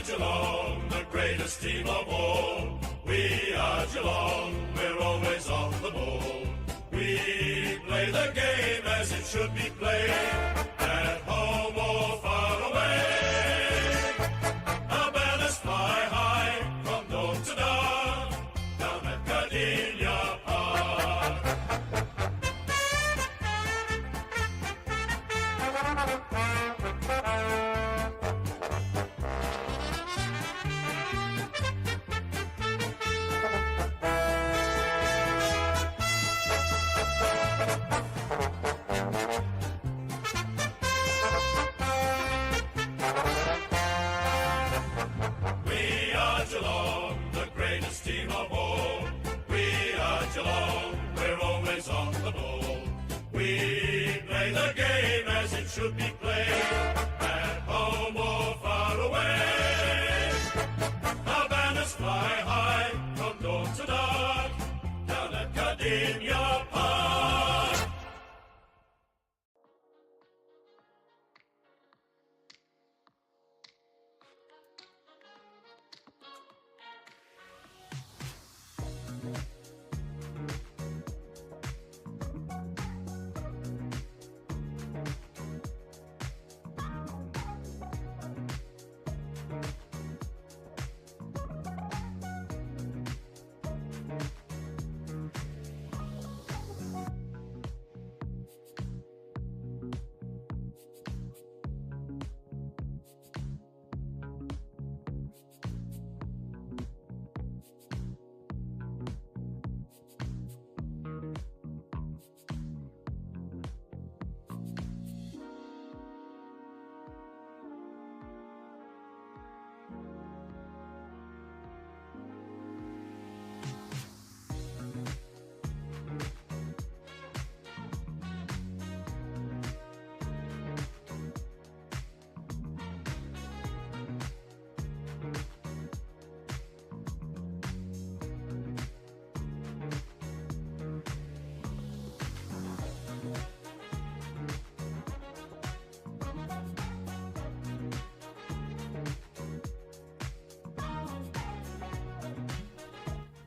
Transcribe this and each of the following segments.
Geelong, the greatest team of all. We are Geelong, we're always on the ball. We play the game as it should be played, at home or far away. Our banners fly high from dawn to dark, down at 𝐴𝐷𝐸𝐴 Park. Geelong, the greatest team of all. We are Geelong, we're always on the ball. We play the game as it should be played, at home or far away. Our banners fly high from dawn to dark, down at 𝐴𝐷𝐸𝐴 Park.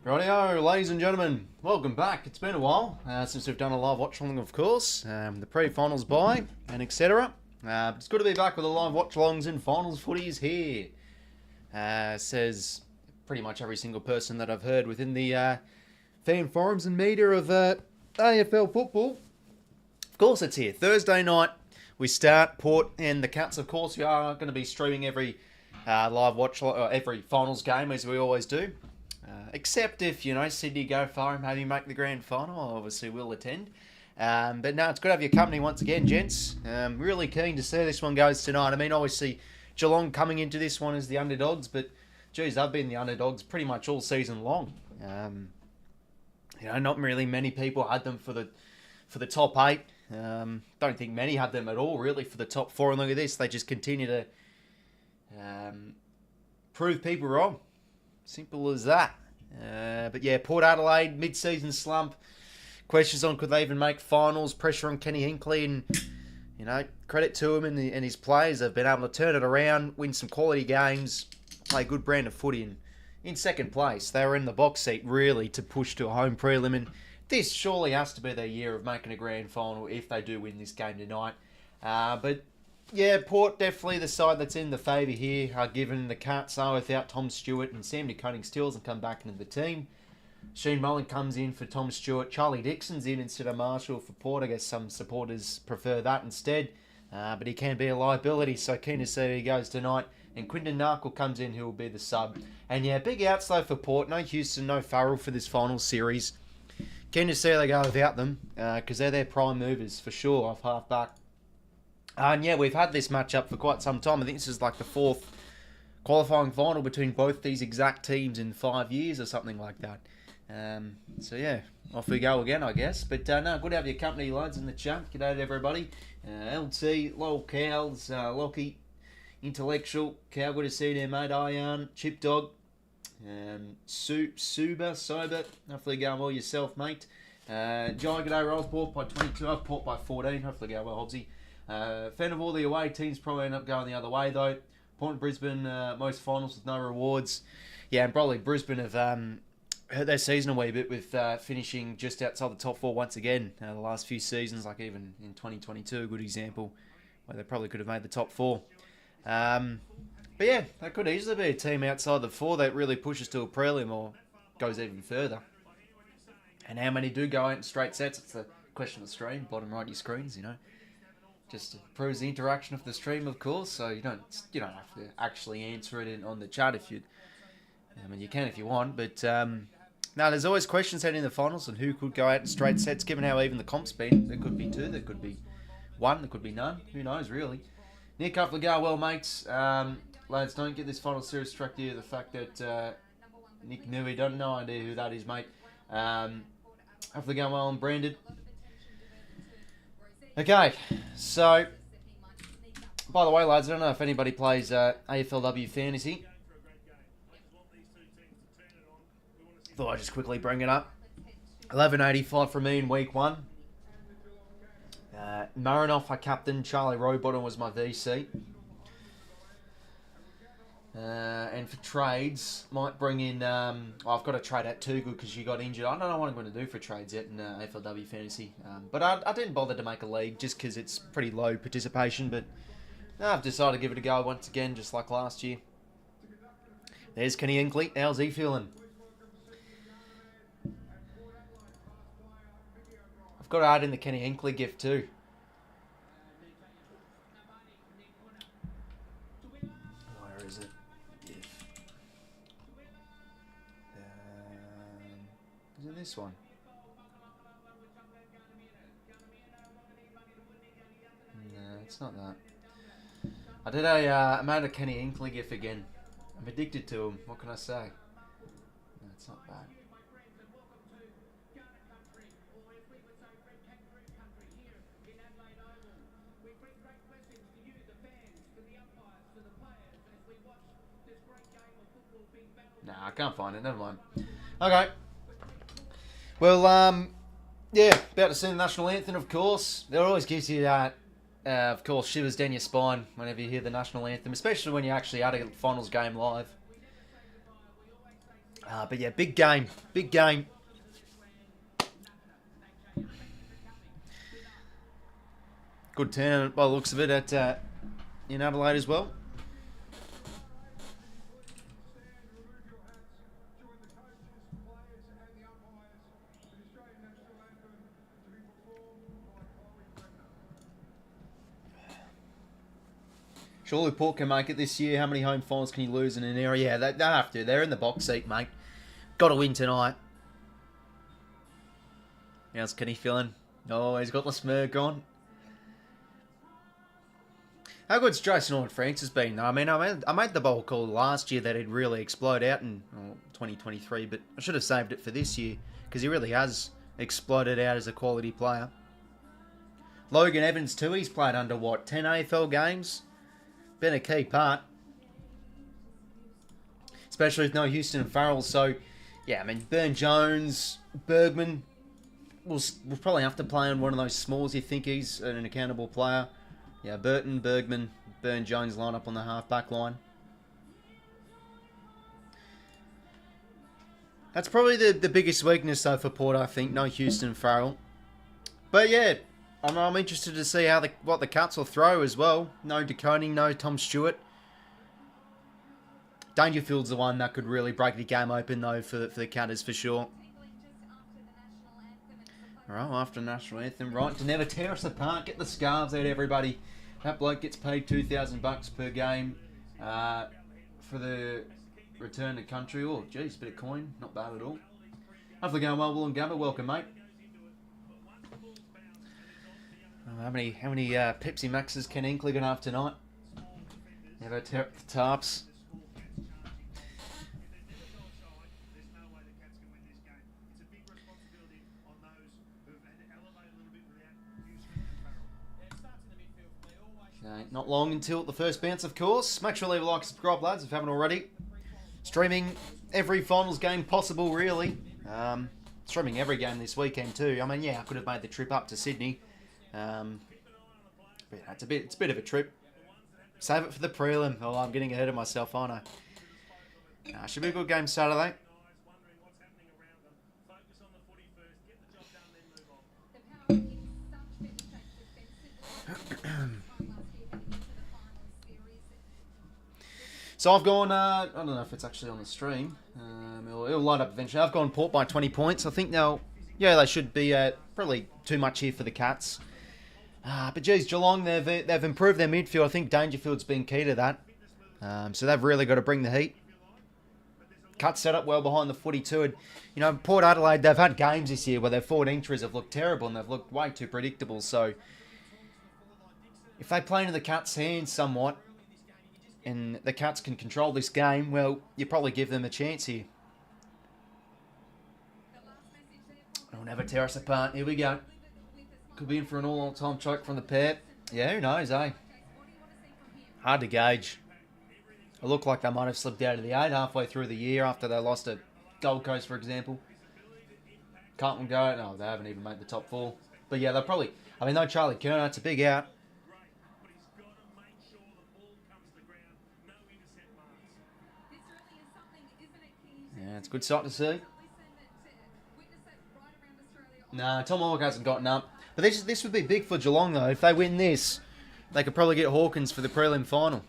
Rightio, ladies and gentlemen, welcome back. It's been a while since we've done a live watch along, of course. The pre-finals bye and etc. But it's good to be back with the live watch alongs and finals footies here. Says pretty much every single person that I've heard within the fan forums and media of AFL football. Of course, it's here. Thursday night, we start Port and the Cats. Of course, we are going to be streaming every live watch, every finals game as we always do. Except if, Sydney go far and maybe make the grand final, I obviously will attend. But no, it's good to have your company once again, gents. Really keen to see how this one goes tonight. I mean, obviously, Geelong coming into this one as the underdogs, but, geez, they've been the underdogs pretty much all season long. Not really many people had them for the top 8. Don't think many had them at all, really, for the top 4. And look at this, they just continue to prove people wrong. Simple as that. But yeah, Port Adelaide, mid-season slump. Questions on could they even make finals. Pressure on Kenny Hinkley. And, credit to him and his players. They've been able to turn it around, win some quality games, play a good brand of footy. And in second place, they were in the box seat, really, to push to a home prelim. And this surely has to be their year of making a grand final if they do win this game tonight. But yeah, Port definitely the side that's in the favour here, given the Cats are without Tom Stewart and Sam Cunning still hasn't come back into the team. Shane Mullen comes in for Tom Stewart. Charlie Dixon's in instead of Marshall for Port. I guess some supporters prefer that instead. But he can be a liability, so keen to see how he goes tonight. And Quinton Narkle comes in, who will be the sub. And yeah, big outs though for Port. No Houston, no Farrell for this final series. Keen to see how they go without them, because they're their prime movers for sure off half back. And yeah, we've had this matchup for quite some time. I think this is like the 4th qualifying final between both these exact teams in 5 years or something like that. So yeah, off we go again, I guess. But no, good to have your company, lads, in the chat. G'day to everybody. LT, Lol Cows, 𝐴𝐴 Intellectual, Cow, good to see you there, mate. 𝐼𝐗𝐿, Chip Dog, Sober. Hopefully going well yourself, mate. Giant, g'day, Rolls, Port by 22, I've Port by 14. Hopefully going well, Hobbsy. Fan of all the away teams, probably end up going the other way though. Port Brisbane, most finals with no rewards. Yeah, and probably Brisbane have hurt their season a wee bit with finishing just outside the top 4 once again. The last few seasons, like even in 2022, a good example, where they probably could have made the top 4. But yeah, that could easily be a team outside the 4 that really pushes to a prelim or goes even further. And how many do go out in straight sets? It's the question of the stream, bottom right of your screens, you know. Just improves the interaction of the stream, of course, so you don't have to actually answer it on the chat if you... I mean, you can if you want, but... no, there's always questions heading in the finals on who could go out in straight sets, given how even the comp's been. There could be 2, there could be 1, there could be none. Who knows, really? Nick 𝐓𝐿𝐴 𝐿𝐴, mates. Lads, don't get this final series struck here. The fact that Nick Nui, don't no idea who that is, mate. 𝐓𝐿𝐴 𝐿𝐴 and branded. Okay, so, by the way, lads, I don't know if anybody plays AFLW Fantasy. Thought I'd just quickly bring it up. 1185 from me in week 1. Marinoff, I captain. Charlie Rowbottom was my VC. And for trades, might bring in... I've got to trade at Too Good because you got injured. I don't know what I'm going to do for trades yet in AFLW Fantasy. But I didn't bother to make a league just because it's pretty low participation. But I've decided to give it a go once again, just like last year. There's Kenny Hinkley. How's he feeling? I've got to add in the Kenny Hinkley gift too. Where is it? Is it this one? No, it's not that. I made a Kenny Hinkley gift again. I'm addicted to him. What can I say? No, it's not bad. Nah, I can't find it. Never mind. Okay. Well, yeah, about to sing the national anthem, of course. It always gives you that, of course, shivers down your spine whenever you hear the national anthem, especially when you're actually at a finals game live. But yeah, big game. Big game. Good turnout by the looks of it at in Adelaide as well. Surely Port can make it this year. How many home finals can you lose in an area? Yeah, they have to. They're in the box seat, mate. Got to win tonight. How's Kenny feeling? Oh, he's got the smirk on. How good's Jason Horne-Francis been, though? I mean, I made the bold call last year that he'd really explode out in 2023, but I should have saved it for this year, because he really has exploded out as a quality player. Logan Evans, too, he's played under, what, 10 AFL games? Been a key part. Especially with no Houston and Farrell. So, yeah, I mean, Burn-Jones, Bergman, we'll probably have to play on one of those smalls. You think he's an accountable player. Yeah, Burton, Bergman, Burn-Jones line up on the half-back line. That's probably the biggest weakness, though, for Port, I think. No Houston and Farrell. But, yeah, I'm interested to see what the Cuts will throw as well. No DeConing, no Tom Stewart. Dangerfield's the one that could really break the game open, though, for the Cutters, for sure. Alright, after the national anthem. Right, to never tear us apart. Get the scarves out, everybody. That bloke gets paid $2,000 per game for the return to country. Oh, geez, bit of coin. Not bad at all. Hopefully going well, 𝐵𝐵𝐿. Welcome, mate. How many Pepsi Maxes can Hinkley going to have tonight? Never tear up the tarps. Okay, not long until the first bounce, of course. Make sure to leave a like and subscribe, lads, if you haven't already. Streaming every finals game possible, really. Streaming every game this weekend too. I mean, yeah, I could have made the trip up to Sydney. But yeah, it's a bit of a trip. Save it for the prelim. Oh, I'm getting ahead of myself, aren't I? Should be a good game Saturday. So I've gone, I don't know if it's actually on the stream. It'll light up eventually. I've gone Port by 20 points. I think they should be probably too much here for the Cats. But geez, Geelong, they've improved their midfield. I think Dangerfield's been key to that. So they've really got to bring the heat. Cats set up well behind the footy too. And, you know, Port Adelaide, they've had games this year where their forward entries have looked terrible and they've looked way too predictable. So if they play into the Cats' hands somewhat, and the Cats can control this game, well, you probably give them a chance here. I'll never tear us apart. Here we go. Could be in for an all-time choke from the pair. Yeah, who knows, eh? Hard to gauge. It looked like they might have slipped out of the 8 halfway through the year after they lost at Gold Coast, for example. Carlton go. No, they haven't even made the top 4. But yeah, they'll probably... I mean, no 𝐼𝐶𝐞 𝐎𝐥𝐝, it's a big out. Yeah, it's a good sight to see. Nah, Tom Hawke hasn't gotten up. But this would be big for Geelong, though. If they win this, they could probably get Hawkins for the prelim final.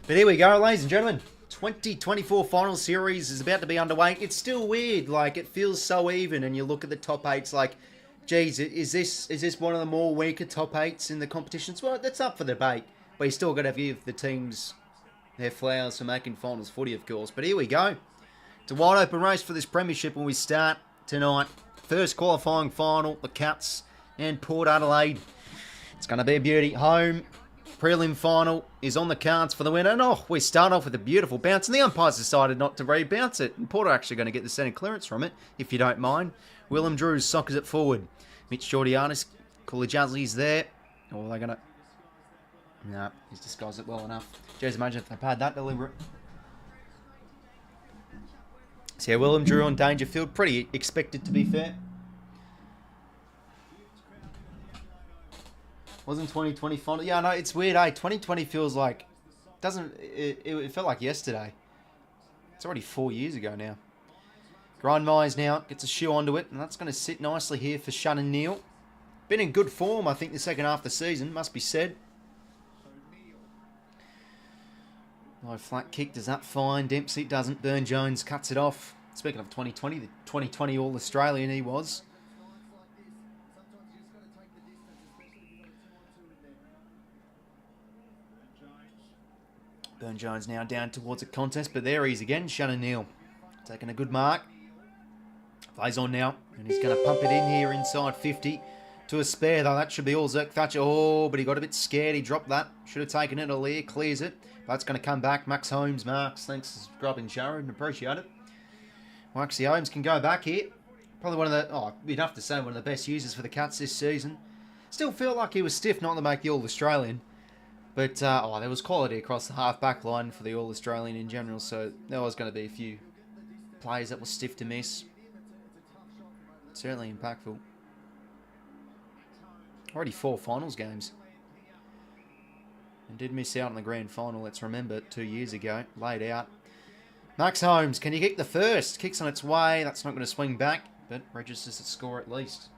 But here we go, ladies and gentlemen. 2024 final series is about to be underway. It's still weird. Like, it feels so even. And you look at the top 8s like, geez, is this one of the more weaker top 8s in the competitions? Well, that's up for debate. But you still got to give the teams their flowers for making finals footy, of course. But here we go. It's a wide open race for this premiership when we start tonight. First qualifying final, the Cats and Port Adelaide. It's going to be a beauty. Home prelim final is on the cards for the winner. And we start off with a beautiful bounce. And the umpires decided not to rebounce it. And Port are actually going to get the centre clearance from it, if you don't mind. Willem Drews soccers it forward. 𝐵𝐶𝐞 𝐎𝐥𝐝 there. Or they're going to... No, he's disguised it well enough. Jeez, imagine if they've had that deliberate. So yeah, Willem Drew on Dangerfield. Pretty expected, to be fair. Wasn't 2020 final? Yeah, no, it's weird, eh? 2020 feels like... It felt like yesterday. It's already 4 years ago now. Grindmeyers now gets a shoe onto it. And that's going to sit nicely here for Shannon Neal. Been in good form, I think, the second half of the season, must be said. Low flat kick, does that fine? Dempsey doesn't. Burn-Jones cuts it off. Speaking of 2020, the 2020 All-Australian he was. Burn-Jones now down towards a contest, but there he is again. Shannon Neal taking a good mark. Plays on now, and he's going to pump it in here inside 50 to a spare, though. That should be all 𝐓𝐶𝐞. Oh, but he got a bit scared. He dropped that. Should have taken it. Alear clears it. That's going to come back. Max Holmes marks. Thanks, Grubbin Sharon. Appreciate it. Maxi Holmes can go back here. Probably one of the, you'd have to say, one of the best users for the Cats this season. Still feel like he was stiff not to make the All-Australian. But, there was quality across the half-back line for the All-Australian in general. So there was going to be a few players that were stiff to miss. Certainly impactful. Already 4 finals games. And did miss out on the grand final, let's remember, 2 years ago. Laid out. Max Holmes, can you kick the first? Kicks on its way. That's not going to swing back, but registers the score at least.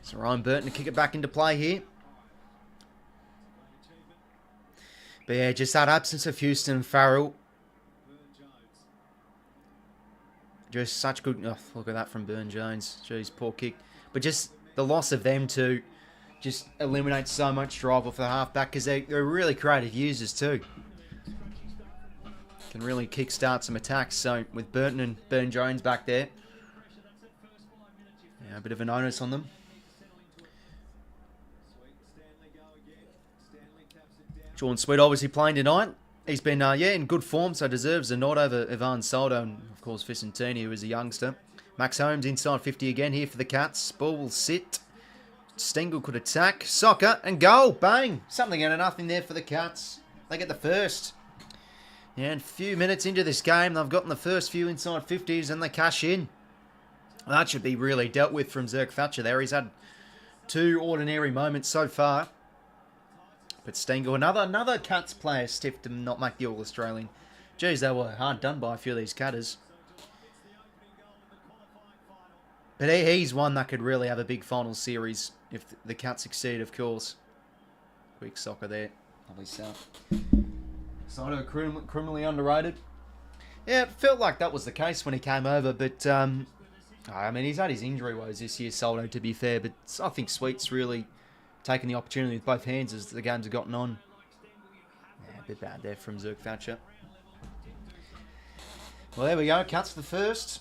So Ryan Burton to kick it back into play here. But yeah, just that absence of Houston and Farrell. Just such good... Oh, look at that from Burn-Jones. Jeez, poor kick. But just the loss of them two just eliminates so much drive off the halfback because they're really creative users too. Can really kickstart some attacks. So with Burton and Burn-Jones back there, yeah, a bit of an onus on them. Jordan Sweet obviously playing tonight. He's been, in good form, so deserves a nod over Ivan Soldo and, of course, 𝐵𝐶𝐞, who is a youngster. Max Holmes inside 50 again here for the Cats. Ball will sit. Stengel could attack. Soccer and goal. Bang. Something out of nothing there for the Cats. They get the first. And a few minutes into this game, they've gotten the first few inside 50s and they cash in. That should be really dealt with from 𝐓𝐴 there. He's had 2 ordinary moments so far. But Stengel, another Cats player stiffed to not make the All-Australian. Geez, they were hard done by a few of these Catters. But he's one that could really have a big final series if the Cats succeed, of course. Quick soccer there. Lovely stuff. Sino criminally underrated. Yeah, it felt like that was the case when he came over, but I mean, he's had his injury woes this year, Soldo, to be fair, but I think 𝐕𝐴's really taken the opportunity with both hands as the games have gotten on. Yeah, a bit bad there from 𝐓𝐴. Well, there we go. Cats for the first.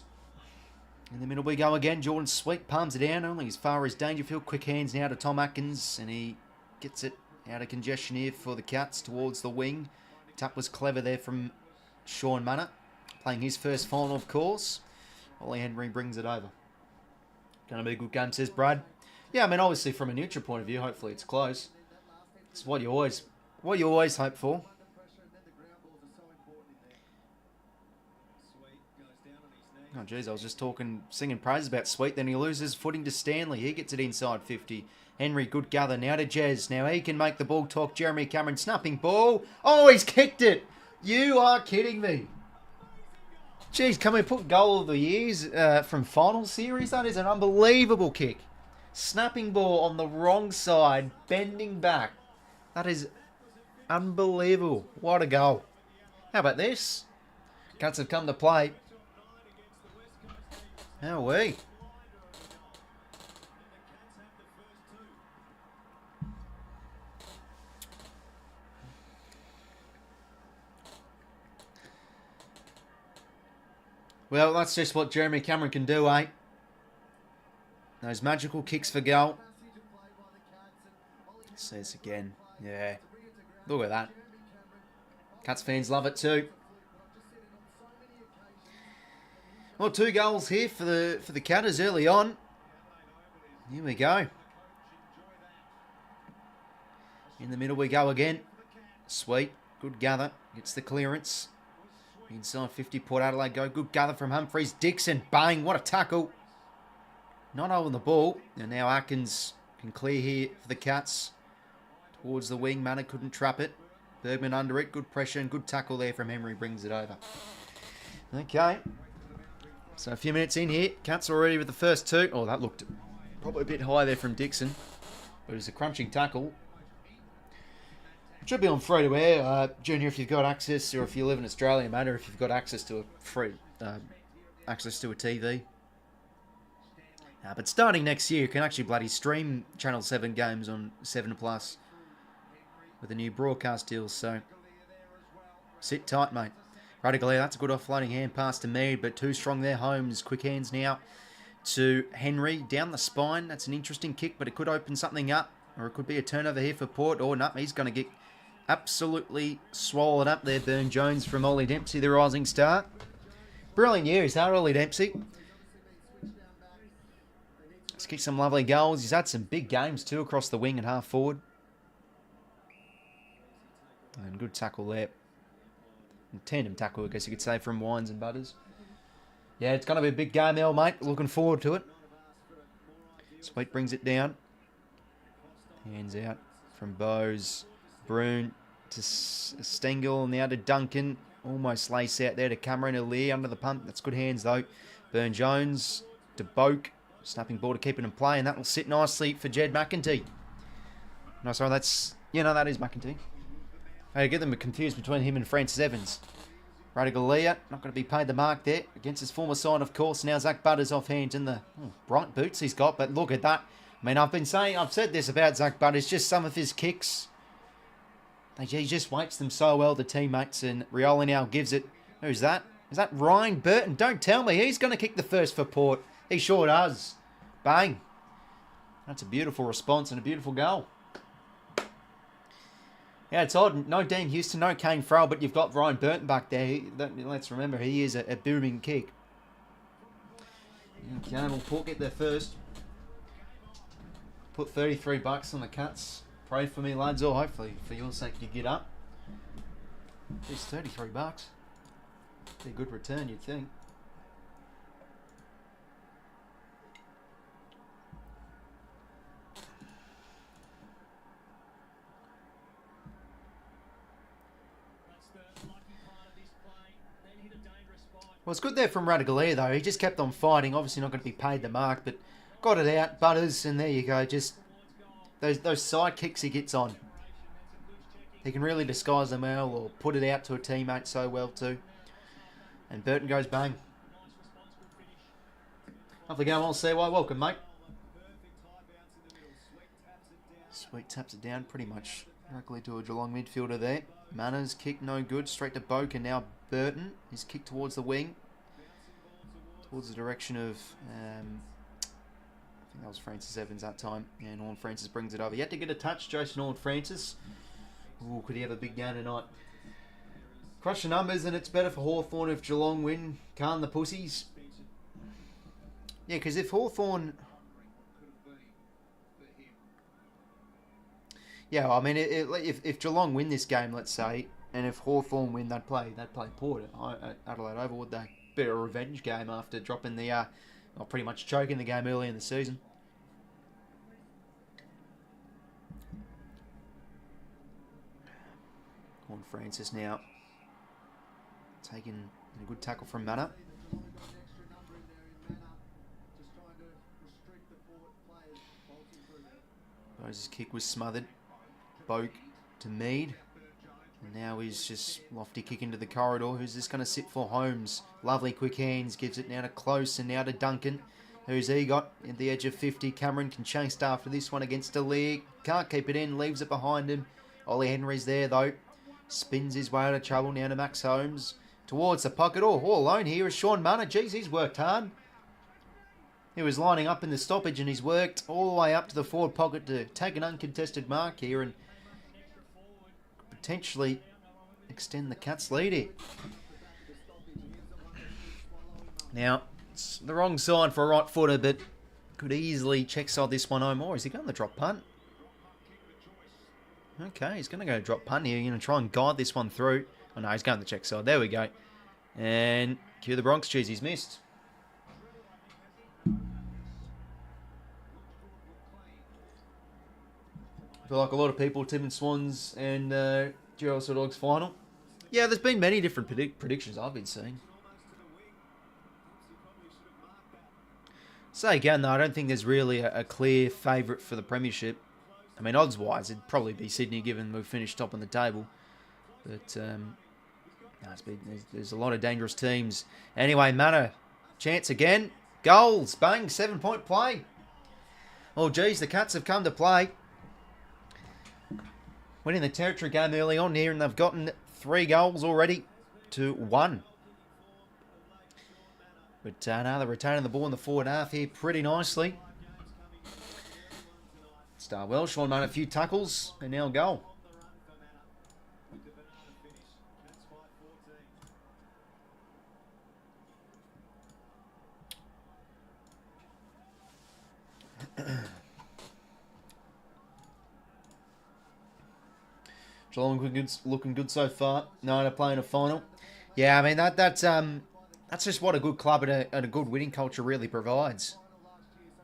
In the middle we go again. Jordan Sweet palms it down only as far as Dangerfield. Quick hands now to Tom Atkins, and he gets it out of congestion here for the Cats towards the wing. Tap was clever there from Sean Manor, playing his first final, of course. Ollie Henry brings it over. Going to be a good game, says Brad. Yeah, I mean, obviously from a neutral point of view, hopefully it's close. It's what you always hope for. Oh, jeez, I was just singing praises about 𝐕𝐴. Then he loses footing to Stanley. He gets it inside 50. Henry, good gather. Now to Jez. Now he can make the ball talk. Jeremy Cameron, snapping ball. Oh, he's kicked it. You are kidding me. Jeez, can we put goal of the years from final series? That is an unbelievable kick. Snapping ball on the wrong side, bending back. That is unbelievable. What a goal. How about this? Cats have come to play. How are we? Well, that's just what Jeremy Cameron can do, eh? Those magical kicks for goal. See this again. Yeah. Look at that. Cats fans love it too. Well, 2 goals here for the Catters early on. Here we go. In the middle we go again. 𝐕𝐴. Good gather. Gets the clearance. Inside 50, Port Adelaide go. Good gather from Humphreys. Dixon, bang, what a tackle. Not holding the ball. And now Atkins can clear here for the Cats. Towards the wing, Manor couldn't trap it. Bergman under it, good pressure and good tackle there from Henry, brings it over. Okay. So a few minutes in here. Cats already with the first 2. Oh, that looked probably a bit high there from Dixon. But it was a crunching tackle. It should be on free to air, Junior, if you've got access, or if you live in Australia, matter if you've got access to a TV. But starting next year, you can actually bloody stream Channel 7 games on 7 Plus with a new broadcast deal. So sit tight, mate. 𝐼𝐴, that's a good offloading hand pass to Mead, but too strong there. Holmes, quick hands now to Henry down the spine. That's an interesting kick, but it could open something up, or it could be a turnover here for Port. Or no, he's going to get absolutely swallowed up there. Burn Jones from Ollie Dempsey, the rising star. Brilliant year, is that Ollie Dempsey? He's kicked some lovely goals. He's had some big games too across the wing and half forward. And good tackle there. Tandem tackle, I guess you could say, from Wines and Butters. Yeah, it's going to be a big game now, mate. Looking forward to it. 𝐕𝐴 brings it down. Hands out from Bowes. Brune to Stengel. Now to Duncan. Almost lace out there to Cameron. Alir under the pump. That's good hands, though. Burn Jones to Boak. Snapping ball to keep it in play, and that will sit nicely for Jed McEntee. No, sorry, that's... Yeah, no, that is McEntee. I get them confused between him and Francis Evans. 𝐼𝐴, not going to be paid the mark there. Against his former side, of course. Now Zach Butters off hands in the bright boots he's got. But look at that. I mean, I've said this about Zach Butters. Just some of his kicks. He just waits them so well, the teammates. And Rioli now gives it. Who's that? Is that Ryan Burton? Don't tell me. He's going to kick the first for Port. He sure does. Bang. That's a beautiful response and a beautiful goal. Yeah, it's odd. No Dean Houston, no Kane Farrell, but you've got Ryan Burton back there. Let's remember, he is a booming kick. Okay, well, Port get there first. Put $33 on the Cats. Pray for me, lads, or hopefully for your sake you get up. It's $33. Be a good return, you'd think. Well, it's good there from 𝐼𝐗𝐤 though. He just kept on fighting. Obviously not going to be paid the mark, but got it out. Butters, and there you go. Just those side kicks he gets on. He can really disguise them well or put it out to a teammate so well too. And Burton goes bang. Lovely game, I'll see you. Welcome, mate. Sweet taps it down pretty much directly to a Geelong midfielder there. Manners kick no good, straight to Boak, and now Burton. His kick towards the wing, towards the direction of I think that was Francis Evans that time, and Orn Francis brings it over. Yet to get a touch, Jason Orn Francis. Ooh, could he have a big game tonight? Crush the numbers, and it's better for Hawthorn if Geelong win. Can't the pussies? Yeah, because if Hawthorn... Yeah, I mean, if Geelong win this game, let's say, and if Hawthorn win, they'd play Port at Adelaide Oval, would they? Bit of a revenge game after dropping the, well, pretty much choking the game early in the season. Orn Francis now taking a good tackle from Manor. Rose's kick was smothered. Boak to Mead. And now he's just lofty kick into the corridor. Who's this going to sit for? Holmes. Lovely quick hands. Gives it now to Close and now to Duncan. Who's he got at the edge of 50. Cameron can chase after this one against 𝐼𝐗𝐤. Can't keep it in. Leaves it behind him. Ollie Henry's there though. Spins his way out of trouble now to Max Holmes. Towards the pocket. Oh, all alone here is Sean Munner. Jeez, he's worked hard. He was lining up in the stoppage and he's worked all the way up to the forward pocket to take an uncontested mark here and potentially extend the Cats' lead here. Now, it's the wrong side for a right footer, but could easily check side this one home. Or is he going to drop punt? Okay, he's going to go drop punt here. He's going to try and guide this one through. Oh no, he's going to the check side. There we go. And cue the Bronx cheese. He's missed. I feel like a lot of people tipping Swans and 𝐴𝐺 Dogs final. Yeah, there's been many different predictions I've been seeing. Say again, though, I don't think there's really a clear favourite for the premiership. I mean, odds-wise, it'd probably be Sydney, given we've finished top on the table. But no, there's a lot of dangerous teams. Anyway, Manor, chance again. Goals, bang, 7-point play. Oh, geez, the Cats have come to play. Winning the territory game early on here, and they've gotten 3 goals already to 1. But now they're retaining the ball in the forward half here pretty nicely. Start well. Sean made a few tackles, and now a goal. Geelong looking good so far. No, they're playing a final. Yeah, I mean that's just what a good club and a good winning culture really provides.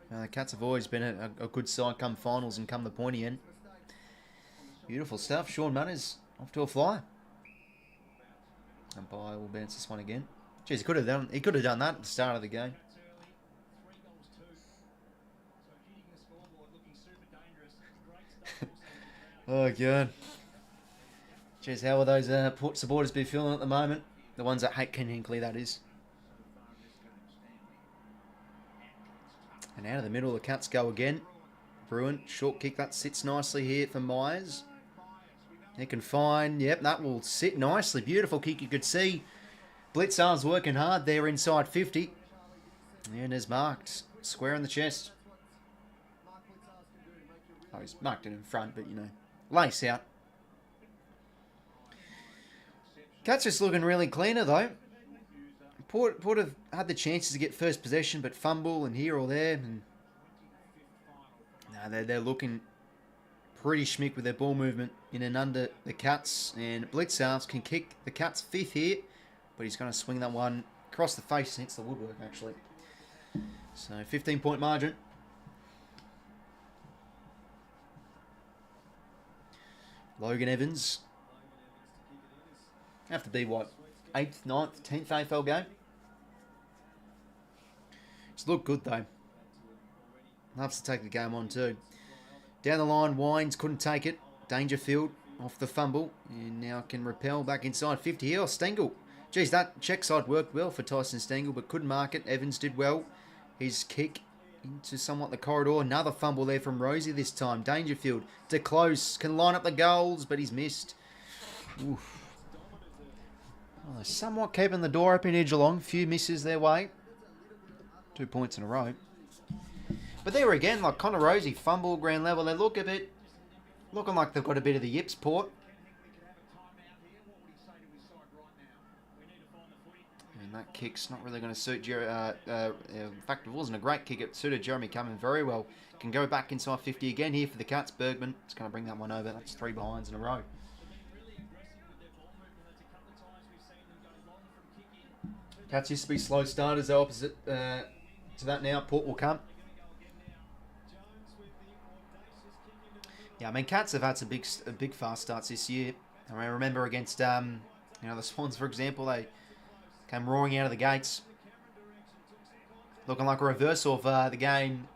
The Cats have always been a good side come finals and come the pointy end. Beautiful stuff. Sean Munners off to a flyer. Umpire will bounce this one again. Jeez, he could have done that at the start of the game. Oh god. Jeez, how will those Port supporters be feeling at the moment? The ones that hate Ken Hinkley, that is. And out of the middle, the Cats go again. Bruin, short kick, that sits nicely here for Myers. He can find, yep, that will sit nicely. Beautiful kick, you could see Blitzar's working hard there inside 50. And is marked square in the chest. Oh, he's marked it in front, but you know, lace out. Cats just looking really cleaner though. Port have had the chances to get first possession, but fumble and here or there. And no, they're looking pretty schmick with their ball movement in and under the Cats. And 𝐼𝐻𝐿𝐴 can kick the Cats 5th here. But he's going to swing that one across the face and hits the woodwork, actually. So 15-point margin. Logan Evans. Have to be, what, 8th, 9th, 10th AFL game? It's looked good, though. Loves to take the game on, too. Down the line, Wines couldn't take it. Dangerfield off the fumble. And now can repel back inside 50 here. Oh, Stengle. Geez, that check side worked well for Tyson Stengle, but couldn't mark it. Evans did well. His kick into somewhat the corridor. Another fumble there from Rosie this time. Dangerfield to close. Can line up the goals, but he's missed. Oof. Well, they're somewhat keeping the door open here, Geelong. Few misses their way. 2 points in a row. But there again, like Connor Rosie, fumble ground level. They look a bit, looking like they've got a bit of the yips, Port. And that kick's not really going to suit Jeremy. In fact, it wasn't a great kick. It suited Jeremy Cumming very well. Can go back inside 50 again here for the Cats. Bergman is going to bring that one over. That's 3 behinds in a row. Cats used to be slow starters. They're opposite to that now. Port will come. Yeah, I mean, Cats have had some big fast starts this year. I remember against the Swans, for example, they came roaring out of the gates, looking like a reversal of the game,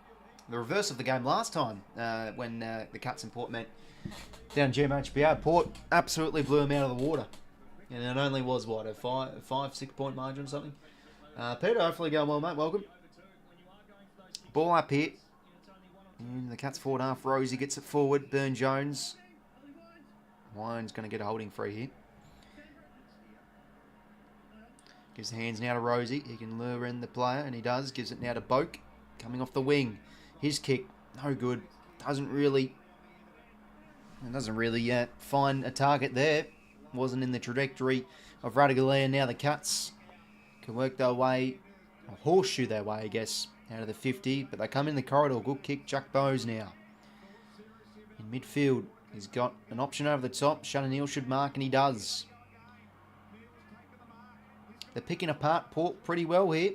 the reverse of the game last time when the Cats and Port met down 𝐓𝐴. Port absolutely blew them out of the water, and it only was what, a 5-6 point margin or something. Peter, hopefully going well, mate. Welcome. Ball up here. And the Cats forward half. Rosie gets it forward. Burn-Jones. Wine's going to get a holding free here. Gives the hands now to Rosie. He can lure in the player, and he does. Gives it now to 𝐓𝐴. Coming off the wing. His kick, no good. Doesn't really find a target there. Wasn't in the trajectory of Radaglia. Now the Cats can work their way, or horseshoe their way, I guess, out of the 50, but they come in the corridor. Good kick, Jack Bowes now. In midfield, he's got an option over the top. Shannon Neal should mark, and he does. They're picking apart Port pretty well here.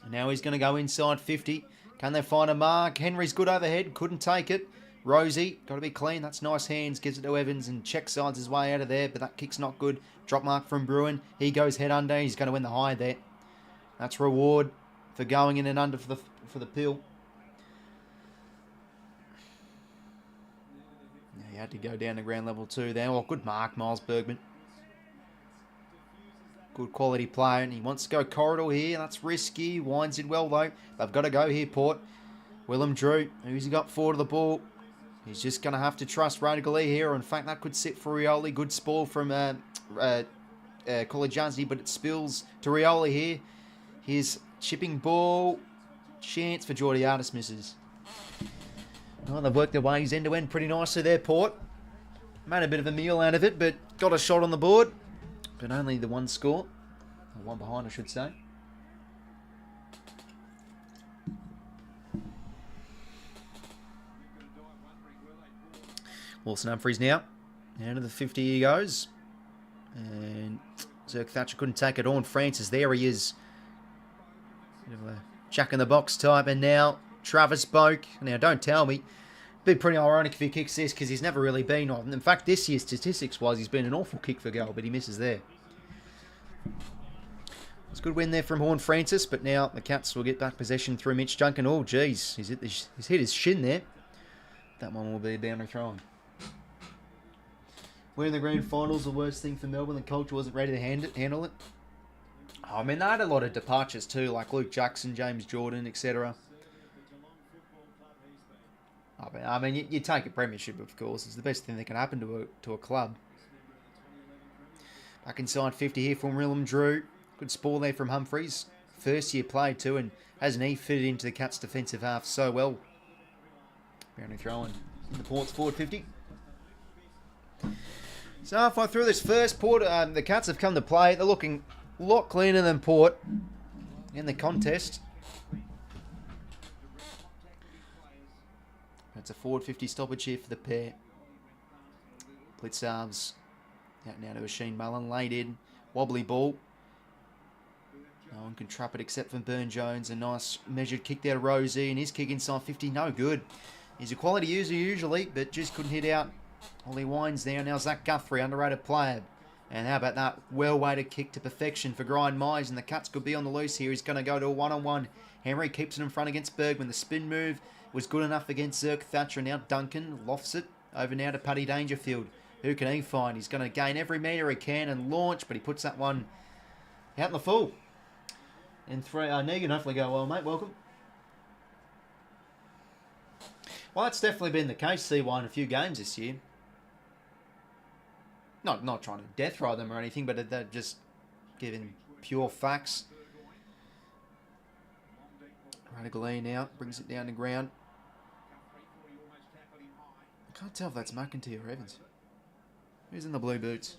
And now he's going to go inside 50. Can they find a mark? Henry's good overhead, couldn't take it. Rosie, got to be clean. That's nice hands. Gives it to Evans and check sides his way out of there, but that kick's not good. Drop mark from Bruin. He goes head under. He's going to win the high there. That's reward for going in and under for the pill. Yeah, he had to go down to ground level 2 there. Oh, good mark, Miles Bergman. Good quality player, and he wants to go corridor here. That's risky. Wines did well, though. They've got to go here, Port. Willem Drew, who's he got forward of the ball? He's just going to have to trust Radaglia here. In fact, that could sit for Rioli. Good spoil from Colajanzi, but it spills to Rioli here. His chipping ball. Chance for Georgiades misses. Well, they've worked their ways end-to-end pretty nicely there, Port. Made a bit of a meal out of it, but got a shot on the board. But only the one score. Or one behind, I should say. Wilson Humphries now. Out of the 50 he goes. And 𝐓𝐴 couldn't take it on. Francis, there he is. Bit of a jack-in-the-box type. And now Travis Boak. Now, don't tell me. Be pretty ironic if he kicks this, because he's never really been on. In fact, this year, statistics-wise, he's been an awful kick for goal, but he misses there. It's a good win there from Horn Francis, but now the Cats will get back possession through Mitch Duncan. Oh, geez, he's hit his shin there. That one will be a boundary throw-in. Winning the grand finals, the worst thing for Melbourne. The culture wasn't ready to handle it. Oh, I mean, they had a lot of departures too, like Luke Jackson, James Jordan, etc. I mean, you take a premiership, of course. It's the best thing that can happen to a club. Back inside 50 here from Willem Drew. Good spoil there from Humphries. First year played too, and hasn't he fitted into the Cats' defensive half so well. Boundary throw-in in the Port's forward 50. So halfway through this first, Port, the Cats have come to play. They're looking a lot cleaner than Port in the contest. It's a forward 50 stoppage here for the pair. 𝐴𝐵𝐿𝐼's out now to 𝐿𝐴 laid in. Wobbly ball. No one can trap it except for Burne-Jones. A nice measured kick there to Rosie, and his kick inside 50, no good. He's a quality user usually, but just couldn't hit out. Ollie Wines there. Now Zach Guthrie, underrated player. And how about that well-weighted kick to perfection for Grind Myers, and the Cats could be on the loose here. He's going to go to a one-on-one. Henry keeps it in front against Bergman. The spin move was good enough against 𝐼𝐴𝐶. Now Duncan lofts it over now to Paddy Dangerfield. Who can he find? He's going to gain every metre he can and launch, but he puts that one out in the full. And three, Negan, hopefully go well, mate. Welcome. Well, that's definitely been the case, C1, a few games this year. Not trying to death ride them or anything, but they're just giving pure facts. 𝐼𝐴𝐶 now brings it down to ground. I can't tell if that's 𝐸𝐿𝐼 or Evans. Who's in the blue boots?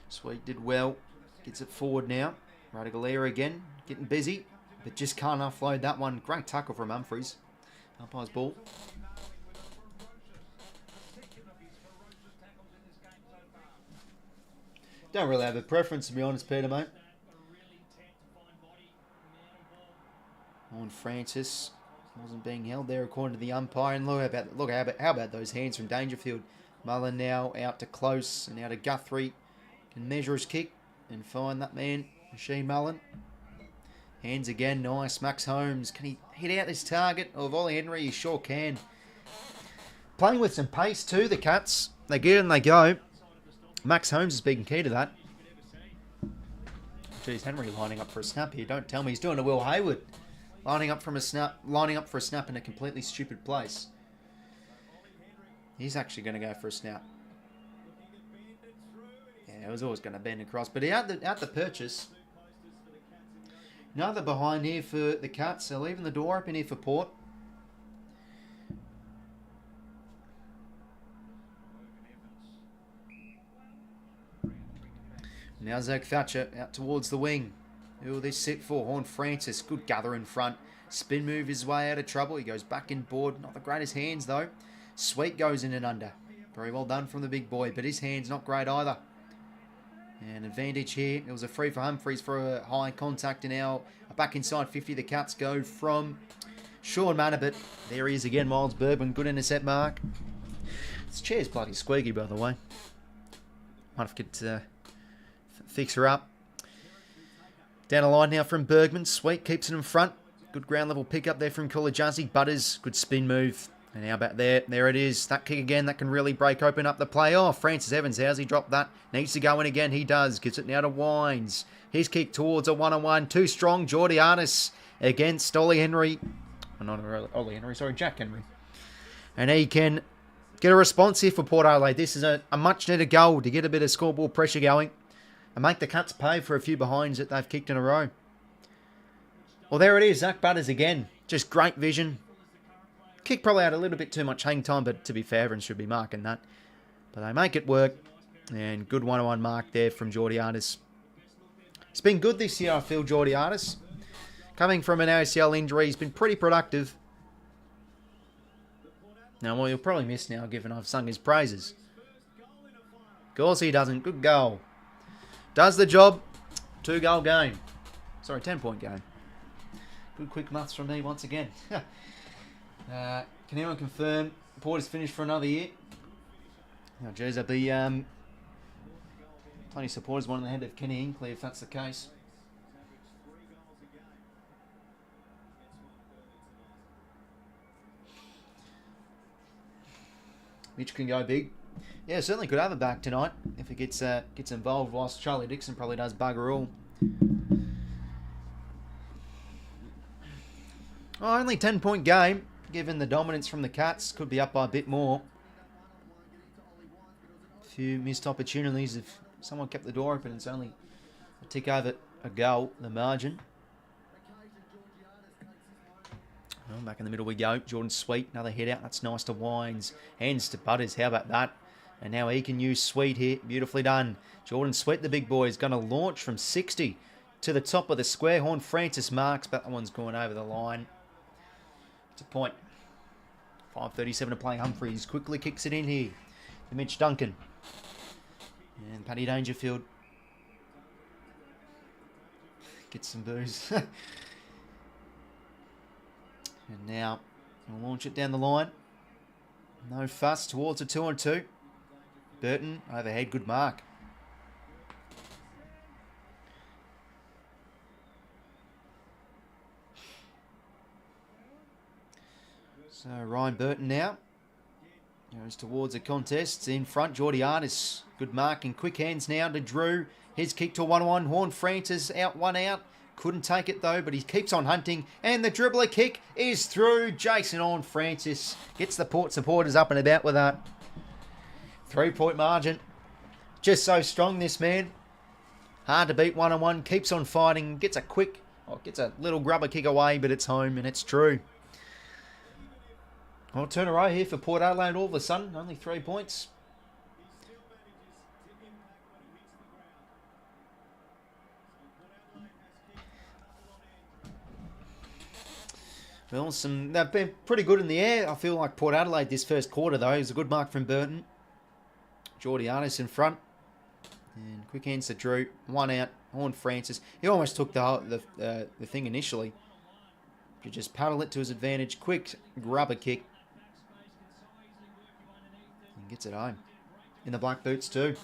Sweet did well. Gets it forward now. 𝐼𝐴𝐶 again. Getting busy, but just can't offload that one. Great tackle from Humphries. Umpire's ball. Don't really have a preference, to be honest, Peter, mate. On Francis wasn't being held there according to the umpire. And how about those hands from Dangerfield? Mullen now out to Close and out to Guthrie. Can measure his kick and find that man, Machine Mullen. Hands again, nice. Max Holmes, can he hit out this target? Of Ollie Henry, he sure can. Playing with some pace too, the Cats. They get and they go. Max Holmes is being key to that. Geez, Henry lining up for a snap here. Don't tell me he's doing a Will Hayward. Lining up for a snap in a completely stupid place. He's actually going to go for a snap. Yeah, it was always going to bend across. But out the purchase. Another behind here for the Cats. They're leaving the door open here for Port. Now 𝐴𝐶 out towards the wing. Who will this sit for? Horn Francis. Good gather in front. Spin move his way out of trouble. He goes back in board. Not the greatest hands though. Sweet goes in and under. Very well done from the big boy, but his hand's not great either. And advantage here. It was a free for Humphries for a high contact, and now back inside 50. The Cats go from Sean Manor, but there he is again. Miles Bergman, good intercept mark. This chair's bloody squeaky, by the way. Might have to fix her up. Down the line now from Bergman. Sweet keeps it in front. Good ground level pick up there from 𝐼𝐴𝐶. Butters, good spin move. And how about there? There it is. That kick again, that can really break open up the play. Oh, Francis Evans, how's he dropped that? Needs to go in again. He does. Gets it now to Wines. His kick towards a one-on-one. Too strong. 𝐼𝐴𝐶 against Ollie Henry. Oh, not Ollie Henry, sorry, Jack Henry. And he can get a response here for Port Adelaide. This is a much needed goal to get a bit of scoreboard pressure going and make the Cats pay for a few behinds that they've kicked in a row. Well, there it is. Zach Butters again. Just great vision. Kick probably had a little bit too much hang time, but to be fair, everyone should be marking that. But they make it work. And good one-on-one mark there from 𝐼𝐴𝐶. It's been good this year, I feel, 𝐼𝐴𝐶. Coming from an ACL injury, he's been pretty productive. Now, well, you'll probably miss now, given I've sung his praises. Of course he doesn't. Good goal. Does the job. 2-goal game. Sorry, 10-point game. Good quick maths from me once again. Can anyone confirm Port is finished for another year? Now, geez, there'll be plenty of supporters wanting the head of 𝐚𝐿𝐼 if that's the case. Mitch can go big. Yeah, certainly could have it back tonight if it gets involved, whilst Charlie Dixon probably does bugger all. Oh, only 10-point game. Given the dominance from the Cats, could be up by a bit more. A few missed opportunities. If someone kept the door open, it's only a tick over a goal, the margin. Well, back in the middle we go. Jordan Sweet, another head out. That's nice to Wines. Hands to Butters. How about that? And now he can use Sweet here. Beautifully done. Jordan Sweet, the big boy, is going to launch from 60 to the top of the square. Horn Francis marks, but that one's going over the line. It's a point. 5:37 to play. Humphries quickly kicks it in here to Mitch Duncan. And Paddy Dangerfield gets some boos. And now we'll launch it down the line. No fuss towards a 2-on-2. Burton overhead, good mark. So Ryan Burton now goes towards the contest. In front, 𝐼𝐻𝐿𝐼, good mark and quick hands now to Drew. His kick to 1-1. Horn Francis out, one out. Couldn't take it though, but he keeps on hunting. And the dribbler kick is through. Jason Horn Francis gets the Port supporters up and about with that. 3-point margin. Just so strong, this man. Hard to beat 1-on-1. Keeps on fighting. Gets a quick, gets a little grubber kick away, but it's home and it's true. I'll turn a row here for Port Adelaide all of a sudden. Only 3 points. Well, they've been pretty good in the air. I feel like Port Adelaide this first quarter, though. It was a good mark from Burton. 𝐼𝐻𝐿𝐼 in front. And quick hands to Drew. One out. Horn Francis. He almost took the thing initially. You just paddle it to his advantage. Quick grubber kick. And gets it home. In the black boots, too.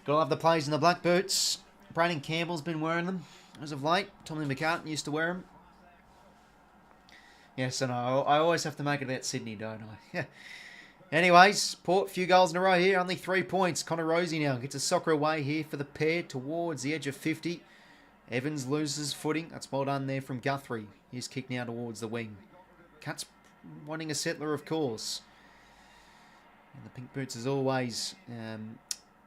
Gotta love the plays in the black boots. Brandon Campbell's been wearing them as of late. Tommy McCartan used to wear them. Yes, and I always have to make it about Sydney, don't I? Anyways, Port, few goals in a row here. Only 3 points. Connor Rosie now gets a soccer away here for the pair towards the edge of 50. Evans loses footing. That's well done there from Guthrie. His kick now towards the wing. Cats wanting a settler, of course. And the pink boots as always.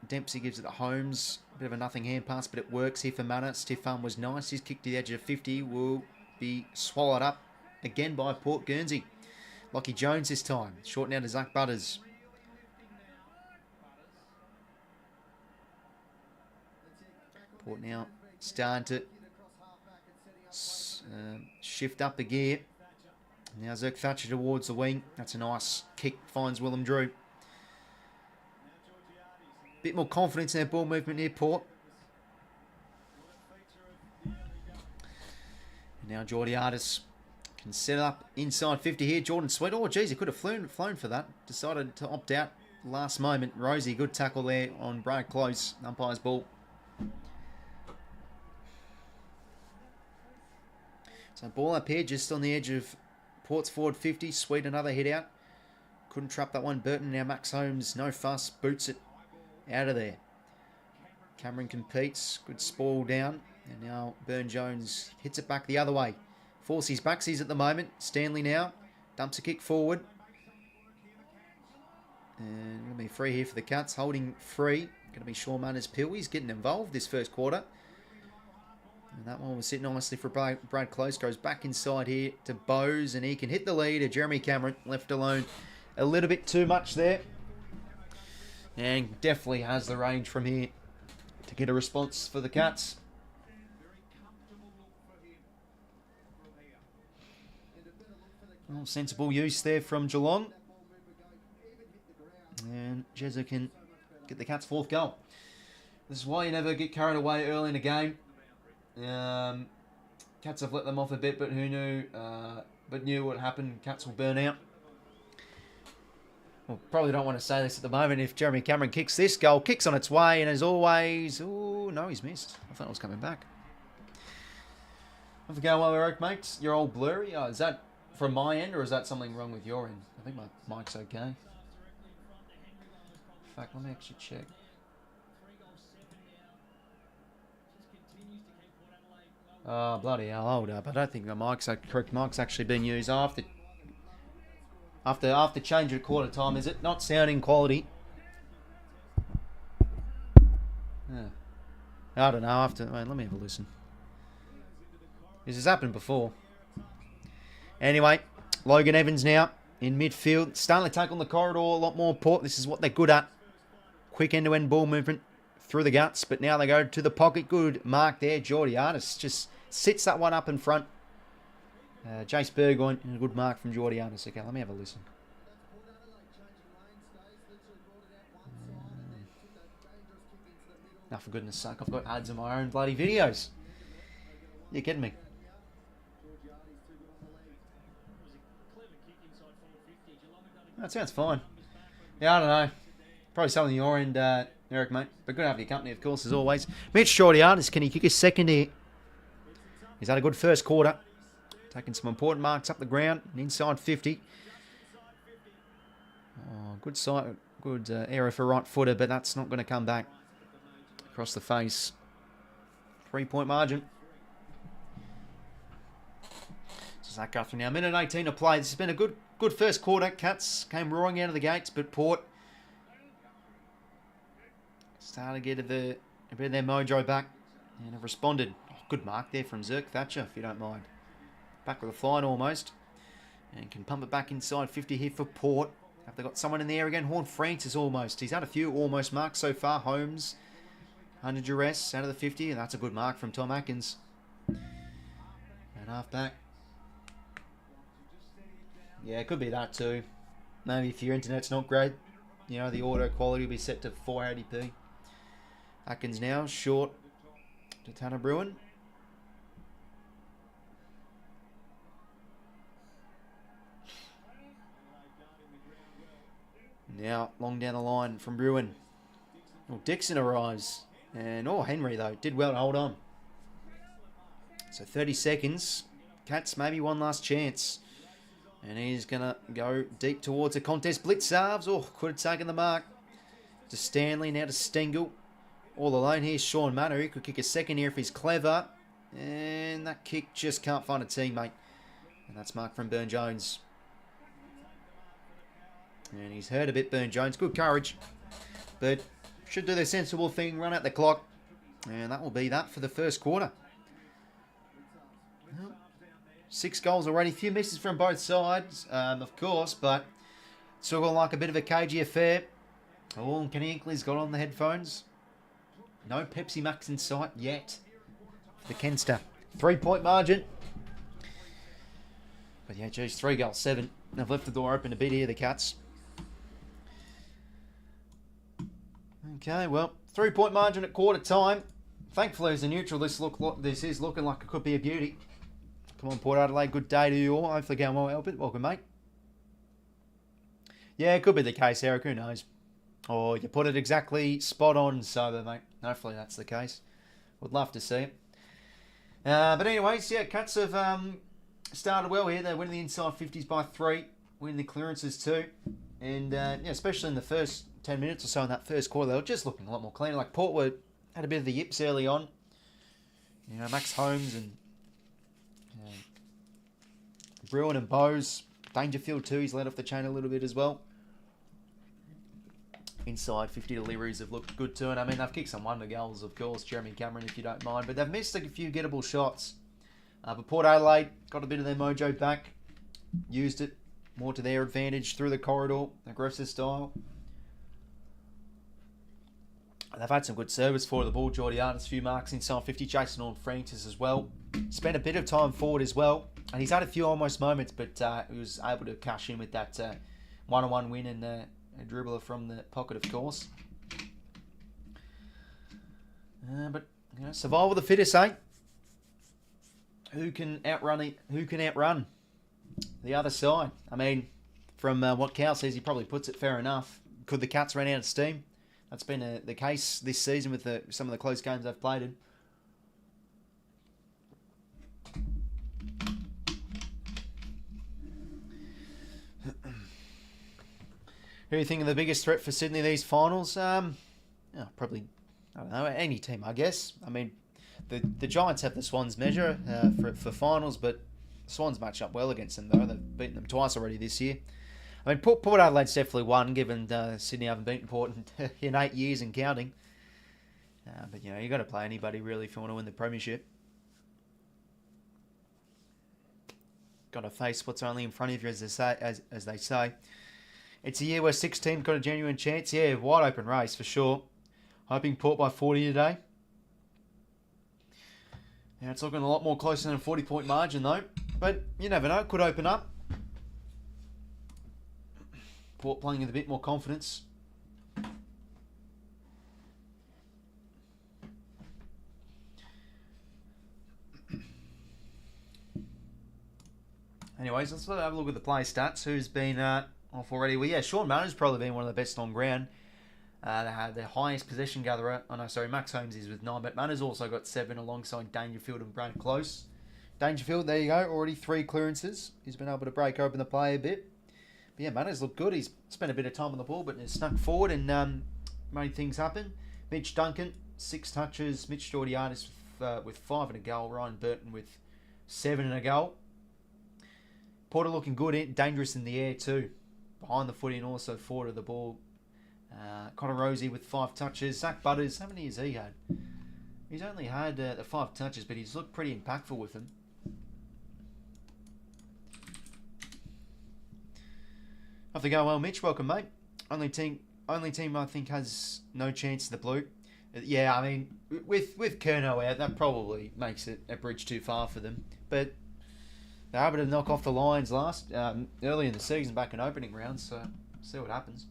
Dempsey gives it to Holmes. A bit of a nothing hand pass, but it works here for Manor. Stiff arm was nice. His kick to the edge of 50 will be swallowed up again by Port Guernsey. Lockie Jones this time. Short now to Zach Butters. Port now starting to shift up a gear. Now 𝐓𝐶𝐞 towards the wing. That's a nice kick. Finds Willem Drew. Bit more confidence in their ball movement here, Port. And now 𝐼𝐻𝐿𝐼 can set up inside 50 here. Jordan Sweet. Oh, geez, he could have flown for that. Decided to opt out last moment. Rosie, good tackle there on Brad Close. Umpire's ball. So ball up here just on the edge of Port's forward 50. Sweet, another hit out. Couldn't trap that one. Burton, now Max Holmes, no fuss. Boots it out of there. Cameron competes. Good spoil down. And now Burn Jones hits it back the other way. Forces backsies at the moment. Stanley now dumps a kick forward. And going to be free here for the Cats. Holding free. Going to be Shaw Manners-Pill. He's getting involved this first quarter. And that one will sit nicely for Brad Close. Goes back inside here to Bowes. And he can hit the lead. Jeremy Cameron left alone a little bit too much there. And definitely has the range from here to get a response for the Cats. Well, sensible use there from Geelong. And Jezza can get the Cats' fourth goal. This is why you never get carried away early in a game. Cats have let them off a bit, but who knew? But knew what happened. Cats will burn out. Well, probably don't want to say this at the moment. If Jeremy Cameron kicks this goal, kicks on its way, and as always, oh no, he's missed. I thought it was coming back. Have a go while we're oak, mates. You're all blurry. Is that from my end, or is that something wrong with your end? I think my mic's okay. In fact, let me actually check. Oh, bloody hell, hold up. I don't think the correct mic's actually been used after change at quarter time, is it? Not sounding quality. Yeah. I don't know. Wait, let me have a listen. This has happened before. Anyway, Logan Evans now in midfield. Stanley take on the corridor, a lot more Port. This is what they're good at. Quick end-to-end ball movement through the guts, but now they go to the pocket. Good mark there. 𝐼𝐗 just sits that one up in front. 𝐿𝐴𝐶 𝐵𝐿𝐴 and a good mark from 𝐼𝐗. Okay, let me have a listen. Now, for goodness sake, I've got ads in my own bloody videos. You're kidding me. That sounds fine. Yeah, I don't know. Probably something on your end, Eric, mate. But good to have your company, of course, as always. 𝐼𝐗, can he kick his second here? He's had a good first quarter. Taking some important marks up the ground. And inside 50. Oh, good side, good error for right footer, but that's not going to come back. Across the face. 3-point margin. So that Guthrie now. Minute 18 to play. This has been a good first quarter. Cats came roaring out of the gates, but Port started to get a bit of their mojo back and have responded. Oh, good mark there from 𝐓𝐡𝐞, if you don't mind. Back with a flying almost. And can pump it back inside 50 here for Port. Have they got someone in the air again? Horne-Francis almost. He's had a few almost marks so far. Holmes under duress out of the 50, and that's a good mark from Tom Atkins. And half back. Yeah, it could be that too. Maybe if your internet's not great, you know, the auto quality will be set to 480p. Atkins now, short to Tanner Bruin. Now, long down the line from Bruin. Oh, Dixon arrives. And, Henry, though, did well to hold on. So, 30 seconds. Cats, maybe one last chance. And he's going to go deep towards the contest. Blitzarves. Oh, could have taken the mark. To Stanley, now to Stengel. All alone here, Sean Manor. He could kick a second here if he's clever. And that kick just can't find a teammate. And that's marked from Burne-Jones. And he's hurt a bit, Burne-Jones. Good courage. But should do the sensible thing, run out the clock. And that will be that for the first quarter. 6 goals already. A few misses from both sides, of course, but still got like a bit of a cagey affair. Oh, and Kenny Hinkley's got on the headphones. No Pepsi Max in sight yet for the Kenster. 3-point margin. But yeah, geez, 3 goals, 7. They've left the door open a bit here, the Cats. Okay, well, 3-point margin at quarter time. Thankfully, as a neutral, this is looking like it could be a beauty. Come on, Port Adelaide, good day to you all. Hopefully going well, Albert. Welcome, mate. Yeah, it could be the case, Eric. Who knows? Or you put it exactly spot on, sober, mate. Hopefully that's the case. Would love to see it. But anyways, yeah, Cats have started well here. They're winning the inside 50s by 3. Winning the clearances too. And yeah, especially in the first 10 minutes or so in that first quarter, they were just looking a lot more cleaner. Like Port had a bit of the yips early on. You know, Max Holmes and Bruin and Bowes. Dangerfield too, he's let off the chain a little bit as well. Inside 50 deliveries have looked good too. And I mean, they've kicked some wonder goals, of course. Jeremy Cameron, if you don't mind. But they've missed a few gettable shots. But Port Adelaide got a bit of their mojo back. Used it more to their advantage through the corridor. Aggressive style. They've had some good service for the ball. 𝐼𝐗, a few marks inside 50. Jason Horne-Francis as well. Spent a bit of time forward as well. And he's had a few almost moments, but he was able to cash in with that one-on-one win and a dribbler from the pocket, of course. But, you know, survival of the fittest, eh? Who can outrun the other side? I mean, from what Cal says, he probably puts it fair enough. Could the Cats run out of steam? That's been the case this season with some of the close games they've played in. Who do you think are the biggest threat for Sydney these finals? Probably, I don't know, any team, I guess. I mean, the Giants have the Swans measure for finals, but the Swans match up well against them, though. They've beaten them twice already this year. I mean, Port Adelaide's definitely won, given Sydney haven't beaten Port in 8 years and counting. But, you know, you've got to play anybody, really, if you want to win the premiership. got to face what's only in front of you, as they say. It's a year where 6 teams got a genuine chance. Yeah, wide open race for sure. Hoping Port by 40 today. Yeah, it's looking a lot more closer than a 40-point margin though. But you never know, it could open up. Port playing with a bit more confidence. Anyways, let's have a look at the play stats. Who's been off already? Well, yeah, Shaun Manners probably been one of the best on ground. They had their highest possession gatherer. Oh no, sorry, Max Holmes is with 9, but Manners also got 7 alongside Dangerfield and Brad Close. Dangerfield, there you go, already 3 clearances. He's been able to break open the play a bit. But yeah, Manners looked good. He's spent a bit of time on the ball, but has snuck forward and made things happen. Mitch Duncan, 6 touches. Mitch Georgiadis with 5 and a goal. Ryan Burton with 7 and a goal. Porter looking good, dangerous in the air too. Behind the footy and also forward of the ball. Connor Rosie with 5 touches. Zach Butters, how many has he had? He's only had the 5 touches, but he's looked pretty impactful with them. Off the go well, Mitch. Welcome, mate. Only team I think has no chance in the blue. Yeah, I mean, with Curnow out, that probably makes it a bridge too far for them. But they were able to knock off the Lions early in the season, back in opening rounds. So see what happens.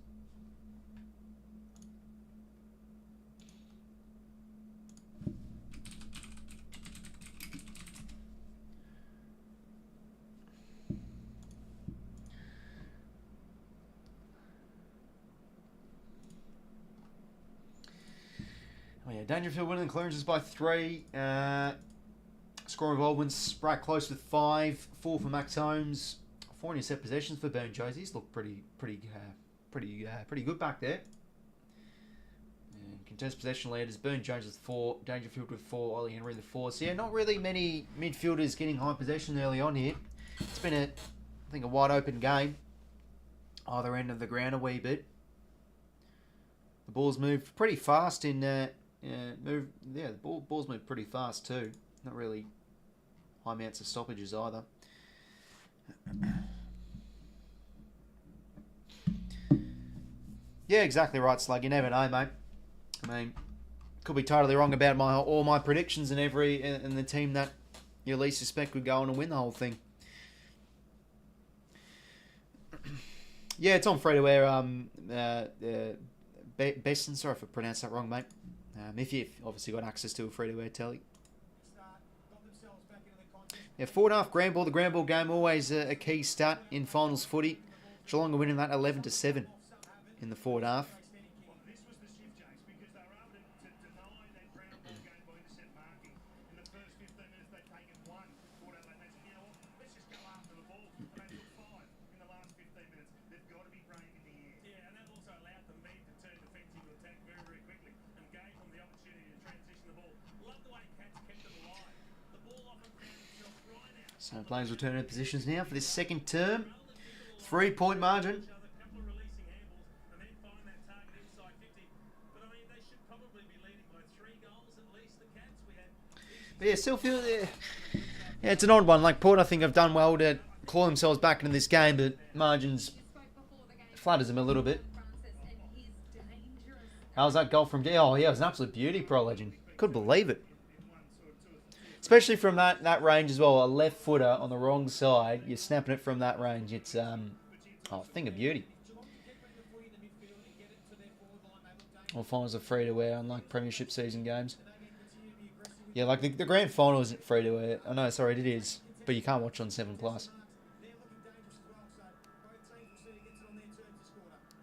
Oh yeah, Dangerfield winning the clearances by 3. Score involvements, Brad Close with 5. 4 for Max Holmes. 4 intercept possessions for Burn Jones. He's looked pretty good back there. And contest possession leaders, Burn Jones with 4. Dangerfield with 4. Ollie Henry with 4. So yeah, not really many midfielders getting high possession early on here. It's been I think a wide open game. Either end of the ground a wee bit. The ball's moved pretty fast in. The ball's moved pretty fast too. Not really high amounts of stoppages either. Yeah, exactly right, Slug. You never know, mate. I mean, could be totally wrong about all my predictions and the team that you least suspect would go on and win the whole thing. Yeah, it's on free to air. Besson, sorry if I pronounced that wrong, mate. If you've obviously got access to a free to air telly. Yeah, 4.5 grand ball. The grand ball game always a key stat in finals footy. Geelong are winning that 11-7 in the 4.5. So players return to positions now for this second term. 3-point margin. But yeah, still feel yeah, it's an odd one. Like Port, I think have done well to claw themselves back into this game, but margins flutters them a little bit. How's that goal from? Oh yeah, it was an absolute beauty, Pro Legend. Couldn't believe it. Especially from that range as well, a left footer on the wrong side. You're snapping it from that range. It's a thing of beauty. All finals are free to air, unlike Premiership season games. Yeah, like the grand final isn't free to air. Oh no, sorry, it is, but you can't watch on 7+.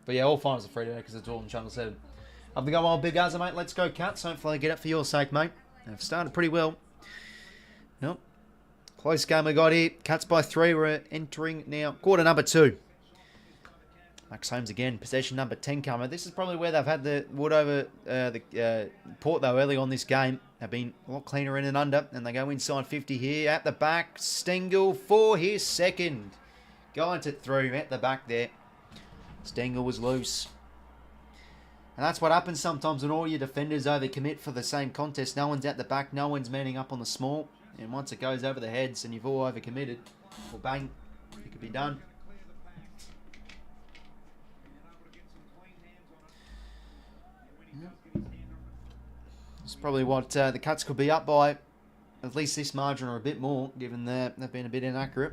But yeah, all finals are free to air because it's all on Channel 7. Have to go on, Big Gaza, mate. Let's go, Cats. Hopefully I get it for your sake, mate. I've started pretty well. Nope. Close game we got here. Cats by 3. We're entering now quarter number 2. Max Holmes again. Possession number 10 coming. This is probably where they've had the wood over the Port, though, early on this game. They've been a lot cleaner in and under. And they go inside 50 here. At the back, Stengel for his second. Going to through at the back there. Stengel was loose. And that's what happens sometimes when all your defenders overcommit for the same contest. No one's at the back. No one's manning up on the small. And once it goes over the heads and you've all overcommitted, well, bang, it could be done. It's probably what the Cuts could be up by at least this margin or a bit more, given that they've been a bit inaccurate.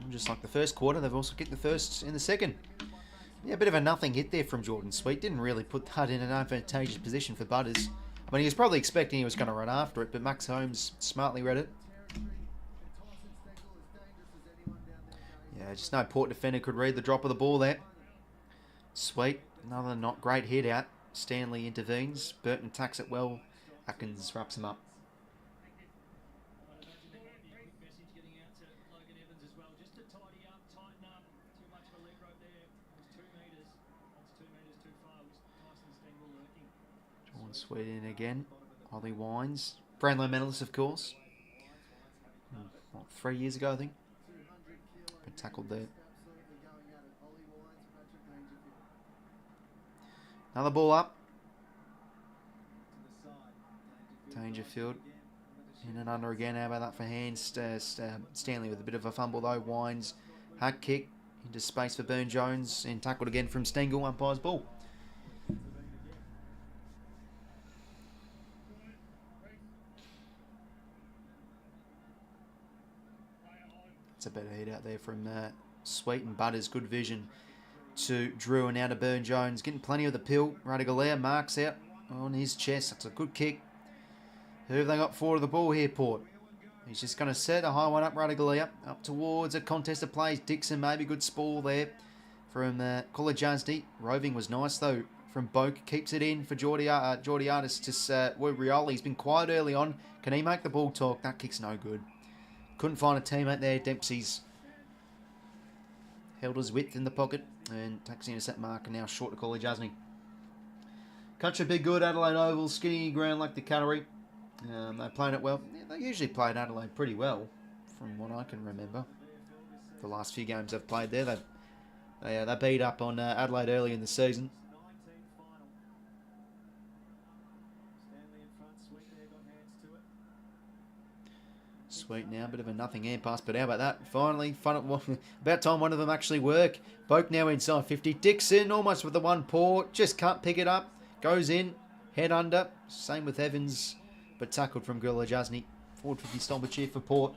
And just like the first quarter, they've also kicked the first in the second. Yeah, a bit of a nothing hit there from Jordan Sweet. Didn't really put that in an advantageous position for Butters. I mean, he was probably expecting he was going to run after it, but Max Holmes smartly read it. Yeah, just no Port defender could read the drop of the ball there. Sweet. Another not great hit out. Stanley intervenes. Burton attacks it well. Atkins wraps him up. Jordan Sweet in again. Ollie Wines. Brownlow medalist, of course. What, 3 years ago, I think. Been tackled there. Another ball up. Dangerfield. In and under again. How about that for hands? Stanley with a bit of a fumble though. Wines. Hack kick into space for Burne-Jones. And tackled again from Stengel. Umpire's ball. It's a better hit out there from Sweet and Butters. Good vision to Drew and now to Burne-Jones. Getting plenty of the pill. 𝘼𝐿𝐴 marks out on his chest. That's a good kick. Who have they got forward of the ball here, Port? He's just going to set a high one up, 𝘼𝐿𝐴. Up towards a contest of plays. Dixon, maybe good spoil there from 𝐸𝐿. Roving was nice though from Boak. Keeps it in for Georgiadis to Rioli. He's been quiet early on. Can he make the ball talk? That kick's no good. Couldn't find a teammate there. Dempsey's held his width in the pocket and takes the intercept marker now short to 𝐸𝐿. Country be good. Adelaide Oval, skinny ground like the Cattery. They're playing it well. Yeah, they usually played Adelaide pretty well, from what I can remember. The last few games they've played there, they beat up on Adelaide early in the season. Sweet now, bit of a nothing hand pass, but how about that? Finally, about time one of them actually work. Boak now inside 50. Dixon almost with the one Port, just can't pick it up. Goes in, head under. Same with Evans, but tackled from 𝐸𝐿. Forward 50 stoppage here for Port.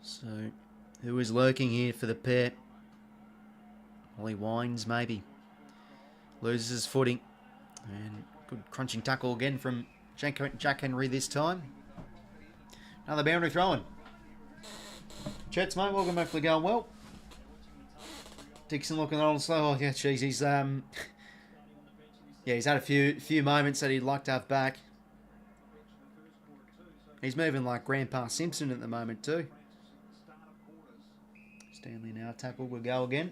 So, who is lurking here for the pair? Ollie Wines, maybe. Loses his footing. And good crunching tackle again from Jack Henry this time. Another boundary throw-in. Chets, mate, welcome back to the going well. Dixon looking a little slow. Oh, yeah, jeez, he's he's had a few moments that he'd like to have back. He's moving like Grandpa Simpson at the moment too. Stanley now tackled. We'll go again.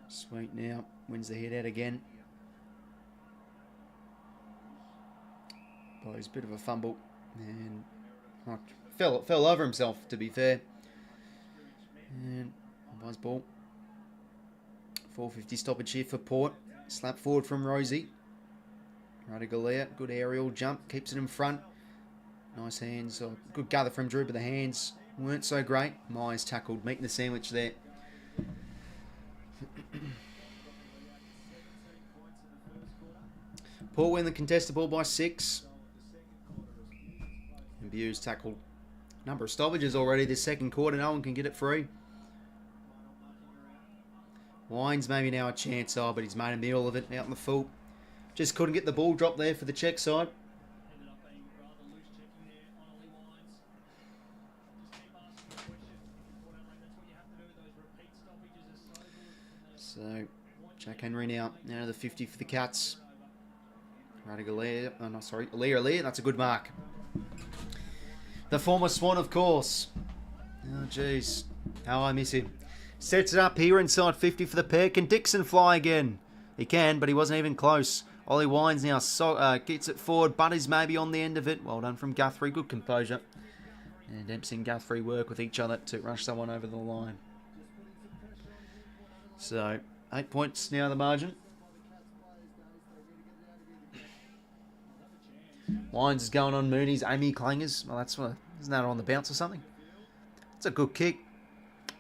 Sweet now wins the hit out again. Well, he's a bit of a fumble and fell over himself, to be fair. And buzz ball. 450 stoppage here for Port. Slap forward from Rosie. 𝘼𝐿𝐴, good aerial jump, keeps it in front. Nice hands. Oh, good gather from Drew, but the hands weren't so great. Myers tackled, meeting the sandwich there. Port win the contested ball by 6. And Bew's tackled. Number of stoppages already this second quarter. No one can get it free. Wines maybe now a chance, but he's made a meal of it out in the full. Just couldn't get the ball drop there for the Czech side. So, Jack Henry now to the 50 for the Cats. 𝘼𝐿𝐴, that's a good mark. The former Swan, of course. Oh, jeez. How I miss him. Sets it up here inside 50 for the pair. Can Dixon fly again? He can, but he wasn't even close. Ollie Wines now gets it forward. Buddy's maybe on the end of it. Well done from Guthrie. Good composure. And Dempsey and Guthrie work with each other to rush someone over the line. So, 8 points now the margin. Wines is going on Mooney's. Amy Clangers. Well, that's what. Isn't that on the bounce or something? It's a good kick.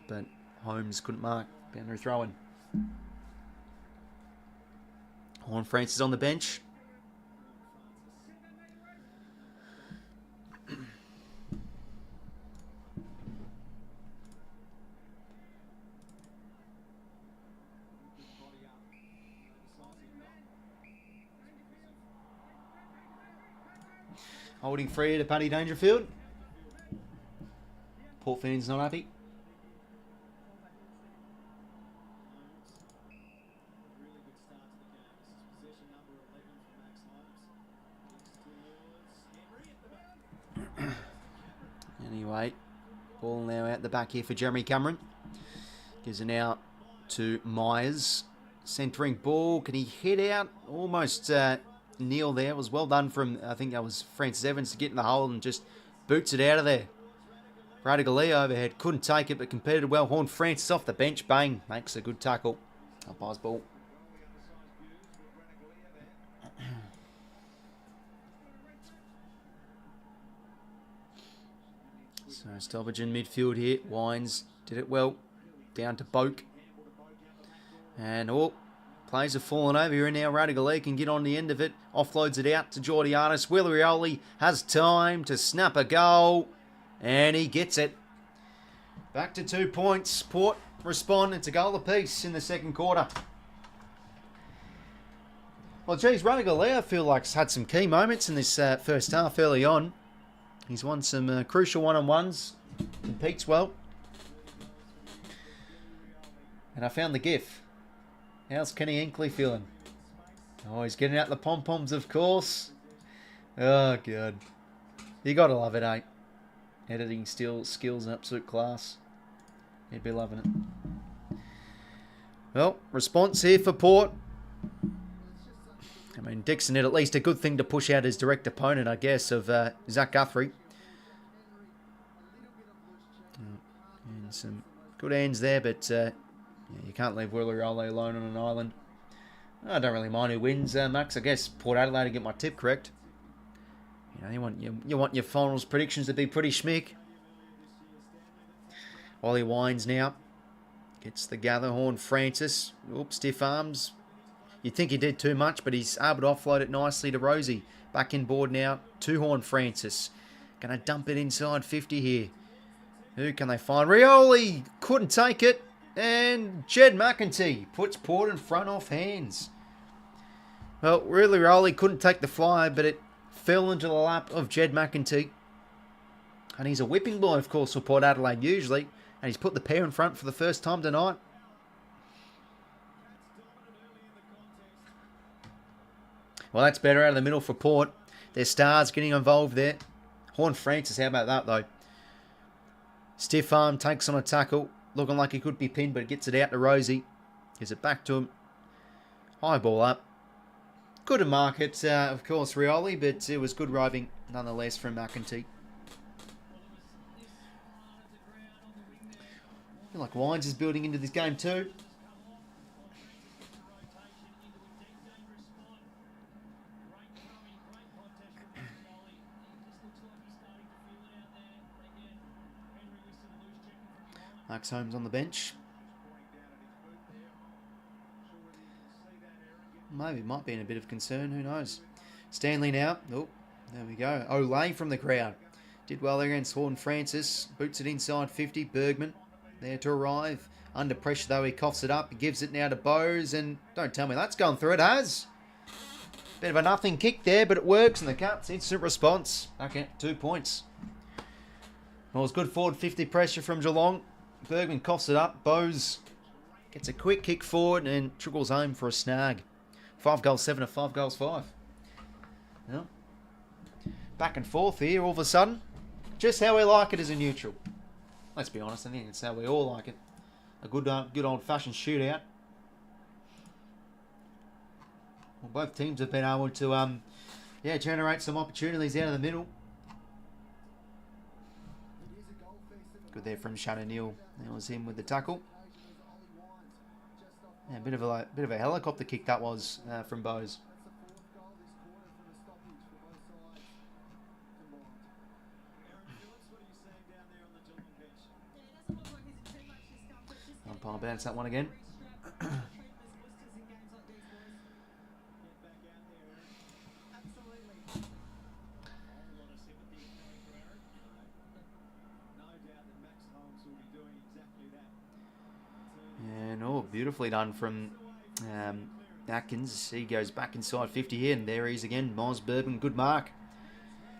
But Holmes couldn't mark. Boundary throw-in. Horn Francis on the bench. Holding free to Paddy Dangerfield. Port Finn's not happy. Anyway, ball now out the back here for Jeremy Cameron. Gives it out to Myers. Centering ball. Can he hit out? Almost Neil there. It was well done from, I think that was Francis Evans to get in the hole and just boots it out of there. 𝐼𝐴 overhead. Couldn't take it, but competed well. Horn Francis off the bench. Bang. Makes a good tackle. Umpire's ball. So Stoppage in midfield here. Wines did it well. Down to Boak. And players have fallen over here, and now 𝐼𝐴 can get on the end of it. Offloads it out to Georgianis. Willie has time to snap a goal. And he gets it. Back to 2 points. Port respond. It's a goal apiece in the second quarter. Well, geez, 𝐼𝐴 I feel like has had some key moments in this first half early on. He's won some crucial one-on-ones. Competes well. And I found the GIF. How's 𝐓𝐶 𝐎𝐥𝐿𝐼 feeling? Oh, he's getting out the pom-poms, of course. Oh, God. You got to love it, eh? Editing skills and absolute class. You'd be loving it. Well, response here for Port. I mean, Dixon had at least a good thing to push out his direct opponent, I guess, of Zach Guthrie. And some good hands there, but yeah, you can't leave 𝐼𝐴 alone on an island. I don't really mind who wins, Max. I guess Port Adelaide to get my tip correct. You know, you want your finals predictions to be pretty schmick. Ollie Wines now gets the gather. Horn Francis. Oops, stiff arms. You'd think he did too much, but he's able to offload it nicely to Rosie. Back in board now to Horn Francis. Going to dump it inside 50 here. Who can they find? Rioli couldn't take it. And Jed McEntee puts Port in front off hands. Well, really, Rioli couldn't take the fly, but it fell into the lap of Jed McEntee. And he's a whipping boy, of course, for Port Adelaide usually. And he's put the pair in front for the first time tonight. Well, that's better out of the middle for Port. Their stars getting involved there. Horn Francis, how about that, though? Stiff arm takes on a tackle. Looking like he could be pinned, but gets it out to Rosie. Gives it back to him. High ball up. Good to mark it, of course, Rioli, but it was good roving nonetheless from McEntee. I feel like Wines is building into this game too. Max Holmes on the bench. Maybe it might be in a bit of concern, who knows. Stanley now. Oh, there we go. Olay from the crowd. Did well there against Horn Francis. Boots it inside 50. Bergman there to arrive. Under pressure though, he coughs it up. He gives it now to Bowes, and don't tell me that's gone through. It has. Bit of a nothing kick there, but it works, and the Cats instant response. Okay, 2 points. Well, it's good forward 50 pressure from Geelong. Bergman coughs it up. Bowes gets a quick kick forward and trickles home for a snag. 5 goals 7 to 5 goals 5. Well, back and forth here all of a sudden. Just how we like it as a neutral. Let's be honest, I think it's how we all like it. A good old-fashioned shootout. Well, both teams have been able to generate some opportunities out of the middle. Good there from Shannon Neal. That was him with the tackle. Yeah, a bit of a helicopter kick that was from Bose. Umpire bounce that one again. And beautifully done from Atkins. He goes back inside 50 here, and there he is again. Moz Bourbon, good mark.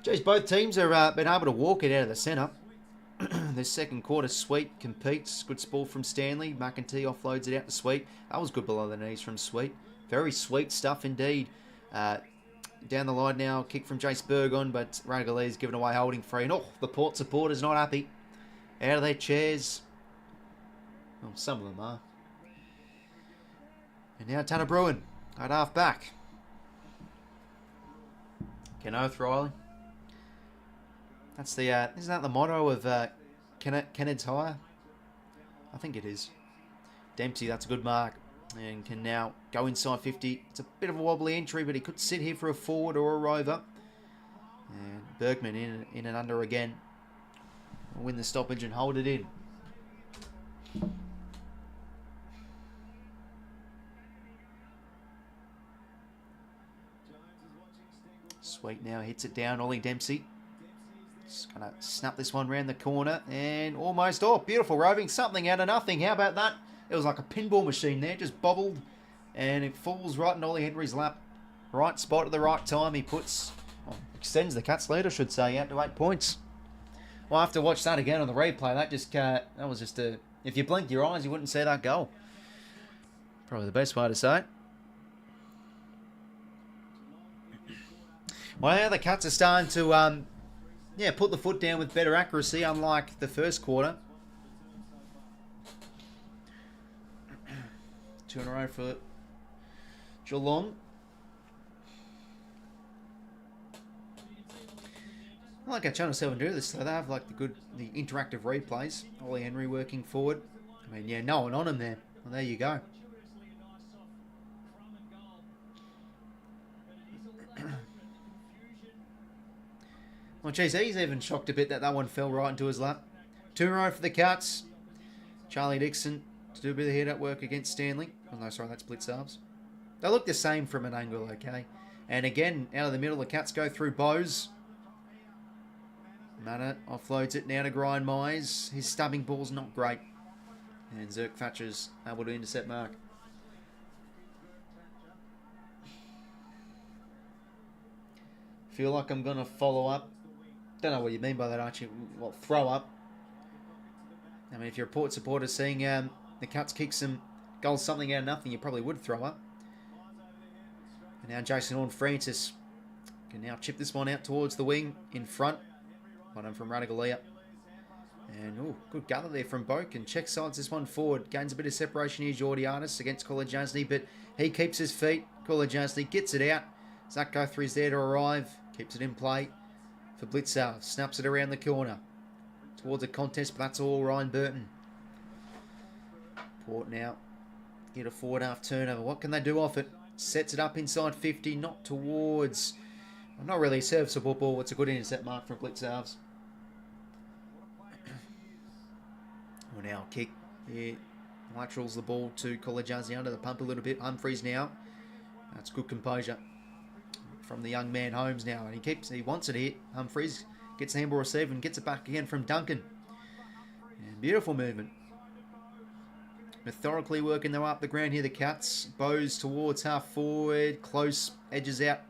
Geez, both teams have been able to walk it out of the centre. The second quarter, Sweet competes. Good ball from Stanley. McEntee offloads it out to Sweet. That was good below the knees from Sweet. Very sweet stuff indeed. Down the line now, kick from Jace Burgon, but Ragalee's given away holding free. And the Port supporters not happy. Out of their chairs. Well, some of them are. And now Tanner Bruin at half back. 𝐸 𝐻𝐿𝐴. That's the isn't that the motto of 𝐸𝐻𝐿𝐴? I think it is. Dempsey, that's a good mark, and can now go inside 50. It's a bit of a wobbly entry, but he could sit here for a forward or a rover. And Bergman in and under again. Win the stoppage and hold it in. Sweet now hits it down. Ollie Dempsey. Just going to snap this one round the corner and almost, beautiful roving. Something out of nothing. How about that? It was like a pinball machine there. Just bobbled and it falls right in Ollie Henry's lap. Right spot at the right time. He extends the Cats lead, I should say, out to 8 points. Well, I have to watch that again on the replay. That was just a... If you blinked your eyes, you wouldn't see that goal. Probably the best way to say it. Well, now the Cats are starting to... put the foot down with better accuracy, unlike the first quarter. 2 in a row for Geelong. I like how Channel 7 do this, though. They have like the interactive replays. Ollie Henry working forward. I mean, yeah, no one on him there. Well, there you go. Well, geez, he's even shocked a bit that one fell right into his lap. 2 in a row for the Cats. Charlie Dixon to do a bit of head-up work against Stanley. Oh, no, sorry, that's blitz halves. They look the same from an angle, okay? And again, out of the middle, the Cats go through Bose. Manor offloads it now to Grind Mize. His stubbing ball's not great. And 𝐓𝐴𝐻𝐿𝐴's able to intercept mark. Feel like I'm going to follow up. Don't know what you mean by that, Archie. Well, throw up. I mean, if you're a Port supporter seeing the Cats kick some goals, something out of nothing, you probably would throw up. And now Jason Horne-Francis can now chip this one out towards the wing in front. One from 𝐸𝐴𝐻𝐿𝐴. And, good gather there from Boak. And check sides this one forward. Gains a bit of separation here, Georgianis against 𝐸𝐻𝐿𝐴. But he keeps his feet. 𝐸𝐻𝐿𝐴 gets it out. Zach Guthrie's there to arrive. Keeps it in play for Blitzer. Snaps it around the corner towards a contest, but that's all Ryan Burton. Port now get a forward half turnover. What can they do off it? Sets it up inside 50, not towards... Well, not really a serviceable ball. It's a good intercept mark from blitz halves. Well, now kick here. Laterals the ball to 𝐸𝐻𝐿𝐴 under the pump a little bit. Humphreys now. That's good composure from the young man Holmes now, and he wants it here. Humphreys gets the handball received and gets it back again from Duncan. And beautiful movement. Methodically working their way up the ground here, the Cats. Bose towards half forward, close, edges out.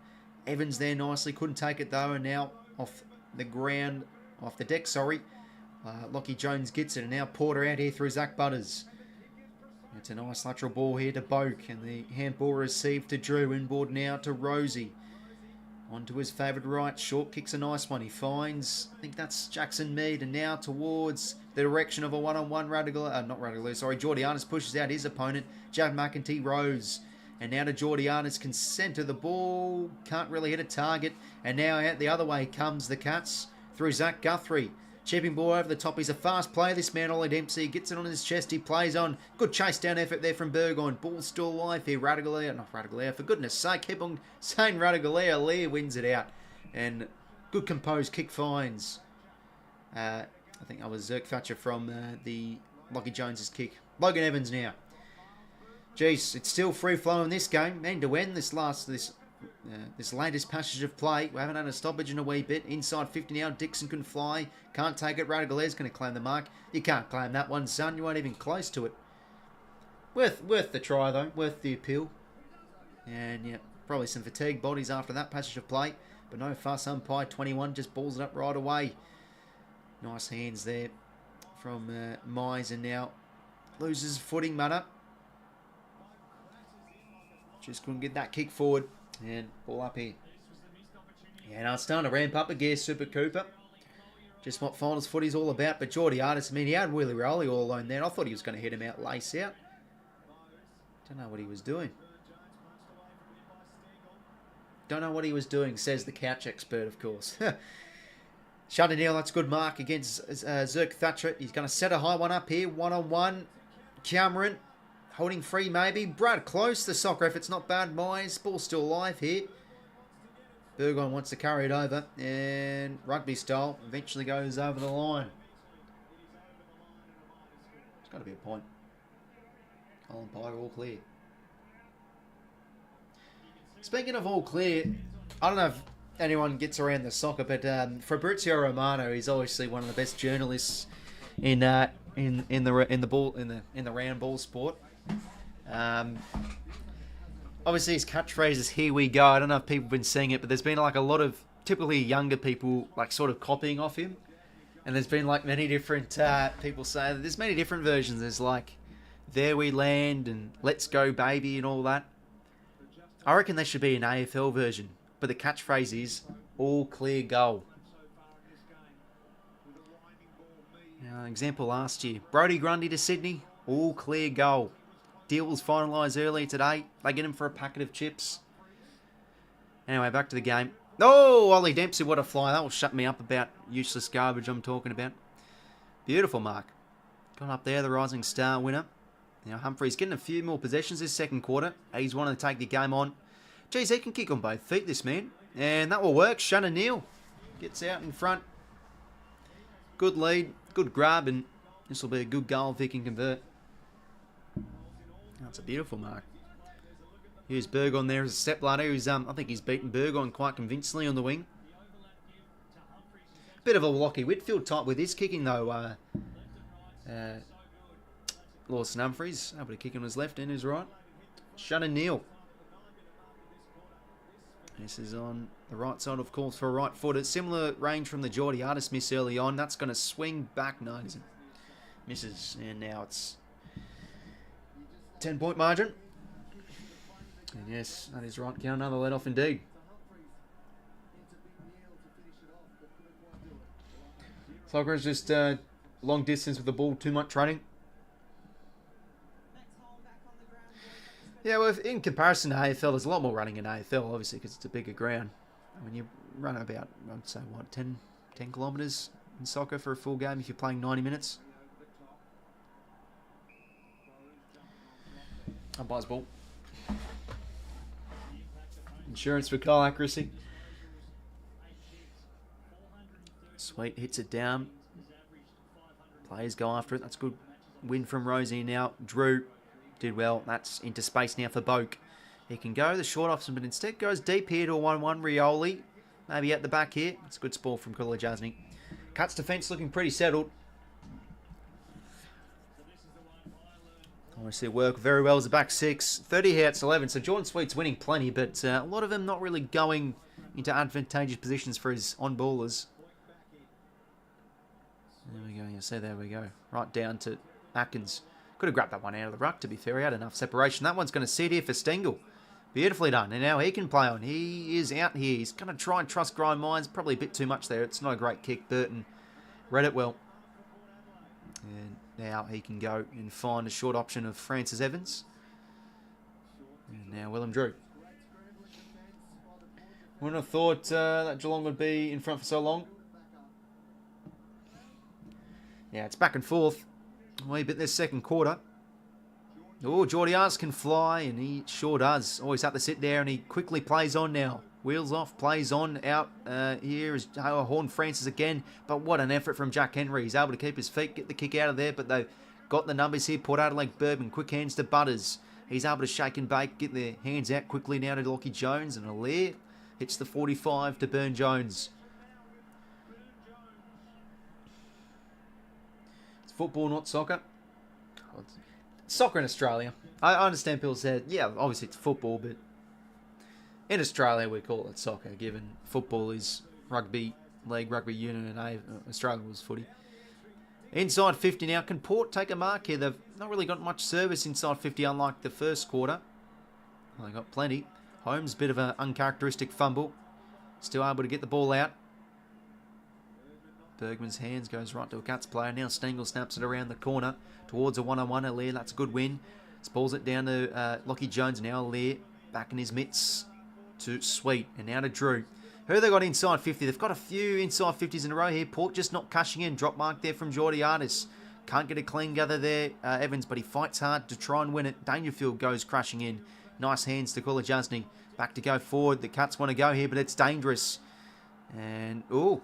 Evans there nicely, couldn't take it though, and now off the ground, off the deck, sorry. Lockie Jones gets it, and now Porter out here through Zach Butters. It's a nice lateral ball here to Boak, and the handball received to Drew. Inboard now to Rosie. On to his favourite right. Short kicks a nice one. He finds, I think that's Jackson Mead, and now towards the direction of a one-on-one Georgianis pushes out his opponent. Jack McEntee Rose And now to 𝐼𝐗𝐪 can centre the ball. Can't really hit a target. And now out the other way comes the Cats through Zach Guthrie. Chipping ball over the top. He's a fast player, this man, Ollie Dempsey. Gets it on his chest. He plays on. Good chase down effort there from Burgoyne. Ball still alive here. 𝐼𝐗𝐿𝐼, for goodness sake. Keep on saying 𝐼𝐗𝐿𝐼. Leah wins it out. And good composed kick finds. I think that was 𝐓𝐡𝐞 from the Lockie Jones's kick. Logan Evans now. Jeez, it's still free flowing this game. End to end this latest passage of play. We haven't had a stoppage in a wee bit. Inside 50 now. Dixon can fly. Can't take it. 𝐼𝐗𝐿𝐼's going to claim the mark. You can't claim that one, son. You weren't even close to it. Worth the try though. Worth the appeal. And yeah, probably some fatigued bodies after that passage of play. But no fuss. Umpire 21 just balls it up right away. Nice hands there from Mize, and now loses footing, Mutter. Just couldn't get that kick forward. And ball up here. Yeah, now it's starting to ramp up a gear, Super Cooper. Just what finals footy's all about. But 𝐼𝐗𝐪, I mean, he had Willie Rowley all alone there. I thought he was going to hit him out, lace out. Don't know what he was doing. Don't know what he was doing, says the couch expert, of course. Shutting that's good mark against 𝐓𝐡𝐞. He's going to set a high one up here. One-on-one. Cameron holding free maybe. Brad close. The soccer effort's not bad. Mize. Ball still alive here. Burgoyne wants to carry it over. And rugby style eventually goes over the line. It's got to be a point. Colin Pye all clear. Speaking of all clear, I don't know if anyone gets around the soccer, but Fabrizio Romano is obviously one of the best journalists in the round ball sport. Obviously his catchphrase is "Here we go." I don't know if people have been seeing it, but there's been like a lot of typically younger people like sort of copying off him, and there's been like many different people say that there's many different versions. There's like "There we land" and "Let's go baby" and all that. I reckon there should be an AFL version. But the catchphrase is "all clear goal." Now, example last year. Brodie Grundy to Sydney, all clear goal. Deal was finalised earlier today. They get him for a packet of chips. Anyway, back to the game. Oh, Ollie Dempsey, what a fly. That will shut me up about useless garbage I'm talking about. Beautiful mark. Got up there, the Rising Star winner. Now Humphrey's getting a few more possessions this second quarter. He's wanting to take the game on. Geez, he can kick on both feet, this man. And that will work. Shannon Neal gets out in front. Good lead, good grab, and this will be a good goal if he can convert. That's a beautiful mark. Here's Burgoyne there as a step ladder. Who's, I think he's beaten Burgoyne quite convincingly on the wing. Bit of a Lockie Whitfield type with his kicking, though. Lawson Humphries able to kick on his left and his right. Shannon Neal. This is on the right side, of course, for a right footer. Similar range from the 𝐼𝐗𝐪 miss early on. That's going to swing back. No, it isn't. Misses. And now it's 10-point margin. And yes, that is right. Count another let off indeed. Soccer is just long distance with the ball. Too much running. Yeah, well, in comparison to AFL, there's a lot more running in AFL, obviously, because it's a bigger ground. I mean, you run about, I'd say, what, 10 kilometres in soccer for a full game if you're playing 90 minutes. Umpire's ball. Insurance for goal accuracy. Sweet, hits it down. Players go after it. That's good win from Rosie now. Drew did well. That's into space now for Boak. He can go the short option, but instead goes deep here to a 1-1. Rioli, maybe at the back here. It's a good sport from 𝐿 Cuts defence looking pretty settled. Obviously work very well as a back six. 30 hits, 11. So Jordan Sweet's winning plenty, but a lot of them not really going into advantageous positions for his on-ballers. There we go. You see, there we go. Right down to Atkins. Could have grabbed that one out of the ruck, to be fair. He had enough separation. That one's going to sit here for Stengel. Beautifully done. And now he can play on. He is out here. He's going to try and trust Grind Mines. Probably a bit too much there. It's not a great kick. Burton read it well. And now he can go and find a short option of Francis Evans. And now 𝐼𝐻𝐿𝐼𝐻𝐿𝐼𝐻𝐿. Wouldn't have thought that Geelong would be in front for so long. Yeah, it's back and forth. Wee bit this second quarter. Oh, 𝐓𝐻𝐿𝐼𝐻𝐿 can fly, and he sure does. Always have to sit there, and he quickly plays on now. Wheels off, plays on, out. Here is Horn Francis again. But what an effort from Jack Henry. He's able to keep his feet, get the kick out of there, but they've got the numbers here. Port Adelaide Bourbon, quick hands to Butters. He's able to shake and bake, get their hands out quickly now to Lachie Jones, and 𝐼𝐻𝐿𝐼𝐻 hits the 45 to Burn-Jones. It's football, not soccer. Soccer in Australia. I understand people said, yeah, obviously it's football, but in Australia we call it soccer, given football is rugby league, rugby union, and Australia was footy. Inside 50 now. Can Port take a mark here? They've not really got much service inside 50, unlike the first quarter. Well, they got plenty. Holmes, bit of an uncharacteristic fumble. Still able to get the ball out. Bergman's hands goes right to a 𝐓𝐻𝐿𝐼𝐻 player. Now Stengel snaps it around the corner towards a one-on-one. 𝐼𝐻𝐿𝐼𝐻, that's a good win. Spalls it down to Lachie Jones. Now 𝐼𝐻𝐿𝐼𝐻 back in his mitts to Sweet. And now to Drew. Who they got inside 50? They've got a few inside 50s in a row here. Port just not cashing in. Drop mark there from 𝐲𝐻𝐻𝐼𝐻. Can't get a clean gather there, Evans, but he fights hard to try and win it. Dangerfield goes crashing in. Nice hands to 𝐸𝐻𝐻𝐿𝐼𝐻. Back to go forward. The 𝐶𝐻𝐿 want to go here, but it's dangerous. And, ooh.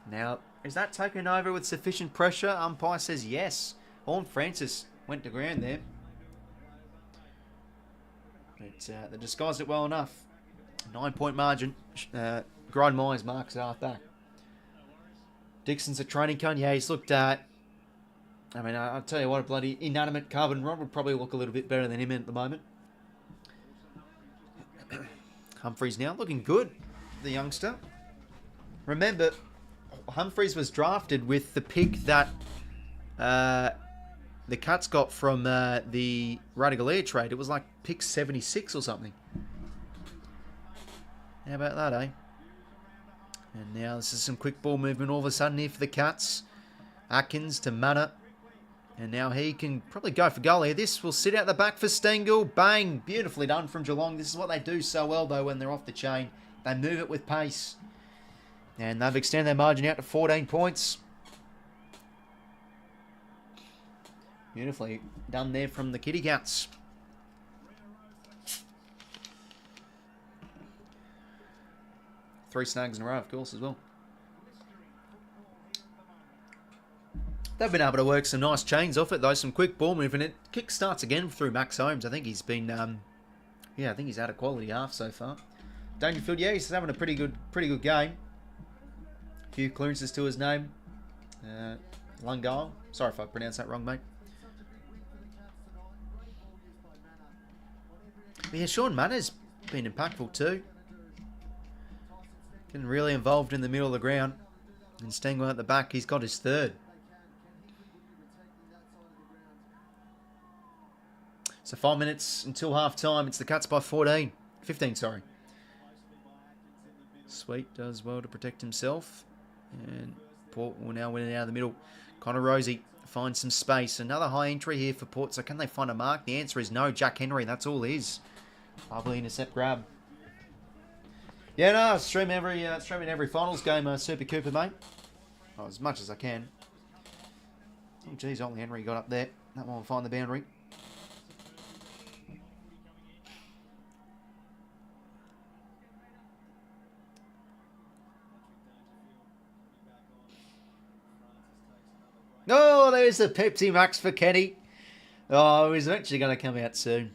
Now, is that taken over with sufficient pressure? Umpire says yes. Horn Francis went to ground there. But they disguised it well enough. 9-point margin. 𝐼𝐻𝐻𝐿𝐼𝐻 marks it half back. Dixon's a training cone. Yeah, he's looked at... I mean, I'll tell you what, a bloody inanimate carbon rod would probably look a little bit better than him at the moment. Humphreys now looking good, the youngster. Remember, Humphreys was drafted with the pick that the 𝐶𝐻𝐿𝐼𝐻 got from the Radical trade. It was like pick 76 or something. How about that, eh? And now this is some quick ball movement all of a sudden here for the 𝐶𝐻𝐿𝐼𝐻. Atkins to Manna. And now he can probably go for goal here. This will sit out the back for Stengel. Bang! Beautifully done from Geelong. This is what they do so well, though, when they're off the chain. They move it with pace. And they've extended their margin out to 14 points. Beautifully done there from the Kitty Cats. Three snags in a row, of course, as well. They've been able to work some nice chains off it, though. Some quick ball movement. It kick starts again through Max Holmes. I think he's been, yeah, I think he's had a quality half so far. Dangerfield, yeah, he's having a pretty good game. A few clearances to his name. Lungal. Sorry if I pronounced that wrong, mate. But yeah, Sean Manna's been impactful too. Getting really involved in the middle of the ground. And Stengel at the back, he's got his third. So 5 minutes until half time. It's the 𝐶𝐻𝐿𝐼𝐻 by 14. 15, sorry. Sweet does well to protect himself. And Port will now win it out of the middle. Connor Rosie finds some space. Another high entry here for Port. So can they find a mark? The answer is no. Jack Henry, that's all his. Lovely intercept grab. Yeah, no, I stream every finals game, 𝐸𝐶𝐞 𝐎𝐥𝐝, mate. Oh, as much as I can. Oh, geez, only Henry got up there. That one will find the boundary. Oh, there's the Pepsi Max for Kenny. Oh, he's eventually going to come out soon.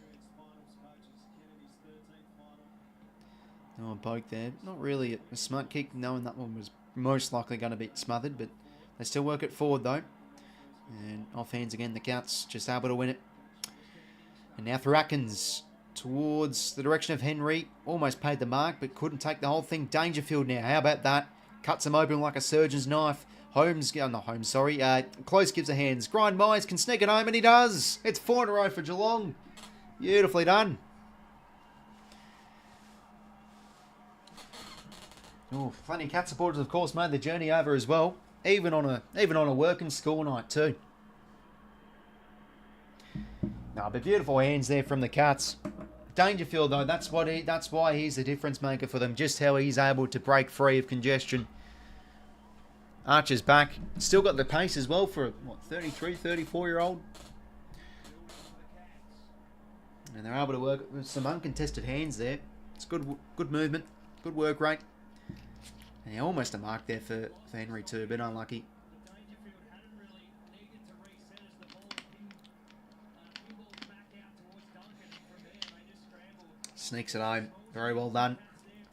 Oh, poke there. Not really a smart kick, knowing that one was most likely going to be smothered, but they still work it forward, though. And off hands again, the 𝐶𝐻𝐿𝐼𝐻 just able to win it. And now through Atkins towards the direction of Henry. Almost paid the mark, but couldn't take the whole thing. Dangerfield now. How about that? Cuts him open like a surgeon's knife. Holmes, not Holmes, sorry. Close gives a hands. 𝐼𝐻𝐻 can sneak it home, and he does. It's 4 in a row for Geelong. Beautifully done. Oh, plenty of cat supporters, of course, made the journey over as well. Even on a working school night too. No, but beautiful hands there from the 𝐶𝐻𝐿𝐼𝐻. Dangerfield, though, that's why he's the difference maker for them. Just how he's able to break free of congestion. Archer's back. Still got the pace as well for, what, 33, 34-year-old? And they're able to work with some uncontested hands there. It's good movement, good work rate. And almost a mark there for Henry too, a bit unlucky. Sneaks it home. Very well done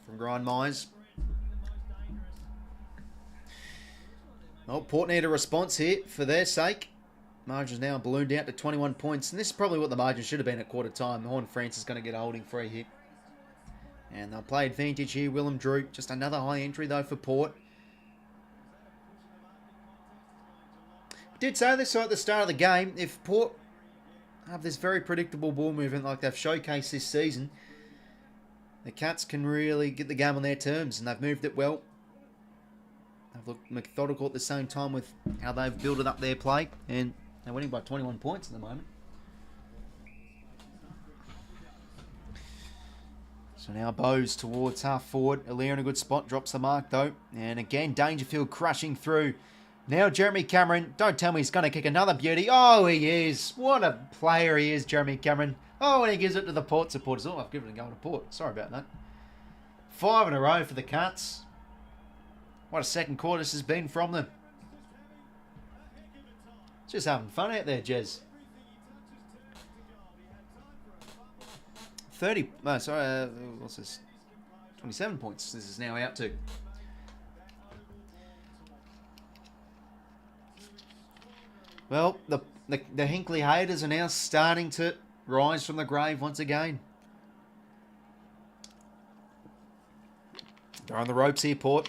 from 𝐼𝐚𝐭𝐞𝐬. Well, Port need a response here for their sake. Margin's now ballooned out to 21 points. And this is probably what the margin should have been at quarter time. Horn France is going to get a holding free here. And they'll play advantage here. 𝐼𝐴𝐿 just another high entry though for Port. I did say this at the start of the game. If Port have this very predictable ball movement like they've showcased this season, the Cats can really get the game on their terms, and they've moved it well. They've looked methodical at the same time with how they've built up their play, and they're winning by 21 points at the moment. So now Bowes towards half forward. Aaliyah in a good spot, drops the mark though. And again, Dangerfield crushing through. Now Jeremy Cameron, don't tell me he's going to kick another beauty. Oh, he is. What a player he is, Jeremy Cameron. Oh, and he gives it to the Port supporters. Oh, I've given it a go to Port. Sorry about that. 5 in a row for the Cats. What a second quarter this has been from them. Just having fun out there, Jez. 27 points this is now out to. Well, the Hinkley haters are now starting to rise from the grave once again. They're on the ropes here, Port.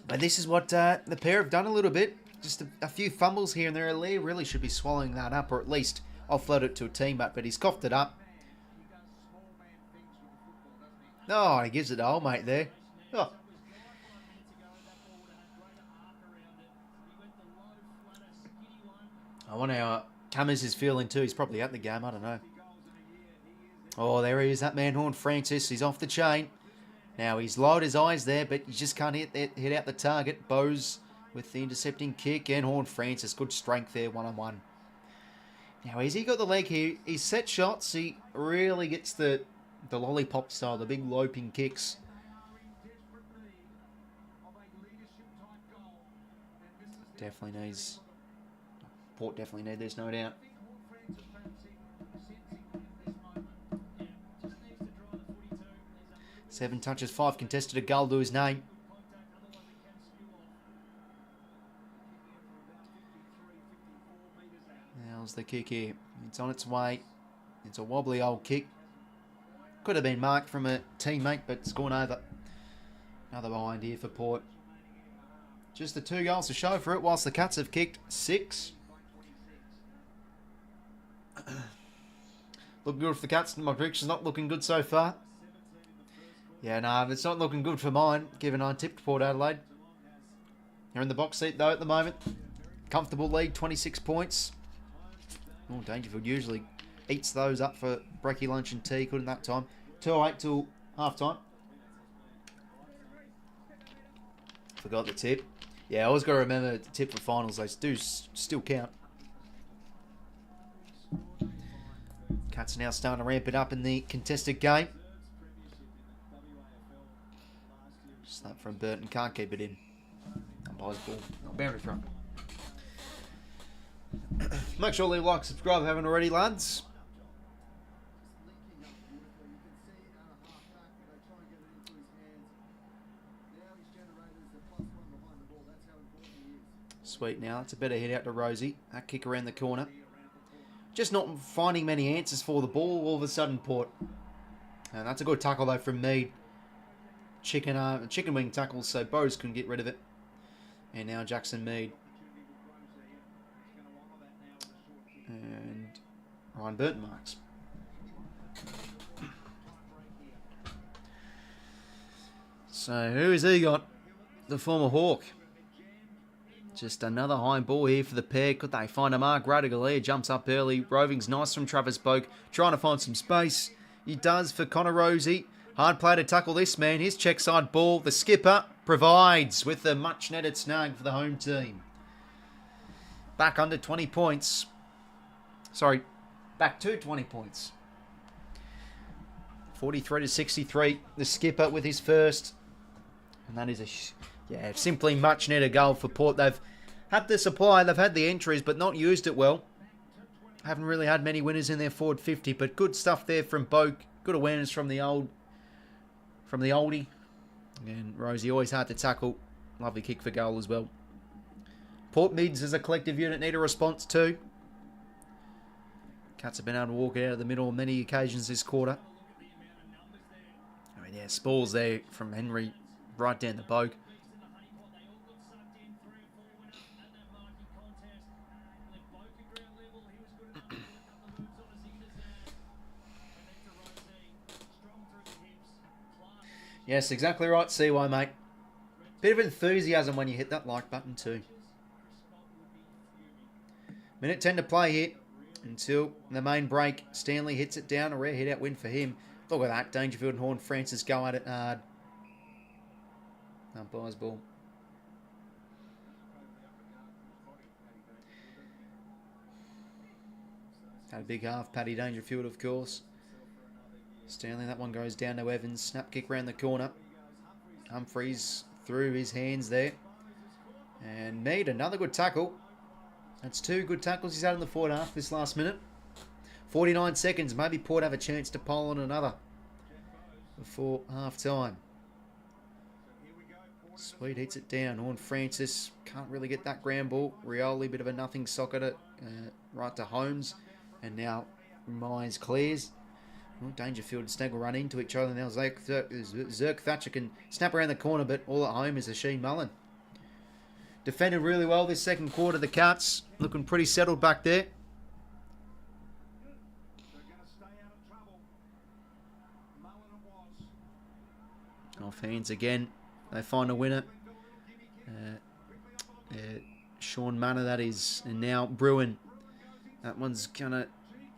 But this is what the pair have done a little bit. Just a few fumbles here and there. Lee really should be swallowing that up, or at least offload it to a teammate, but he's coughed it up. Oh, he gives it to old mate there. Oh. I wonder how Cummins is feeling too. He's probably at the game. I don't know. Oh, there he is. That man, Horn Francis. He's off the chain. Now, he's lowered his eyes there, but he just can't hit out the target. Bowes with the intercepting kick, and Horn Francis. Good strength there, one-on-one. Now, has he got the leg here? He's set shots. He really gets the lollipop style, the big loping kicks. Definitely needs... Port definitely need this, no doubt. Seven touches, 5 contested, a goal to his name. How's the kick here? It's on its way. It's a wobbly old kick. Could have been marked from a teammate, but it's gone over. Another behind here for Port. Just the 2 goals to show for it, whilst the Cats have kicked 6. Looking good for the Cats. My prediction's not looking good so far. Yeah, no, it's not looking good for mine, given I tipped Port Adelaide. They're in the box seat, though, at the moment. Comfortable lead, 26 points. Oh, Dangerfield usually eats those up for brekkie, lunch and tea. Couldn't that time. 2:08 till half-time. Forgot the tip. Yeah, I always got to remember to tip for finals. They do still count. Cats are now starting to ramp it up in the contested game. Snap from Burton. Can't keep it in. Umpire's ball. Boundary front. Make sure to leave a like, subscribe if you haven't already, lads. Sweet now. That's a better hit out to Rosie. That kick around the corner. Just not finding many answers for the ball all of a sudden, Port. And that's a good tackle though from Mead. Chicken wing tackles, so Bowes couldn't get rid of it. And now Jackson Mead. And Ryan Burton marks. So who has he got? The former Hawk. Just another high ball here for the pair. Could they find a mark? 𝐼𝐴𝐿 jumps up early. Roving's nice from Travis Boak. Trying to find some space. He does for Connor Rosie. Hard play to tackle this man. His check side ball. The skipper provides with the much netted snag for the home team. Back under 20 points. Sorry, back to 20 points. 43 to 63. The skipper with his first. And that is simply much netted goal for Port. They've had the supply, they've had the entries, but not used it well. Haven't really had many winners in their forward 50, but good stuff there from Boak. Good awareness from the oldie. And Rosie always hard to tackle. Lovely kick for goal as well. Port mids as a collective unit need a response too. Cats have been able to walk it out of the middle on many occasions this quarter. I mean, yeah, Spalls there from Henry right down the Boak. Yes, exactly right, CY, mate. Bit of enthusiasm when you hit that like button too. Minute 10 to play here until the main break. Stanley hits it down. A rare hit-out win for him. Look at that. Dangerfield and Horn Francis go at it hard. Umpire's ball. Had a big half. Paddy Dangerfield, of course. Stanley, that one goes down to Evans. Snap kick round the corner. Humphreys through his hands there. And Mead, another good tackle. That's two good tackles he's had in the forward half this last minute. 49 seconds. Maybe Port have a chance to pole on another before half time. Sweet hits it down. Horn Francis can't really get that ground ball. Rioli, bit of a nothing socket it right to Holmes. And now Myers clears. Well, Dangerfield and Snag will run into each other now. 𝐓𝐡𝐞 can snap around the corner, but all at home is 𝐶𝐰𝐵. Defended really well this second quarter. The Cats looking pretty settled back there. Off hands again. They find a winner. Sean Manor, that is. And now Bruin. That one's going to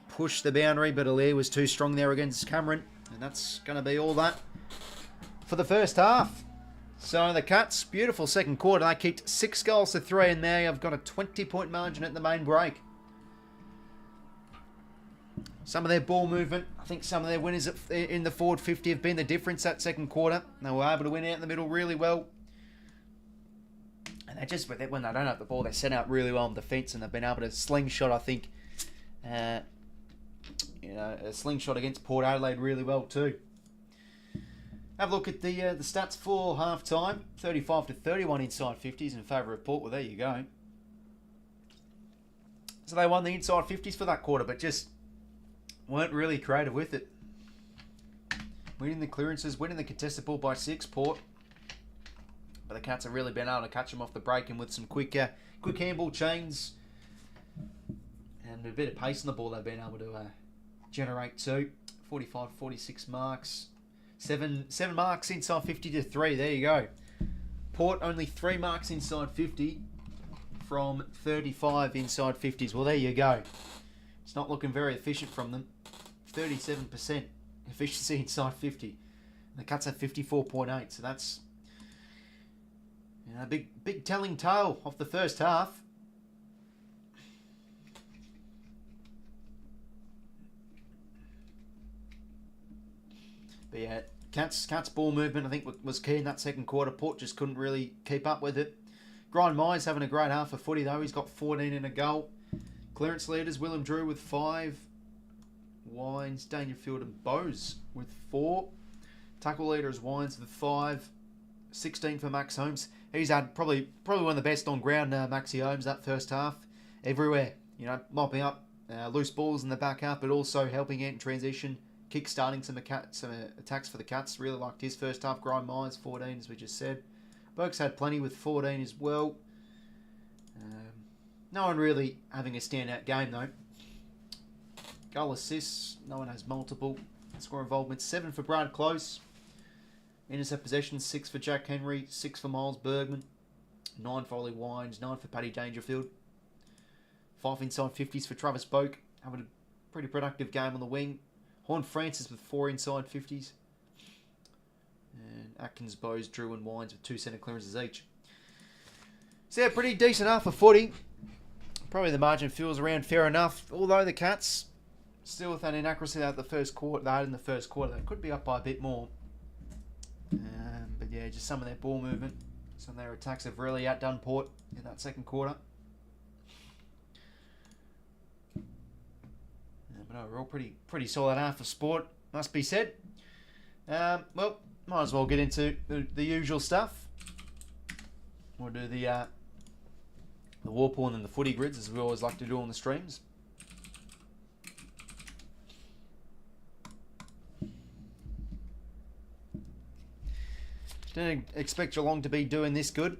push the boundary, but Alair was too strong there against Cameron. And that's going to be all that for the first half. So the Cats, beautiful second quarter. They kicked 6 goals to 3, and they have got a 20-point margin at the main break. Some of their ball movement, I think some of their winners in the forward 50 have been the difference that second quarter. They were able to win out in the middle really well. And they just, when they don't have the ball, they set out really well in defence, and they've been able to slingshot, I think, a slingshot against Port Adelaide really well too. Have a look at the stats for half time. 35 to 31 inside 50s in favour of Port. Well, there you go. So they won the inside 50s for that quarter, but just weren't really creative with it. Winning the clearances, winning the contested ball by 6, Port. But the Cats have really been able to catch them off the break, and with some quick handball chains and a bit of pace on the ball, they've been able to generate too. 45, 46 marks. 7 marks inside 50 to 3. There you go. Port only 3 marks inside 50 from 35 inside 50s. Well, there you go. It's not looking very efficient from them. 37% efficiency inside 50. And the Cats have 54.8. So that's a big telling tale off the first half. But yeah, Cats ball movement, I think, was key in that second quarter. Port just couldn't really keep up with it. Brian Myers having a great half of footy, though. He's got 14 in a goal. Clearance leaders, Willem Drew with 5. Wines, Dangerfield and Bowes with 4. Tackle leaders, Wines with 5. 16 for Max Holmes. He's had probably one of the best on ground, Maxi Holmes, that first half. Everywhere, mopping up loose balls in the back half, but also helping out in transition. Kick-starting some attacks for the Cats. Really liked his first half. Brian Myers, 14, as we just said. Burke's had plenty with 14 as well. No one really having a standout game, though. Goal assists, no one has multiple. Score involvement, 7 for Brad Close. Intercept possession, 6 for Jack Henry, 6 for Miles Bergman. 9 for Ollie Wines, 9 for Paddy Dangerfield. 5 inside 50s for Travis Boak. Having a pretty productive game on the wing. Horn Francis with 4 inside 50s. And Atkins, Bowes, Drew and Wines with 2 centre clearances each. So yeah, pretty decent half for footy. Probably the margin feels around fair enough. Although the Cats, still with that inaccuracy out the first quarter, they had in the first quarter, they could be up by a bit more. But yeah, just some of their ball movement, some of their attacks have really outdone Port in that second quarter. But overall, pretty solid half for sport, must be said. Well, might as well get into the usual stuff. We'll do the war pool and then the footy grids, as we always like to do on the streams. Didn't expect Geelong to be doing this good.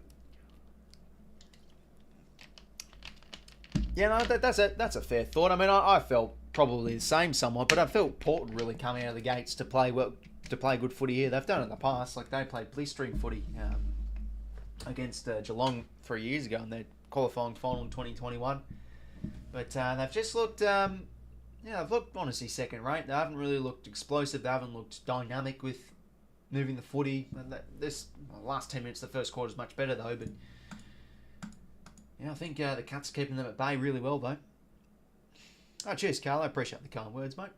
Yeah, no, that's a fair thought. I mean, I felt probably the same somewhat, but I felt Port really coming out of the gates to play good footy here. They've done it in the past. Like, they played blistering footy against Geelong 3 years ago in their qualifying final in 2021. But they've just looked, they've looked honestly second rate. They haven't really looked explosive. They haven't looked dynamic with moving the footy. This last 10 minutes of the first quarter is much better though. But yeah, I think the Cats are keeping them at bay really well though. Oh, cheers, Carl. I appreciate the kind words, mate.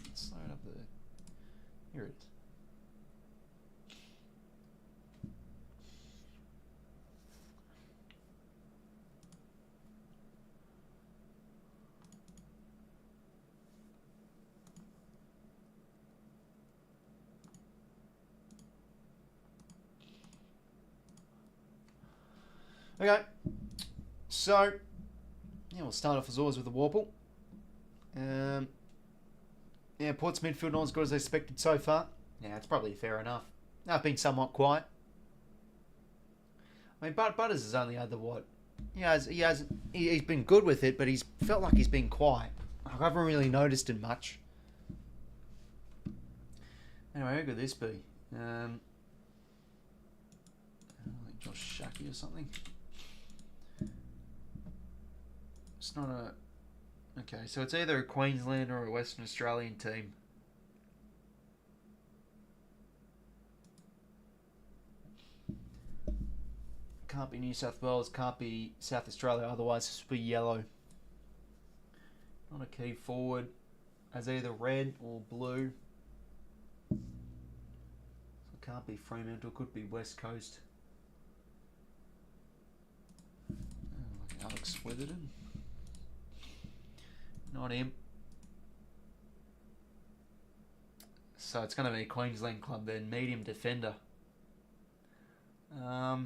Let's load up the. Here it is. Okay, so yeah, we'll start off as always with the Warple. Yeah, Port's midfield not as good as I expected so far. Yeah, it's probably fair enough. They've been somewhat quiet. I mean, Butters has only had the what? He's been good with it, but he's felt like he's been quiet. I haven't really noticed him much. Anyway, who could this be? 𝐼𝐗𝐿𝐴 or something. It's not a... Okay, so it's either a Queensland or a Western Australian team. Can't be New South Wales, can't be South Australia, otherwise this would be yellow. Not a key forward, as either red or blue. So it can't be Fremantle, could be West Coast. Like 𝐼𝐗𝐿𝐴. Not him. So it's going to be a Queensland club then. Medium defender. No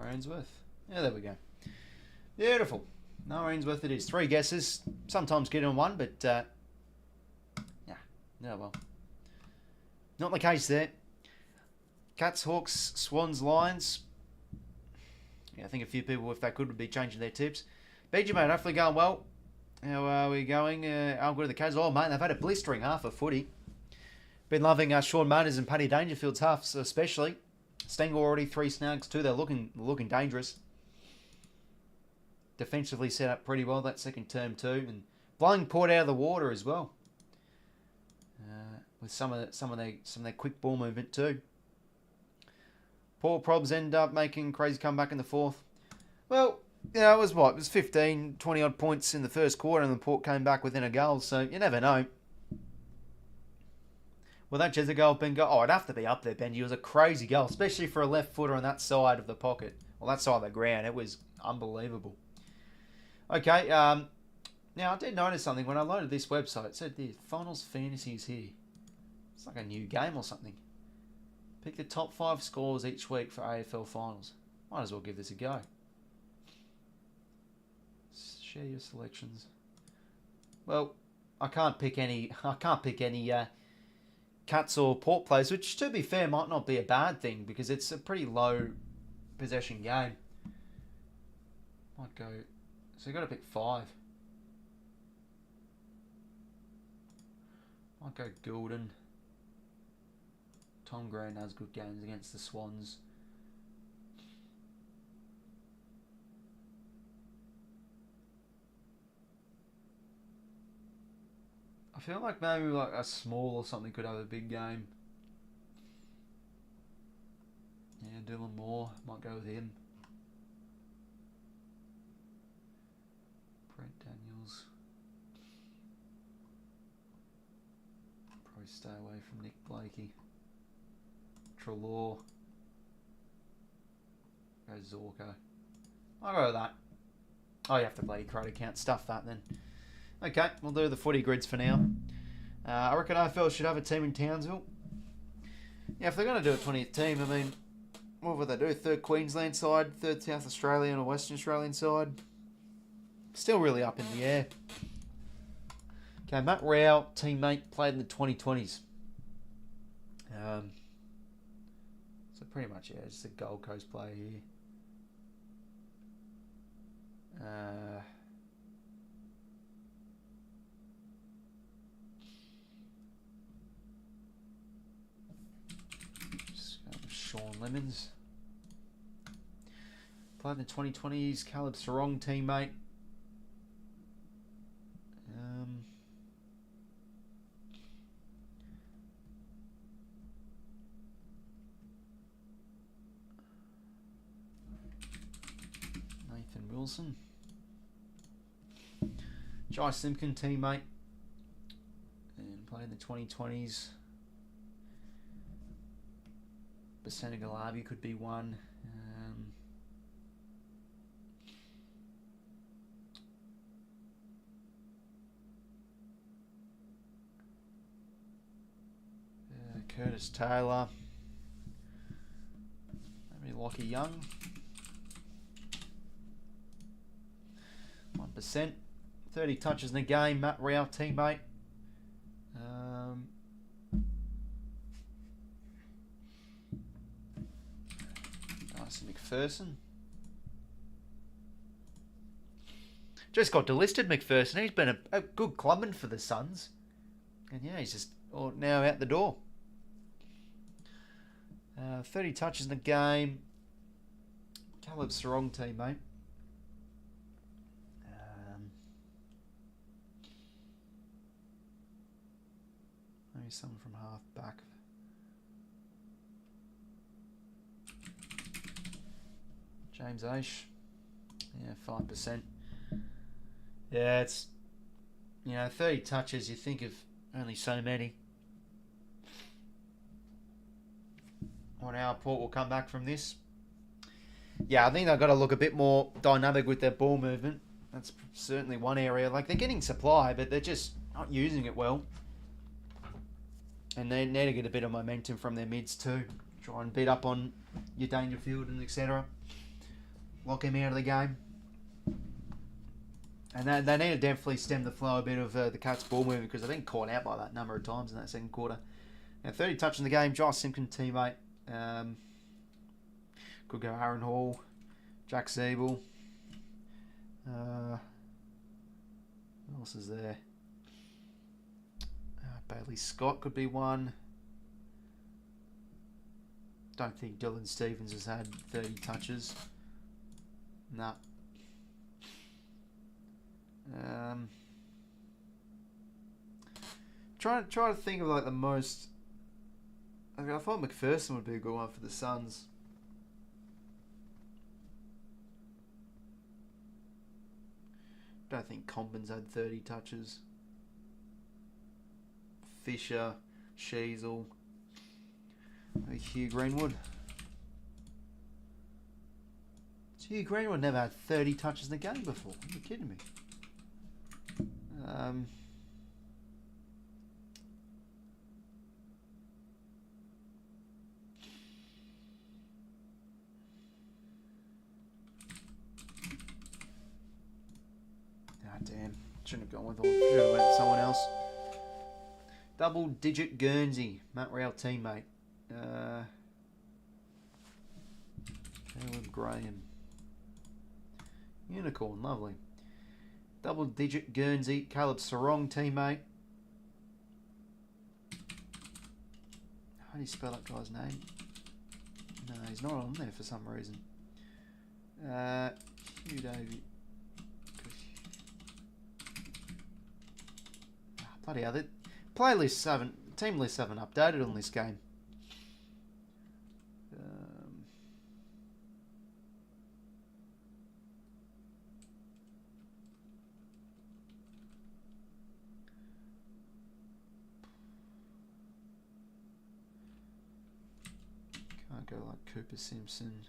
Ainsworth. Yeah, there we go. Beautiful. No Ainsworth it is. 3 guesses. Sometimes get on one, but yeah, well. Not the case there. Cats, Hawks, Swans, Lions. Yeah, I think a few people, if they could, would be changing their tips. BG, mate, hopefully going well. How are we going? How good are the Cats? Oh, mate, they've had a blistering half of footy. Been loving Shaun Martins and Paddy Dangerfield's halves, especially. Stengel already 3 snags too. They're looking dangerous. Defensively set up pretty well that second term too, and blowing Port out of the water as well. With some of their quick ball movement too. Port probs end up making crazy comeback in the fourth. Well, it was what? It was 15, 20 odd points in the first quarter, and the Port came back within a goal. So you never know. Well, that Jezza goal been go? Oh, it'd have to be up there, Benji. It was a crazy goal, especially for a left footer on that side of the pocket. Well, that side of the ground. It was unbelievable. Okay, now I did notice something when I loaded this website. It said the finals fantasy is here. It's like a new game or something. Pick the top 5 scores each week for AFL finals. Might as well give this a go. Share your selections. Well, I can't pick any. Cats or Port players, which to be fair might not be a bad thing because it's a pretty low possession game. Might go. So you got to pick 5. Might go Goulden. Tom Green has good games against the Swans. feel like maybe like a small or something could have a big game. Yeah, Dylan Moore. Might go with him. Brent Daniels. Probably stay away from Nick Blakey. Treloar. Go Zorko. I'll go with that. Oh, you have to bloody credit account. Stuff that then. Okay, we'll do the footy grids for now. I reckon AFL should have a team in Townsville. Yeah, if they're going to do a 20th team, I mean, what would they do? Third Queensland side, third South Australian or Western Australian side? Still really up in the air. Okay, Matt Rao, teammate, played in the 2020s. So pretty much, yeah, just a Gold Coast player here. Just go with Sean Lemons. Played in the 2020s, 𝐓𝐴 teammate. Nathan Wilson. 𝐼𝐶 teammate. And played in the 2020s. 𝐵𝐶 could be one. Curtis Taylor. Maybe Lachie Young. 1%. 30 touches in the game. Matt Rao, teammate. Darcy McPherson. Just got delisted, McPherson. He's been a good clubman for the Suns. And yeah, he's just now out the door. 30 touches in the game. 𝐓𝐴 teammate. Maybe someone from half back. James 𝐴𝐵𝐻. Yeah, 5%. Yeah, it's, 30 touches, you think of only so many. On how Port will come back from this. Yeah, I think they've got to look a bit more dynamic with their ball movement. That's certainly one area. Like, they're getting supply, but they're just not using it well. And they need to get a bit of momentum from their mids too. Try and beat up on your Dangerfield and etc. Lock him out of the game. And they need to definitely stem the flow a bit of the Cats' ball movement, because they've been caught out by that number of times in that second quarter. Now, 30 touches in the game. 𝐼𝐶 teammate. Could go Aaron Hall, Jack Siebel. Who else is there? Bailey Scott could be one. Don't think Dylan Stevens has had 30 touches. Nah. Try to think of like the most. I thought McPherson would be a good one for the Suns. Don't think Compton's had 30 touches. Fisher, Sheasel, maybe Hugh Greenwood. Hugh Greenwood never had 30 touches in the game before. Are you kidding me? Damn. Shouldn't have gone with all. Should have went with someone else. Double-digit Guernsey. Matt Rao teammate. Caleb Graham. Unicorn. Lovely. Double-digit Guernsey. 𝐓𝐴 teammate. How do you spell that guy's name? No, he's not on there for some reason. Hugh Davey. Bloody hell, the playlists haven't, team lists haven't updated on this game. Can't go like Cooper Simpson.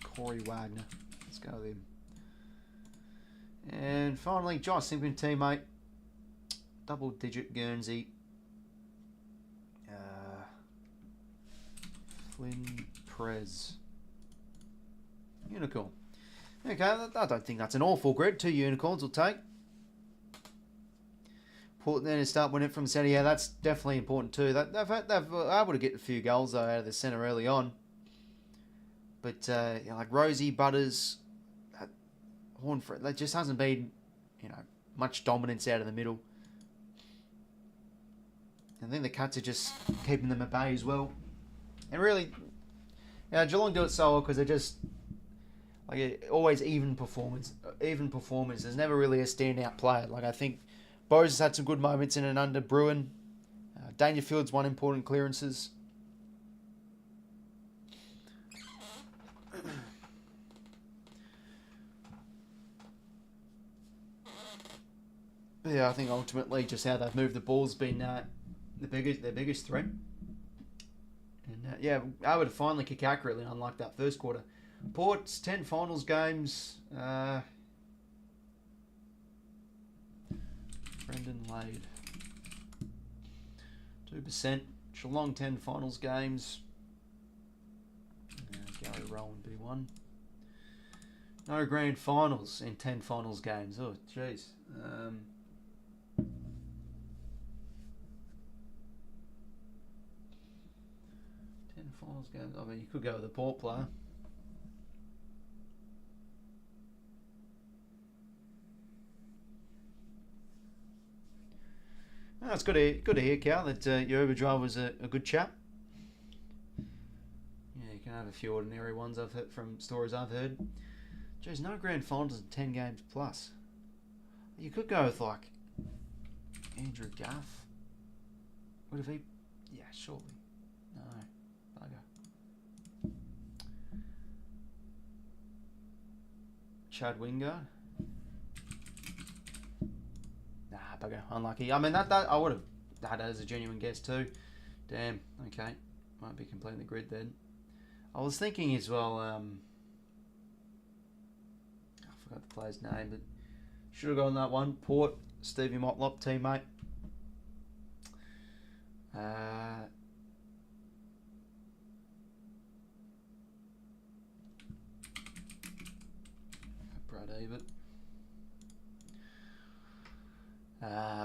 Corey Wagner. Let's go with him. And finally, Josh Simpson teammate. Double digit Guernsey. Flynn Prez. Unicorn. Okay, I don't think that's an awful grid. 2 unicorns will take. Important then to start winning from the centre. Yeah, that's definitely important too. They've able to get a few goals though out of the centre early on. But you know, like Rosie, Butters, Hornford, there just hasn't been, you know, much dominance out of the middle. I think the Cats are just keeping them at bay as well. And really, you know, Geelong do it so well because they're just like always even performance. There's never really a standout player. Like I think Bose has had some good moments in and under Bruin. Dangerfield's won important clearances. But yeah, I think ultimately just how they've moved the ball's been their biggest threat. And yeah, able to finally kick accurately, unlike that first quarter. Port's 10 finals games. Brendan Lade. 2%. Geelong 10 finals games. Gary Rowan B1. No grand finals in 10 finals games. Oh, jeez. 10 finals games. I mean, you could go with a Port player. Oh, it's good to hear, Cal, that your overdrive was a good chap. Yeah, you can have a few ordinary ones I've heard from stories I've heard. Geez, no grand finals in 10 games plus. You could go with like Andrew Gaff. Would have he? Yeah, surely. No, bugger. Chad Wingard. Nah, bugger. Unlucky. I mean, that I would have had as a genuine guess too. Damn. Okay. Might be completing the grid then. I was thinking as well. I forgot the player's name, but should have gone that one. Port, Stevie Motlop, teammate. Brad Ebert.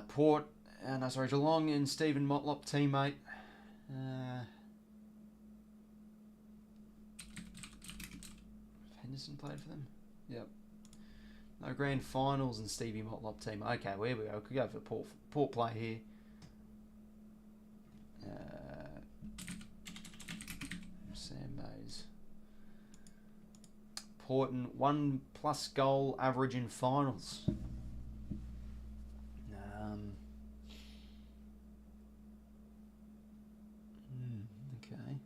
Port, no, sorry, Geelong and Stephen Motlop, teammate. Henderson played for them? Yep. No grand finals and Stevie Motlop team. Okay, well, here we go. Could go for Port play here. Sam Mays. Port and 1+ goal average in finals. Okay.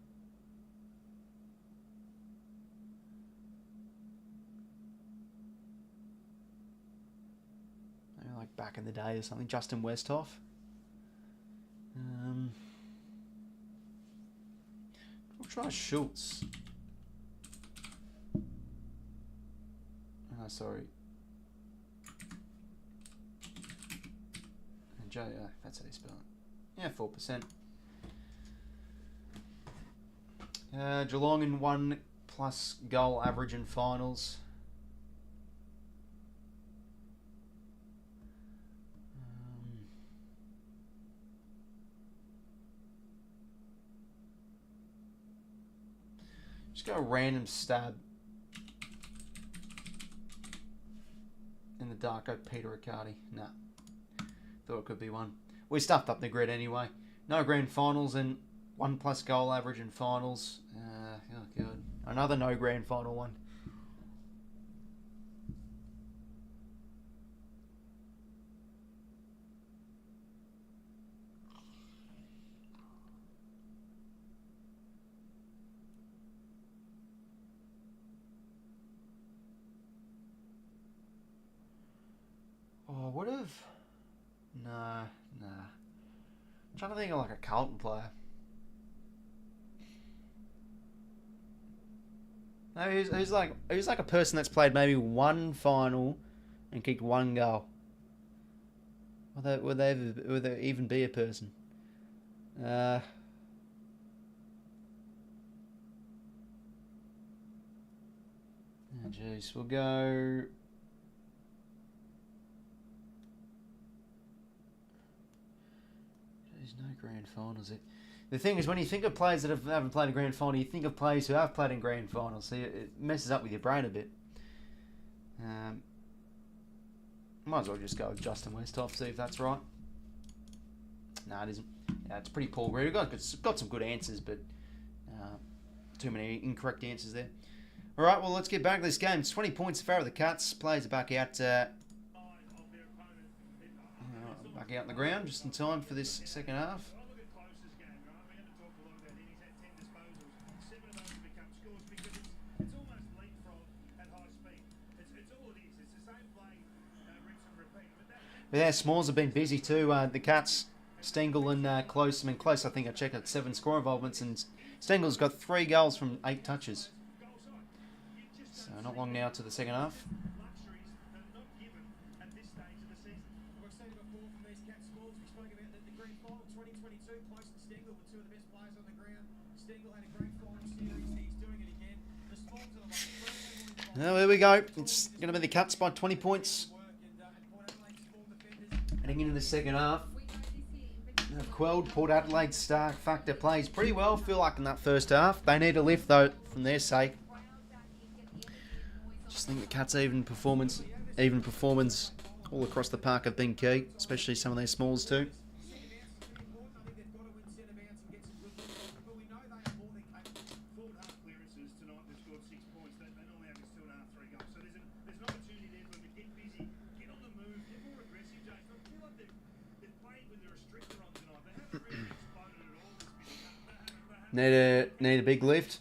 Maybe like back in the day or something. Justin Westhoff. We'll try 𝐓𝐡𝐞. Oh, sorry. And J, that's how you spell it. Yeah, 4%. Geelong in 1+ goal average in finals. Just go a random stab in the dark. Go Peter Riccardi. Nah. Thought it could be one. We stuffed up the grid anyway. No grand finals and 1+ goal average in finals. Oh god. Another no grand final one. of. Nah. I'm trying to think of like a Carlton player. No, who's like a person that's played maybe one final and kicked one goal. Would there even be a person? Oh, jeez, we'll go. There's no grand finals. The thing is, when you think of players that haven't played a grand final, you think of players who have played in grand finals. So it messes up with your brain a bit. Might as well just go with Justin Westhoff, see if that's right. No, it isn't. Yeah, it's pretty poor. We've got some good answers, but too many incorrect answers there. All right, well, let's get back to this game. It's 20 points in favour of the Cats. Players are back out on the ground just in time for this second half. But yeah, Smalls have been busy too. The Cats, Stengel and Close. I mean, Close, I think I checked, at 7 score involvements, and Stengel's got 3 goals from 8 touches. So not long now to the second half. Well, there we go. It's going to be the Cats by 20 points. Heading into the second half. Quelled, Port Adelaide star factor plays pretty well, feel like, in that first half. They need a lift, though, from their sake. Just think the Cats' even performance all across the park have been key, especially some of their smalls too. Need a big lift.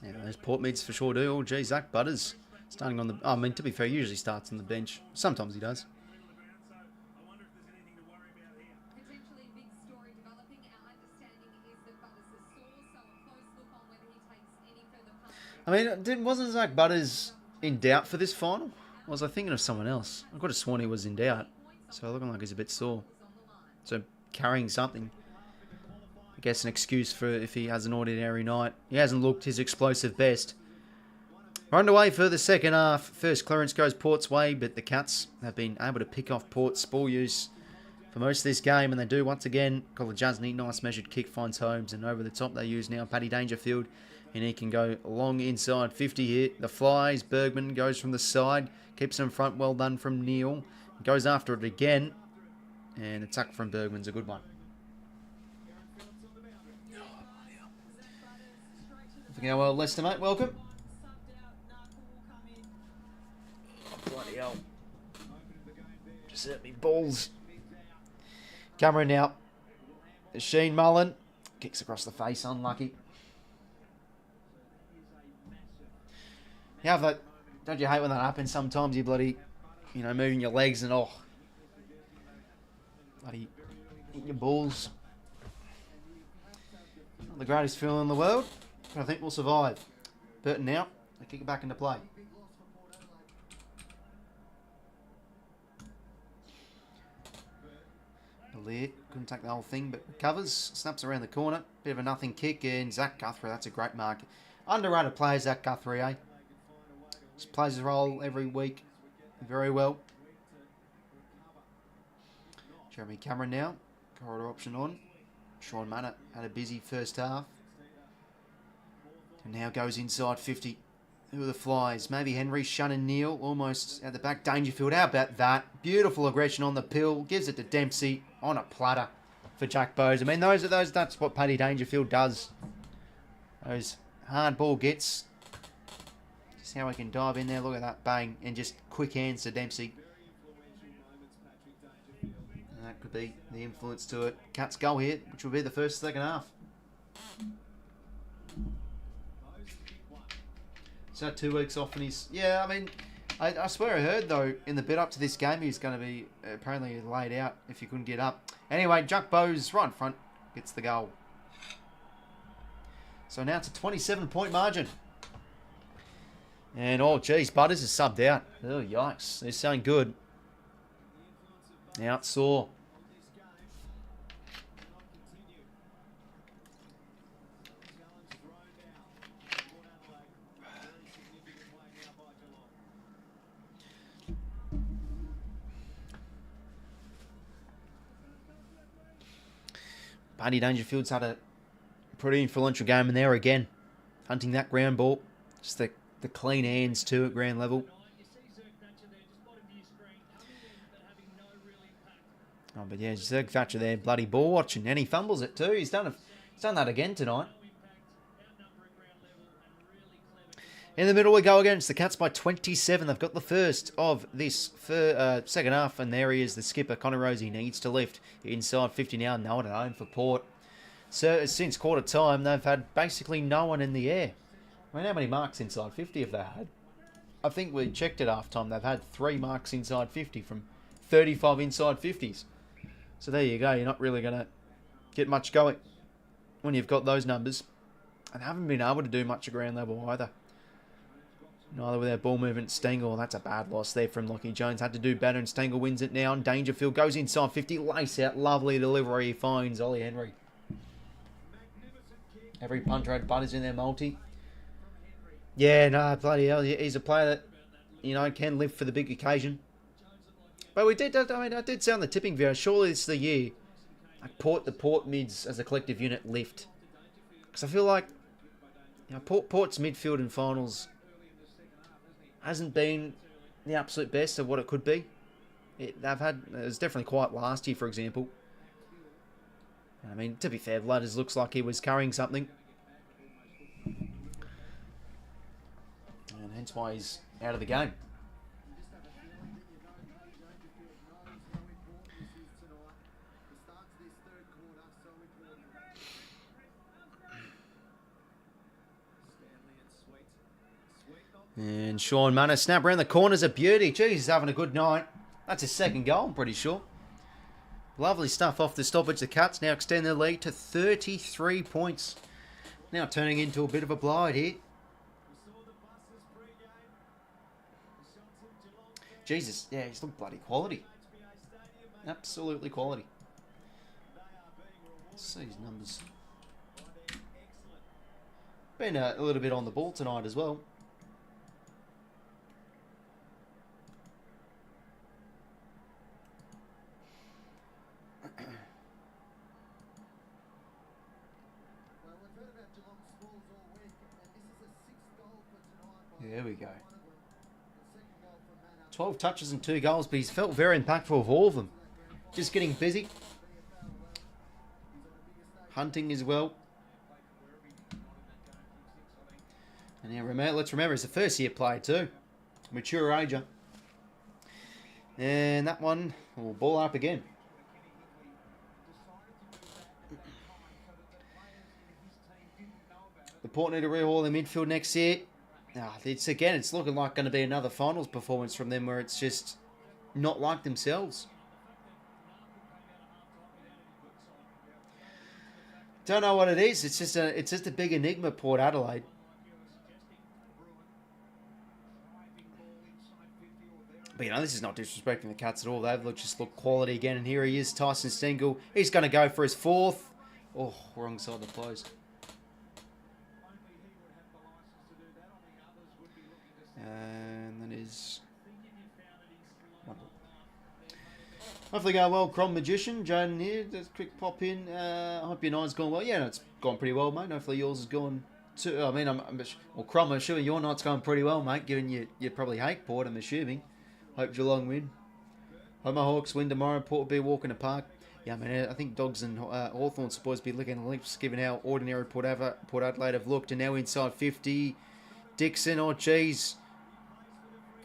Yeah, those Port mids for sure do. Oh, gee, Zach Butters starting on the. I mean, to be fair, he usually starts on the bench. Sometimes he does. I mean, wasn't Zach Butters in doubt for this final? Or was I thinking of someone else? I could have sworn he was in doubt. So looking like he's a bit sore. So carrying something. I guess an excuse for if he has an ordinary night. He hasn't looked his explosive best. We're underway for the second half. First clearance goes Port's way, but the Cats have been able to pick off Port's ball use for most of this game, and they do once again. 𝐼𝐴 nice measured kick finds Holmes, and over the top they use now Paddy Dangerfield, and he can go long inside 50 here. The flies, Bergman goes from the side, keeps him in front, well done from Neil. Goes after it again, and the tuck from Bergman's a good one. Looking how well, Lester, mate. Welcome. Oh, bloody hell. Just hurt me balls. Cameron now. Sheen Mullen. Kicks across the face. Unlucky. Yeah, but don't you hate when that happens? Sometimes you bloody, moving your legs and bloody eat your balls. Not the greatest feeling in the world. I think we'll survive. Burton now. They kick it back into play. Lear couldn't take the whole thing, but recovers. Snaps around the corner. Bit of a nothing kick, and Zach Guthrie. That's a great mark. Underrated player, Zach Guthrie, eh? Just plays his role every week very well. Jeremy Cameron now. Corridor option on. Sean Manor had a busy first half. And now goes inside 50. Who are the flies? Maybe Henry, Shun and Neil almost at the back. Dangerfield, how about that? Beautiful aggression on the pill. Gives it to Dempsey on a platter for Jack Bowes. I mean, that's what Paddy Dangerfield does. Those hard ball gets. Just how he can dive in there. Look at that, bang. And just quick hands to Dempsey. And that could be the influence to it. Cats goal here, which will be the first second half. So 2 weeks off and he's... Yeah, I mean, I swear I heard, though, in the bit up to this game, he's going to be apparently laid out if he couldn't get up. Anyway, 𝐴𝐥𝐼𝐴's right in front. Gets the goal. So now it's a 27-point margin. And, oh, geez, Butters is subbed out. Oh, yikes. They're saying good. Now it's sore. Buddy Dangerfield's had a pretty influential game in there again. Hunting that ground ball. Just the clean hands too at ground level. Oh, but yeah, 𝐓𝐡𝐞 there, bloody ball watching. And he fumbles it too. He's done that again tonight. In the middle we go against the Cats by 27. They've got the first of this second half, and there he is, the skipper, Connor Rozee, needs to lift inside 50 now. No one at home for Port. So since quarter time, they've had basically no one in the air. I mean, how many marks inside 50 have they had? I think we checked at half time. They've had 3 marks inside 50 from 35 inside 50s. So there you go. You're not really going to get much going when you've got those numbers. And haven't been able to do much at ground level either. Neither with their ball movement. Stengel, that's a bad loss there from Lachie Jones. Had to do better, and Stengel wins it now. And Dangerfield goes inside 50. Lace out. Lovely delivery. He finds Ollie Henry. Every punter had Butters in their multi. Yeah, no, bloody hell. He's a player that, you know, can live for the big occasion. But we did, I did say on the tipping video, surely this is the year like the Port mids as a collective unit lift. Because I feel like, you know, Port's midfield and finals hasn't been the absolute best of what it could be. It was definitely quiet last year, for example. I mean, to be fair, Ladders looks like he was carrying something. And hence why he's out of the game. And Sean Manor, snap around the corners, a beauty. Jeez, he's having a good night. That's his second goal, I'm pretty sure. Lovely stuff off the stoppage. The Cats now extend their lead to 33 points. Now turning into a bit of a blind here. Jesus, yeah, he's still bloody quality. Absolutely quality. Let's see his numbers. Been a little bit on the ball tonight as well. There we go. 12 touches and 2 goals, but he's felt very impactful of all of them. Just getting busy. Hunting as well. And now let's remember, it's a first year player too. Mature ager. And that one will ball up again. The Port need to rehaul their midfield next year. It's looking like going to be another finals performance from them where it's just not like themselves. Don't know what it is. It's just a big enigma, Port Adelaide. But you know, this is not disrespecting the Cats at all. They've just looked quality again. And here he is, Tyson Stengel. He's going to go for his 4th. Oh, wrong side of the close. And that is... Hopefully go well, Crom Magician. Jaden here, just quick pop in. I hope your night's gone well. Yeah, no, it's gone pretty well, mate. Hopefully yours has gone too. I mean, Crom, I'm assuming your night's going pretty well, mate, given you probably hate Port, I'm assuming. Hope Geelong win. Hope my Hawks win tomorrow. Port will be walking the park. Yeah, I mean, I think Dogs and Hawthorn supposed to be licking the lips, given how ordinary Port Adelaide have looked. And now inside 50. Dixon, oh geez.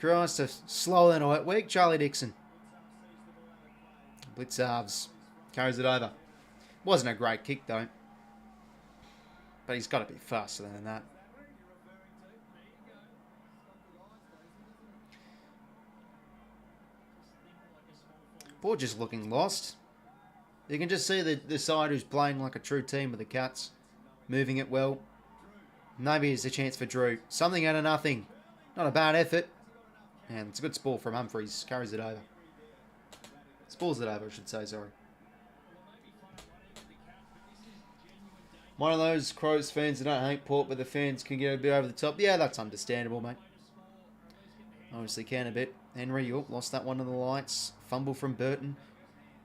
Christ, slower than a wet week, Charlie Dixon. 𝐓𝐴𝐿 carries it over. Wasn't a great kick though. But he's got to be faster than that. Port just looking lost. You can just see the side who's playing like a true team with the Cats. Moving it well. Maybe it's a chance for Drew. Something out of nothing. Not a bad effort. And it's a good spoil from Humphries. Carries it over. Spoils it over, I should say, sorry. One of those Crows fans that don't hate Port, but the fans can get a bit over the top. Yeah, that's understandable, mate. Obviously can a bit. Henry, lost that one to the lights. Fumble from Burton.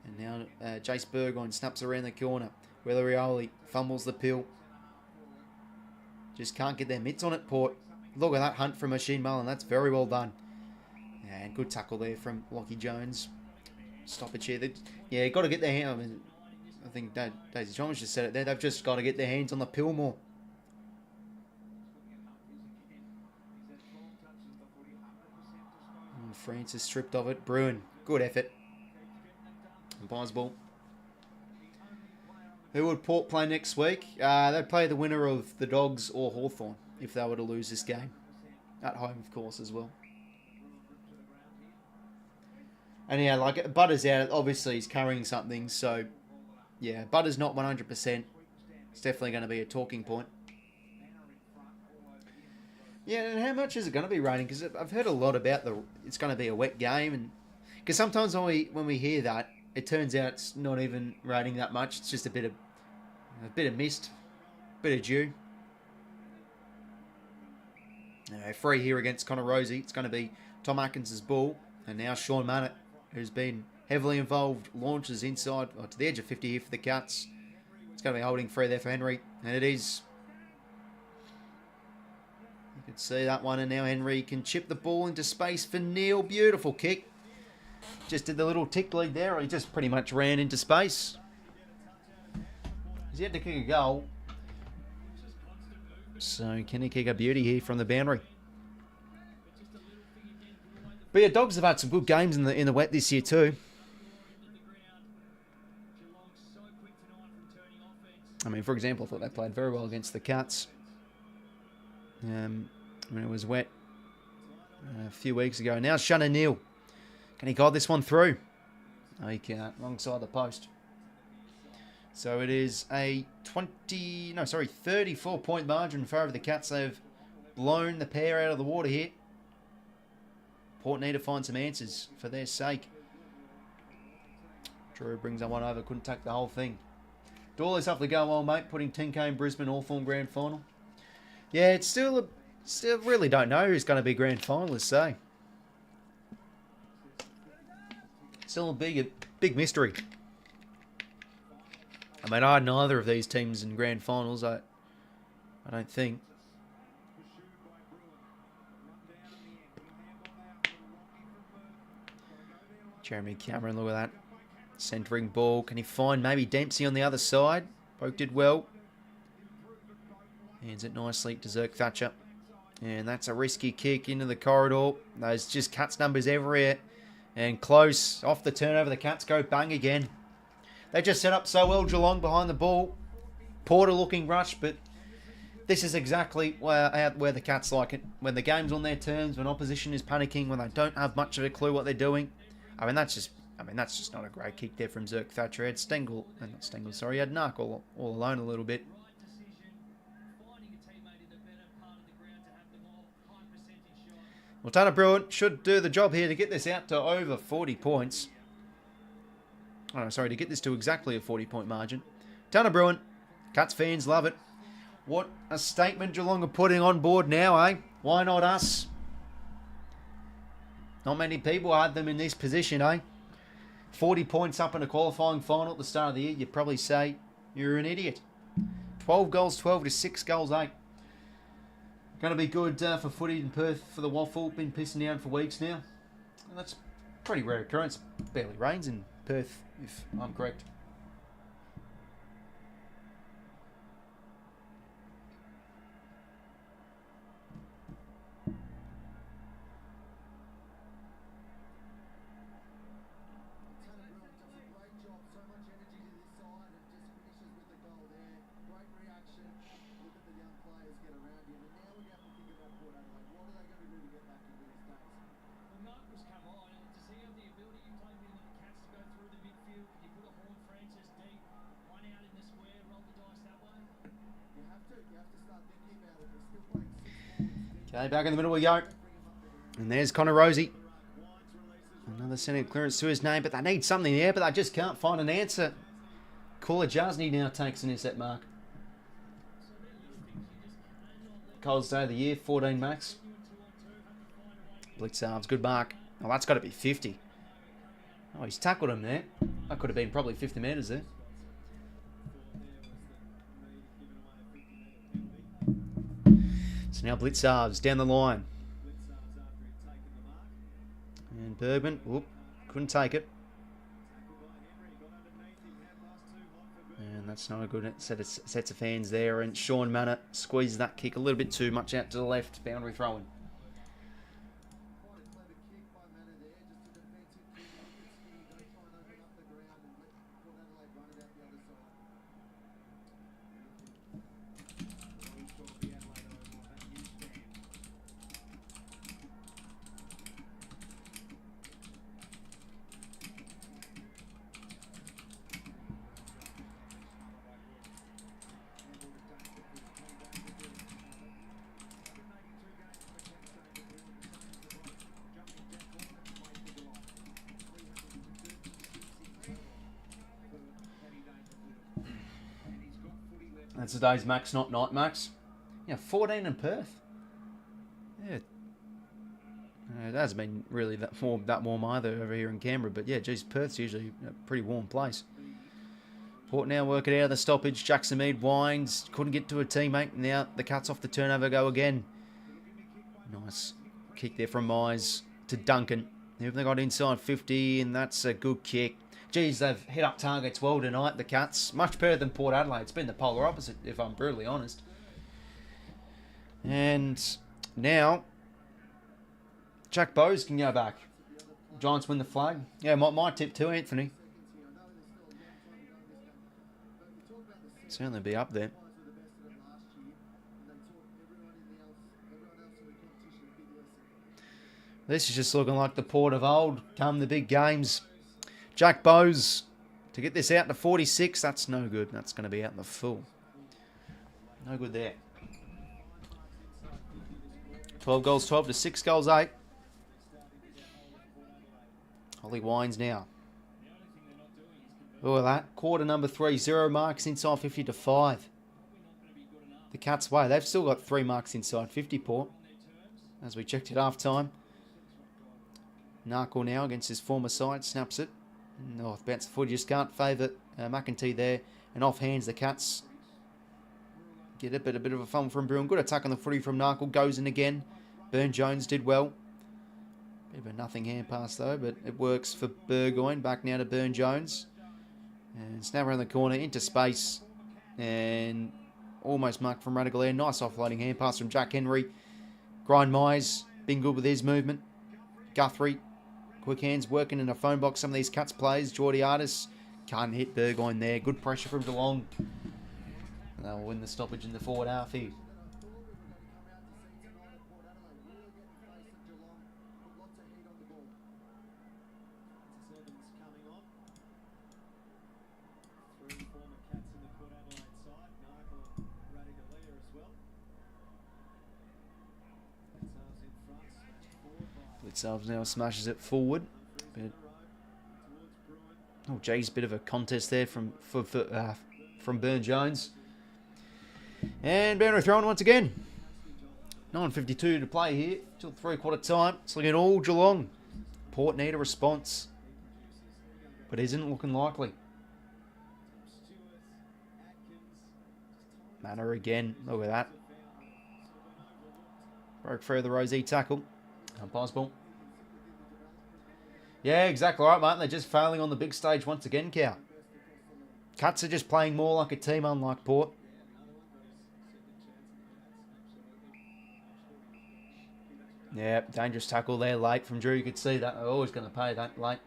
And now Jace Burgoyne snaps around the corner. Willarioli fumbles the pill. Just can't get their mitts on it, Port. Look at that hunt from Machine Mullen. That's very well done. And good tackle there from Lockie Jones. Stoppage here. Yeah, got to get their hand. I mean, I think Daisy Thomas just said it there. They've just got to get their hands on the pill more. And Francis stripped of it. Bruin, good effort. And Bosball. Who would Port play next week? They'd play the winner of the Dogs or Hawthorn if they were to lose this game. At home, of course, as well. And yeah, like Butter's out. Obviously, he's carrying something. So, yeah, Butter's not 100%. It's definitely going to be a talking point. Yeah, and how much is it going to be raining? Because I've heard a lot about it's going to be a wet game, and because sometimes when we hear that, it turns out it's not even raining that much. It's just a bit of mist, a bit of dew. Free here against Connor Rosie. It's going to be Tom Atkins' ball, and now Sean Mannett, who's been heavily involved, launches inside to the edge of 50 here for the Cats. It's going to be holding free there for Henry, and it is. You can see that one, and now Henry can chip the ball into space for Neil. Beautiful kick. Just did the little tick lead there, or he just pretty much ran into space. He's yet to kick a goal. So can he kick a beauty here from the boundary? But yeah, Dogs have had some good games in the wet this year too. I mean, for example, I thought they played very well against the Cats. When it was wet a few weeks ago. Now Shannon Neal. Can he guide this one through? No, he can't. Wrong side of the post. So it is a 34-point margin in favour of the Cats. They've blown the pair out of the water here. Port need to find some answers for their sake. Drew brings that one over. Couldn't take the whole thing. Dawley's have to go well, mate. Putting 10k in Brisbane Hawthorn grand final. Yeah, it's still really don't know who's going to be grand finalists, say. Still a big mystery. I mean, I had neither of these teams in grand finals. I don't think. Jeremy Cameron, look at that. Centering ball. Can he find maybe Dempsey on the other side? Boak did well. Hands it nicely to 𝐓𝐿𝐴𝐶. And that's a risky kick into the corridor. Those just Cats numbers everywhere. And close. Off the turnover, the Cats go bang again. They just set up so well, Geelong behind the ball. Porter looking rushed, but this is exactly where the Cats like it. When the game's on their terms, when opposition is panicking, when they don't have much of a clue what they're doing. I mean, that's just not a great kick there from 𝐓𝐿𝐴𝐶. He had he had Nark all alone a little bit. Well, Tanner Bruin should do the job here to get this out to over 40 points. Oh, no, sorry, to get this to exactly a 40-point margin. Tanner Bruin, Cats fans love it. What a statement Geelong are putting on board now, eh? Why not us? Not many people had them in this position, eh? 40 points up in a qualifying final at the start of the year. You'd probably say you're an idiot. 12 goals, 12 to 6 goals, 8. Going to be good for footy in Perth for the Waffle. Been pissing down for weeks now. And that's a pretty rare occurrence. Barely rains in Perth, if I'm correct. Okay, back in the middle we go. And there's Connor Rosie. Another centre clearance to his name, but they need something there, but they just can't find an answer. 𝐴𝐿𝐴 𝐎𝐿𝐴 now takes an intercept mark. Coldest day of the year, 14 max. 𝐵𝐿𝐴, good mark. Oh, that's got to be 50. Oh, he's tackled him there. That could have been probably 50 metres there. So now 𝐵𝐿𝐴's down the line. And Bergman, whoop, couldn't take it. And that's not a good sets of fans there. And Sean Manor squeezes that kick a little bit too much out to the left. Boundary throw-in. That's today's max, not night max. Yeah, 14 in Perth. Yeah. It hasn't been really that warm either over here in Canberra, but yeah, geez, Perth's usually a pretty warm place. Port now working out of the stoppage. Jackson Mead winds, couldn't get to a teammate. Now the cuts off the turnover go again. Nice kick there from Mize to Duncan. They got inside 50, and that's a good kick. Geez, they've hit up targets well tonight, the Cats. Much better than Port Adelaide. It's been the polar opposite, if I'm brutally honest. And now, Jack Bowes can go back. Giants win the flag. Yeah, my tip too, Anthony. Certainly be up there. This is just looking like the Port of old come the big games. Jack Bowes to get this out to 46. That's no good. That's going to be out in the full. No good there. 12 goals 12 to 6 goals 8. Ollie Wines now. Look at that. Quarter number 3. 0 marks inside 50 to 5. The Cats way. They've still got 3 marks inside 50, Port. As we checked at half time. 𝐼𝐗𝐿𝐴 now against his former side. Snaps it. North bounce the footy, just can't favour 𝐸𝐿𝐴 there. And off hands the Cats. Get a bit of a fumble from Bruin. Good attack on the footy from 𝐼𝐗𝐿𝐴. Goes in again. Burne-Jones did well. Bit of a nothing hand pass though, but it works for Burgoyne. Back now to Burne-Jones. And snap around the corner into space. And almost marked from Radaglia. Nice offloading hand pass from Jack Henry. Grind Mize. Been good with his movement. Guthrie. Quick hands working in a phone box. Some of these Cats plays. Geordie Artis can't hit Burgoyne there. Good pressure from Geelong. And they'll win the stoppage in the forward half here. 𝐸𝐿𝐴 now smashes it forward. But, oh, geez, bit of a contest there from Burne-Jones. And boundary thrown once again. 9:52 to play here till 3/4 time. It's looking all Geelong. Port need a response, but isn't looking likely. Manor again. Look at that. Broke free of the Rosie tackle. Impossible. Yeah, exactly right, mate. They're just failing on the big stage once again, Cow. Cats are just playing more like a team, unlike Port. Yeah, dangerous tackle there late from Drew. You could see that. They're always going to pay that late.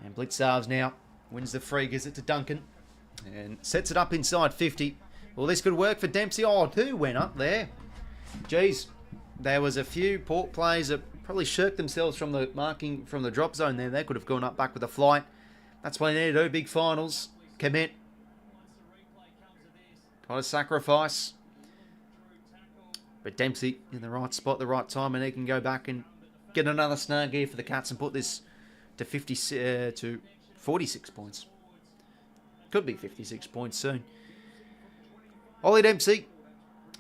And 𝐸𝐴 now wins the free, gives it to Duncan. And sets it up inside 50. Well, this could work for Dempsey. Oh, 2 went up there. Jeez. There was a few Port players that probably shirked themselves from the marking from the drop zone there. They could have gone up back with a flight. That's what they need to do. Big finals. Commit. Got to sacrifice. But Dempsey in the right spot, the right time, and he can go back and get another snag here for the Cats and put this to 46 points. Could be 56 points soon. Ollie Dempsey.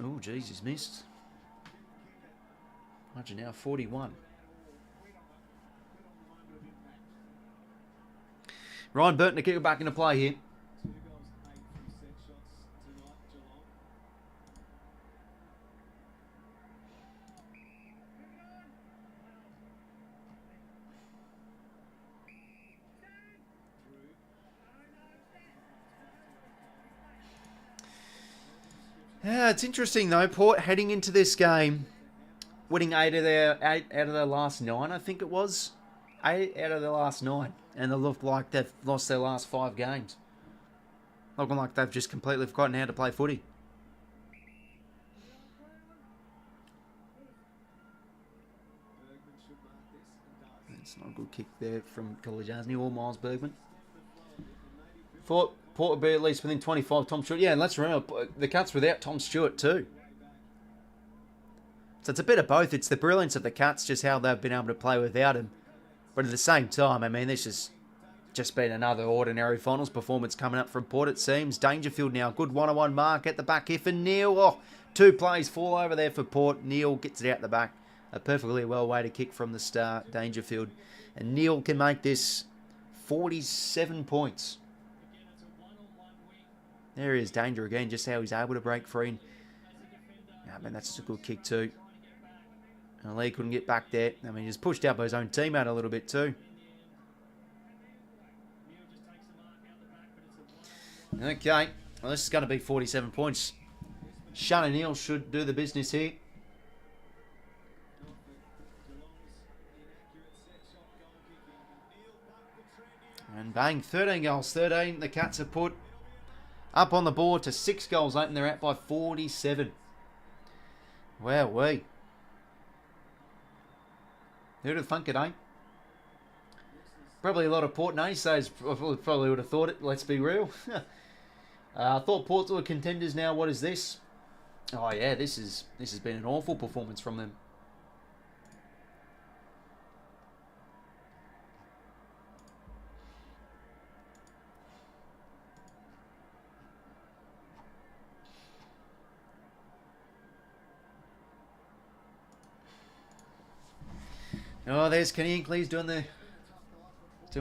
Oh, jeez, he's missed. Margin now 41. Ryan Burton to kick it back into play here. Yeah, it's interesting though. Port heading into this game, winning 8 out of their last 9, I think it was. 8 out of their last 9. And they look like they've lost their last 5 games. Looking like they've just completely forgotten how to play footy. It's not a good kick there from 𝐴𝐥𝐼 or Miles Bergman. Thought Port would be at least within 25. Tom Stewart. Yeah, and let's remember, the Cats without Tom Stewart too. So it's a bit of both. It's the brilliance of the Cats, just how they've been able to play without him. But at the same time, I mean, this has just been another ordinary finals performance coming up from Port, it seems. Dangerfield now, good one-on-one mark at the back here for Neil. Oh, 2 plays fall over there for Port. Neil gets it out the back. A perfectly well way to kick from the start, Dangerfield. And Neil can make this 47 points. There he is, Danger again, just how he's able to break free. Yeah, man, that's just a good kick too. And Lee couldn't get back there. I mean, he's pushed out by his own teammate a little bit too. Okay, well, this is going to be 47 points. Shannon Neal should do the business here. And bang, 13 goals, 13. The Cats have put up on the board to 6 goals, 8, and they're out by 47. Wowee. Who'd have thunk it, eh? Probably a lot of Port naysayers probably would have thought it, let's be real. I thought Port were contenders now. What is this? Oh yeah, this has been an awful performance from them. Oh, there's Kenny Hinkley's doing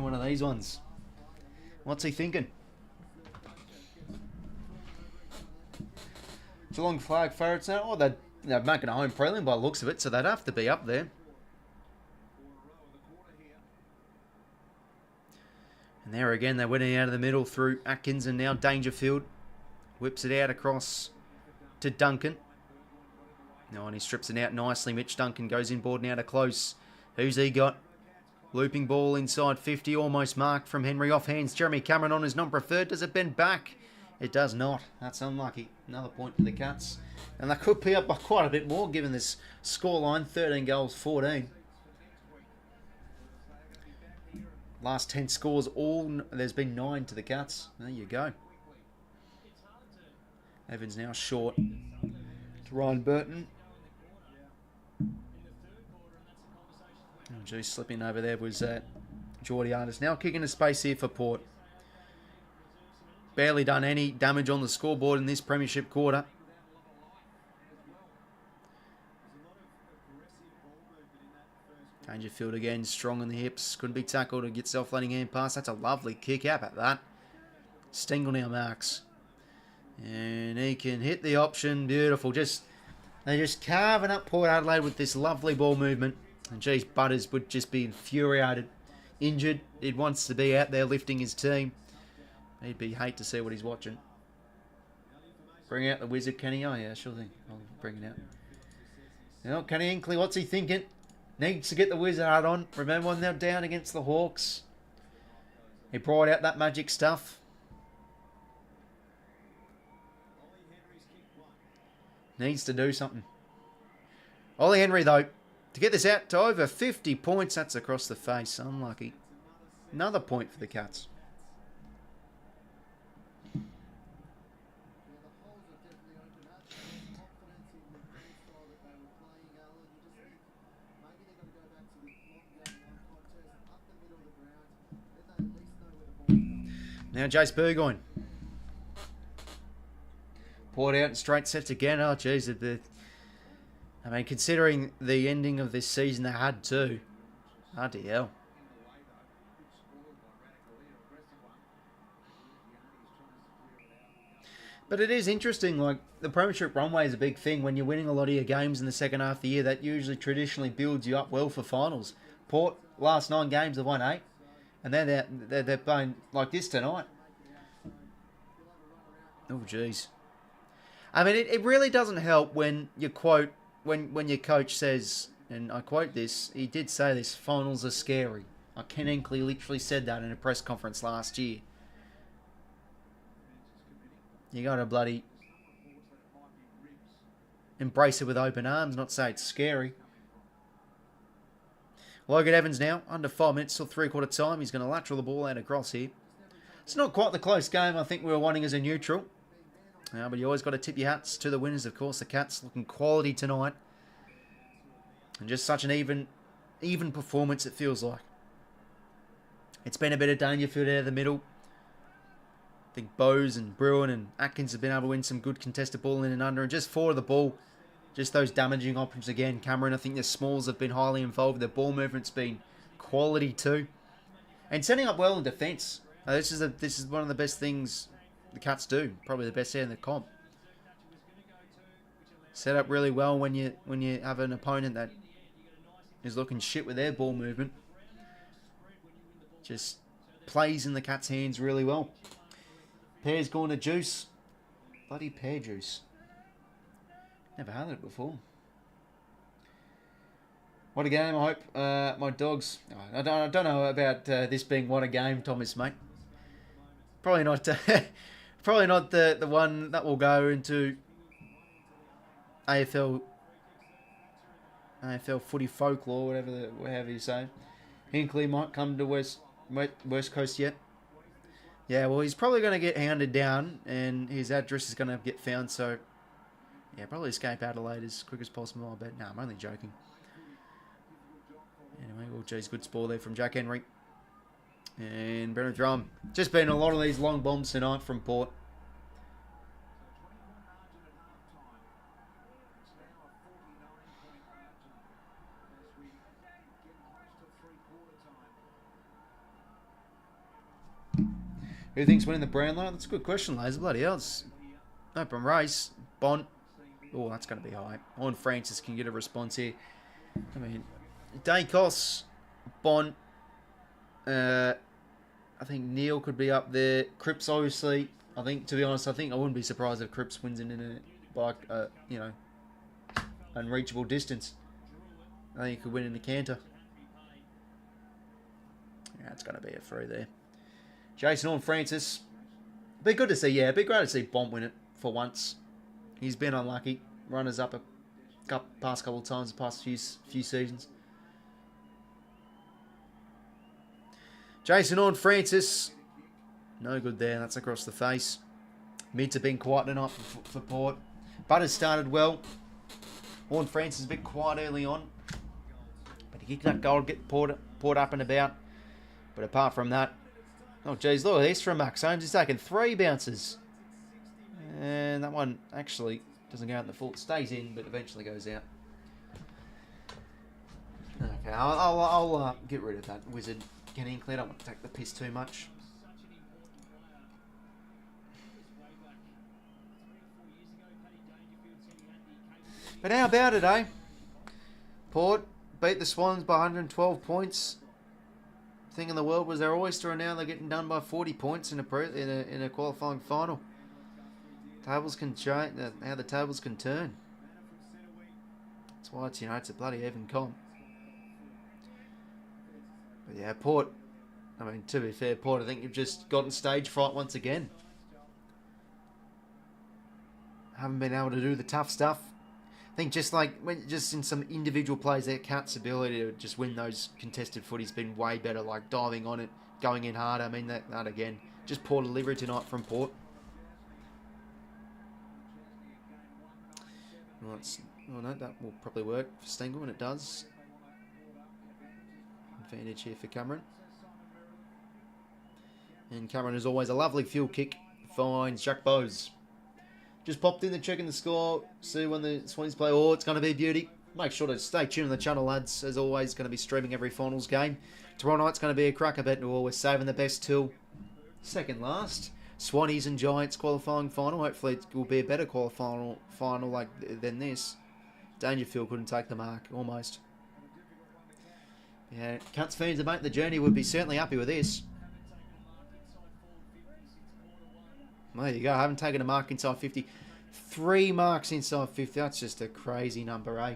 one of these ones. What's he thinking? Geelong flag favourites now. Oh, they're making a home prelim by the looks of it, so they'd have to be up there. And there again, they're winning out of the middle through Atkins, and now Dangerfield whips it out across to Duncan. No, and he strips it out nicely. Mitch Duncan goes inboard now to close. Who's he got? Looping ball inside 50, almost marked from Henry off hands. Jeremy Cameron on his non-preferred. Does it bend back? It does not. That's unlucky. Another point for the Cats. And they could be up by quite a bit more given this scoreline. 13 goals, 14. Last 10 scores, there's been 9 to the Cats. There you go. Evans now short to Ryan Burton. Oh, geez, slipping over there was Geordie Artis. Now kicking a space here for Port. Barely done any damage on the scoreboard in this premiership quarter. Dangerfield again, strong on the hips. Couldn't be tackled to get self-landing hand pass. That's a lovely kick out at that. Stengel now marks. And he can hit the option. Beautiful. They're just carving up Port Adelaide with this lovely ball movement. And geez, Butters would just be infuriated. Injured. He wants to be out there lifting his team. He'd hate to see what he's watching. Bring out the wizard, Kenny. Oh yeah, sure thing. I'll bring it out. Now, Kenny Hinkley, what's he thinking? Needs to get the wizard on. Remember when they're down against the Hawks? He brought out that magic stuff. Needs to do something. Ollie Henry, though, to get this out to over 50 points, that's across the face. Unlucky. Another point for the Cats. Now Jace Burgoyne. Port out in straight sets again. Oh, geez. I mean, considering the ending of this season they had too. Bloody hell. But it is interesting, like, the premiership runway is a big thing. When you're winning a lot of your games in the second half of the year, that usually traditionally builds you up well for finals. Port, last 9 games, have won 8. And they're playing like this tonight. Oh, jeez. I mean, it really doesn't help when you quote, when your coach says, and I quote this, he did say this, finals are scary. 𝐼𝐶 𝐿 literally said that in a press conference last year. You got to bloody embrace it with open arms, not say it's scary. Logan Evans now, under 5 minutes till 3/4 time. He's going to lateral the ball out across here. It's not quite the close game I think we were wanting as a neutral. But you always got to tip your hats to the winners, of course. The Cats looking quality tonight. And just such an even performance, it feels like. It's been a bit of Dangerfield out of the middle. I think Bowes and Bruin and Atkins have been able to win some good contested ball in and under. And just for the ball, just those damaging options again. Cameron, I think the Smalls have been highly involved. Their ball movement's been quality too. And setting up well in defence. This is one of the best things the Cats do. Probably the best out in the comp. Set up really well when you have an opponent that is looking shit with their ball movement. Just plays in the Cats' hands really well. Pear's going to juice. Bloody pear juice. Never had it before. What a game, I hope. My dogs... I don't know about this being what a game, Thomas, mate. Probably not probably not the one that will go into AFL footy folklore, whatever you say. Hinkley might come to West Coast yet. Yeah, well, he's probably going to get hounded down, and his address is going to get found, so... Yeah, probably escape Adelaide as quick as possible, I bet. No, I'm only joking. Anyway, well, geez, good spoil there from Jack Henry. And Brennan Drum. Just been a lot of these long bombs tonight from Port. Who thinks winning the Brownlow? That's a good question, Laser. Bloody hell. It's open race. Bont. Oh, that's going to be high. Owen Francis can get a response here. I mean, Dacos, Bont. I think Neil could be up there. Cripps, obviously. I think, to be honest, I wouldn't be surprised if Cripps wins in it by, unreachable distance. I think he could win in the canter. Yeah, it's going to be a 3 there. Jason Owen Francis. Be good to see, yeah. Be great to see Bont win it for once. He's been unlucky. Runners up past couple of times, the past few seasons. Jason Owen Francis. No good there. That's across the face. Mids have been quiet tonight for Port. Butters started well. Owen Francis a bit quiet early on. But he kicked that goal to get Port up and about. But apart from that, oh, geez, look at this from Max Holmes. He's taken 3 bounces. And that one actually doesn't go out in the full. It stays in, but eventually goes out. Okay, I'll get rid of that wizard. Kenny Hinckley, I don't want to take the piss too much. But how about it, eh? Port beat the Swans by 112 points. Thing in the world was their oyster, and now they're getting done by 40 points in a qualifying final. Tables can change. How the tables can turn. That's why it's a bloody even comp. But yeah, Port. I mean, to be fair, Port, I think you've just gotten stage fright once again. Haven't been able to do the tough stuff. I think just in some individual plays, their Cats' ability to just win those contested footy's been way better. Like diving on it, going in hard. I mean that again. Just poor delivery tonight from Port. Oh no, that will probably work for Stengel, and it does. Advantage here for Cameron. And Cameron, as always, a lovely field kick. Finds Jack Bowes. Just popped in to check in the score. See when the Swans play. Oh, it's going to be a beauty. Make sure to stay tuned on the channel, lads. As always, going to be streaming every finals game. Tomorrow night's going to be a cracker bet. Oh, we're saving the best till second last. Swannies and Giants qualifying final. Hopefully it will be a better qualifying final than this. Dangerfield couldn't take the mark, almost. Yeah, Cats fans that make the journey would be certainly happy with this. Well, there you go. I haven't taken a mark inside 50. 3 marks inside 50. That's just a crazy number, eh?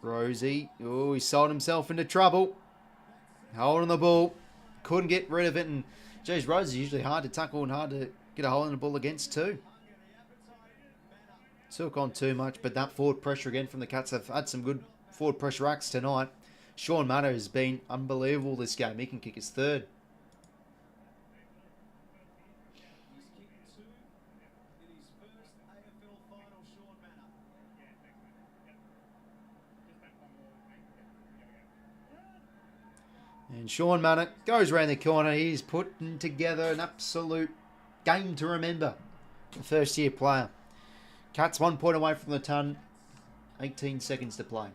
Rosie. Oh, he sold himself into trouble. Holding the ball. Couldn't get rid of it. And, geez, Rosie's usually hard to tackle and hard to get a hold in the ball against too. Took on too much, but that forward pressure again from the Cats have had some good forward pressure acts tonight. Sean Matter has been unbelievable this game. He can kick his third. And Sean Matter goes around the corner. He's putting together an absolute game to remember. The first year player. Cats 1 point away from the ton. 18 seconds to play.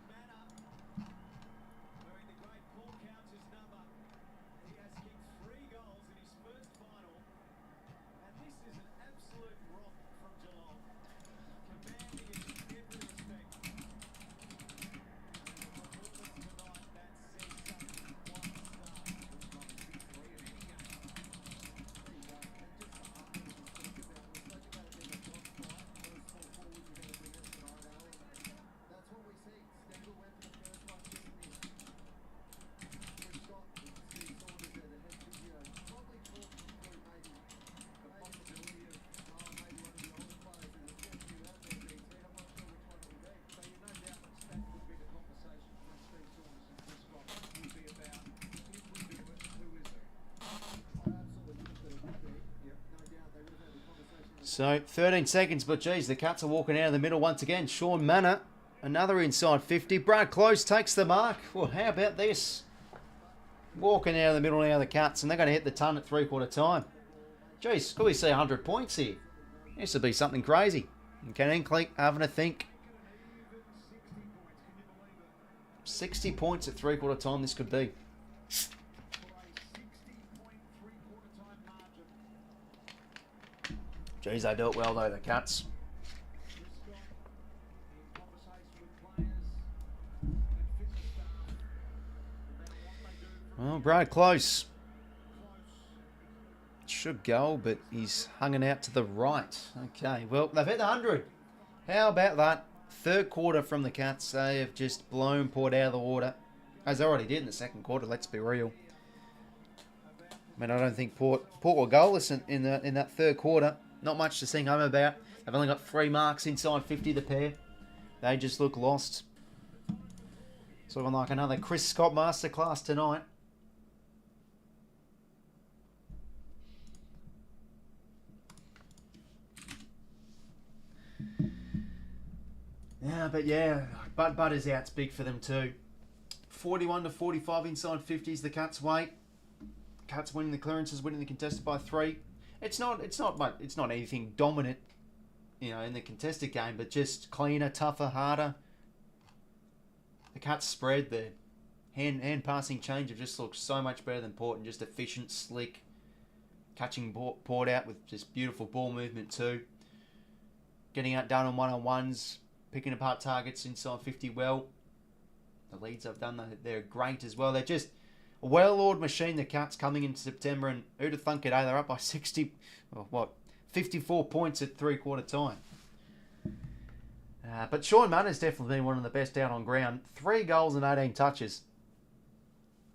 So, 13 seconds, but geez, the Cats are walking out of the middle once again. Sean Manor, another inside 50. Brad Close takes the mark. Well, how about this? Walking out of the middle now, the Cats, and they're going to hit the ton at 3/4 time. Geez, could we see 100 points here? This would be something crazy. And Ken Enclink having a think. 60 points at 3/4 time this could be. Geez, they do it well though, the Cats. Well, Brad Close should go, but he's hanging out to the right. Okay, well, they've hit the 100. How about that? Third quarter from the Cats. They have just blown Port out of the water, as they already did in the second quarter, let's be real. I mean, I don't think Port were goalless in that third quarter. Not much to sing home about. They've only got 3 marks inside 50, the pair. They just look lost. Sort of like another Chris Scott masterclass tonight. Yeah, but yeah, Bud is out's big for them too. 41 to 45 inside 50s, the Cats wait. Cats winning the clearances, winning the contested by 3. It's not anything dominant, you know, in the contested game, but just cleaner, tougher, harder. The Cats spread there. Hand passing change have just looked so much better than Port, and just efficient, slick, catching Port out with just beautiful ball movement too. Getting outdone on one-on-ones, picking apart targets inside 50 well. The leads I've done, they're great as well. They're just a well-oiled machine, the Cats, coming into September, and 𝐼𝐴 𝐻𝐿𝐴, they're up by 54 points at 3/4 time. But Sean Mannor's definitely been one of the best out on ground. 3 goals and 18 touches.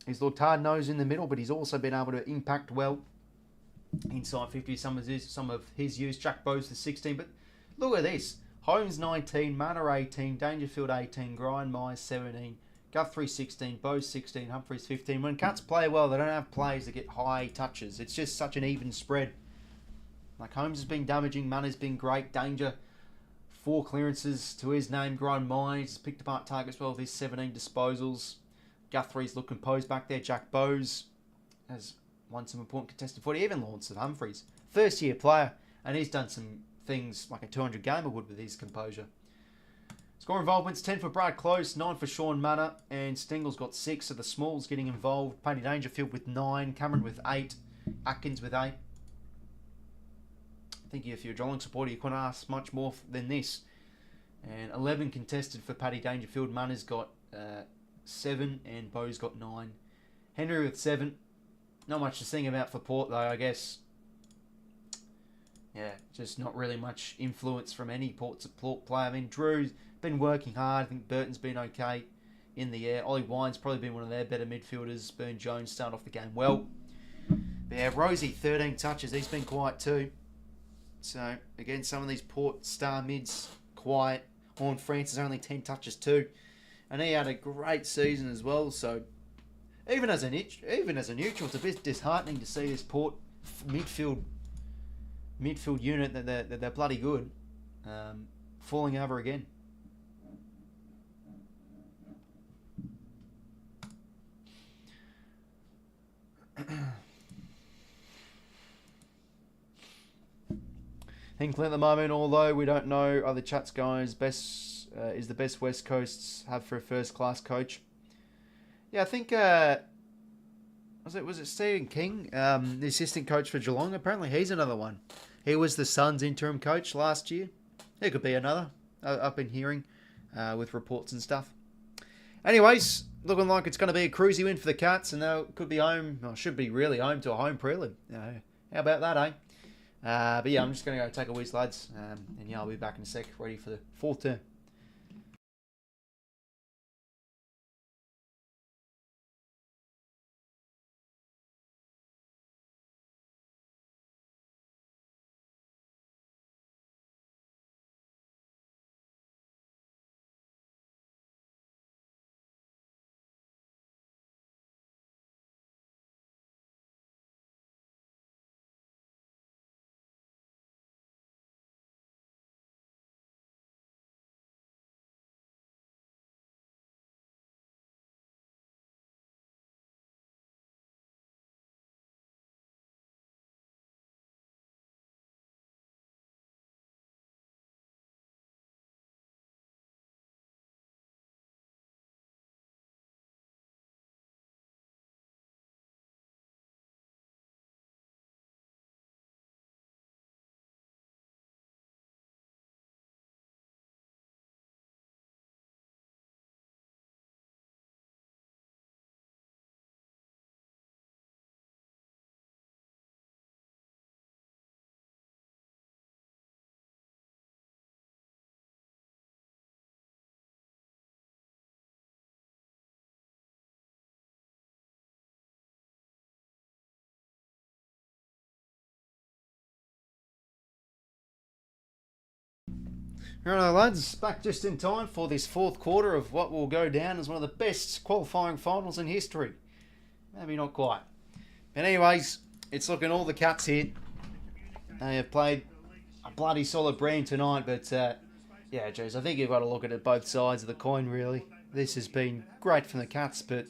He's looked hard-nosed in the middle, but he's also been able to impact well inside 50. Some of his use. Jack Bowes to 16, but look at this. Holmes 19, Manor 18, Dangerfield 18, 𝐼𝐴 17, Guthrie 16, Bowes 16, Humphreys 15. When Cats play well, they don't have players that get high touches. It's just such an even spread. Like, Holmes has been damaging, Manor's been great. Danger 4 clearances to his name, grown minds. He's picked apart targets well with his 17 disposals. Guthrie's looking posed back there. Jack Bowes has won some important contested footy. Even Lawrence Humphreys, first year player, and he's done some things like a 200 gamer would with his composure. Score involvements, 10 for Brad Close, 9 for Sean Manor, and Stengel's got 6, so the Smalls getting involved. Paddy Dangerfield with 9, Cameron with 8, Atkins with 8. I think if you're a Geelong supporter, you couldn't ask much more than this. And 11 contested for Paddy Dangerfield. Manor's got 7, and Bo's got 9. Henry with 7. Not much to sing about for Port, though, I guess. Yeah, just not really much influence from any Port support player. I mean, Drew's been working hard. I think Burton's been okay in the air. Ollie Wine's probably been one of their better midfielders. Burn Jones started off the game well. But yeah, Rosie, 13 touches. He's been quiet too. So, again, some of these Port star mids, quiet. Horn Francis, only 10 touches too. And he had a great season as well. So, even as a neutral, it's a bit disheartening to see this Port midfield unit that they're bloody good falling over again. Hinkley at the moment, although we don't know, are the Chats guys best is the best West Coasts have for a first class coach. Yeah, I think was it Stephen King, the assistant coach for Geelong? Apparently he's another one. He was the Suns interim coach last year. There could be another. I've been hearing with reports and stuff. Anyways, looking like it's going to be a cruisy win for the Cats, and they could be home, or should be really home to a home prelim. How about that, eh? But yeah, I'm just going to go take a whiz, lads. And yeah, I'll be back in a sec, ready for the 4th term. Alright lads, back just in time for this 4th quarter of what will go down as one of the best qualifying finals in history. Maybe not quite. But anyways, it's looking all the Cats here. They have played a bloody solid brand tonight, but yeah, geez, I think you've got to look at it both sides of the coin really. This has been great from the Cats, but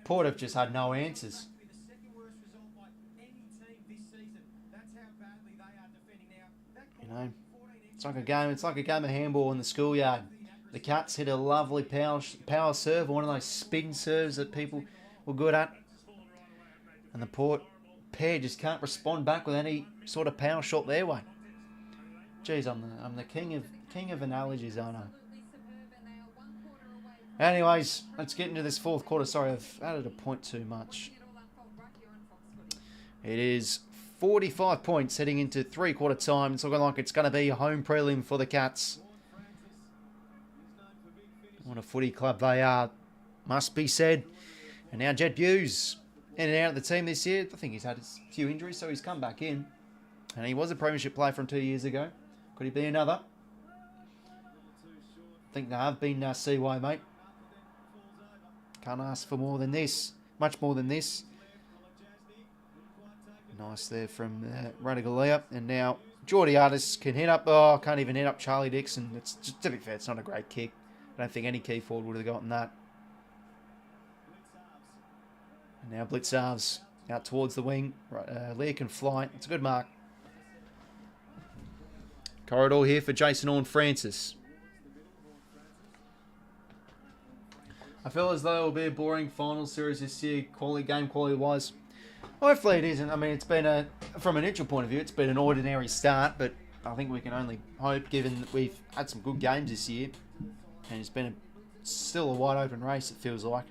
Port have just had no answers. You know, it's like a game of handball in the schoolyard. The Cats hit a lovely power serve, one of those spin serves that people were good at, and the Port pair just can't respond back with any sort of power shot their way. Jeez, I'm the king of analogies, aren't I? Anyways, let's get into this 4th quarter. Sorry, I've added a point too much. It is 45 points heading into 3-quarter time. It's looking like it's going to be a home prelim for the Cats. What a footy club they are, must be said. And now Jed Hughes in and out of the team this year. I think he's had a few injuries, so he's come back in. And he was a premiership player from 2 years ago. Could he be another? I think they have been 𝐼𝐶𝐰, mate. Can't ask for more than this. Much more than this. Nice there from 𝐼𝐗𝐿𝐼. And now Geordie Artis can hit up. Oh, can't even hit up Charlie Dixon. It's just, to be fair, it's not a great kick. I don't think any key forward would have gotten that. And now 𝐓𝐴𝐿𝐴𝐵𝐿𝐴𝐵 out towards the wing. Right, Leah can fly. It's a good mark. Corridor here for Jason Horne-Francis. I feel as though it will be a boring final series this year, game quality wise. Hopefully it isn't. I mean, it's been from a neutral point of view, it's been an ordinary start, but I think we can only hope, given that we've had some good games this year, and it's been still a wide open race, it feels like.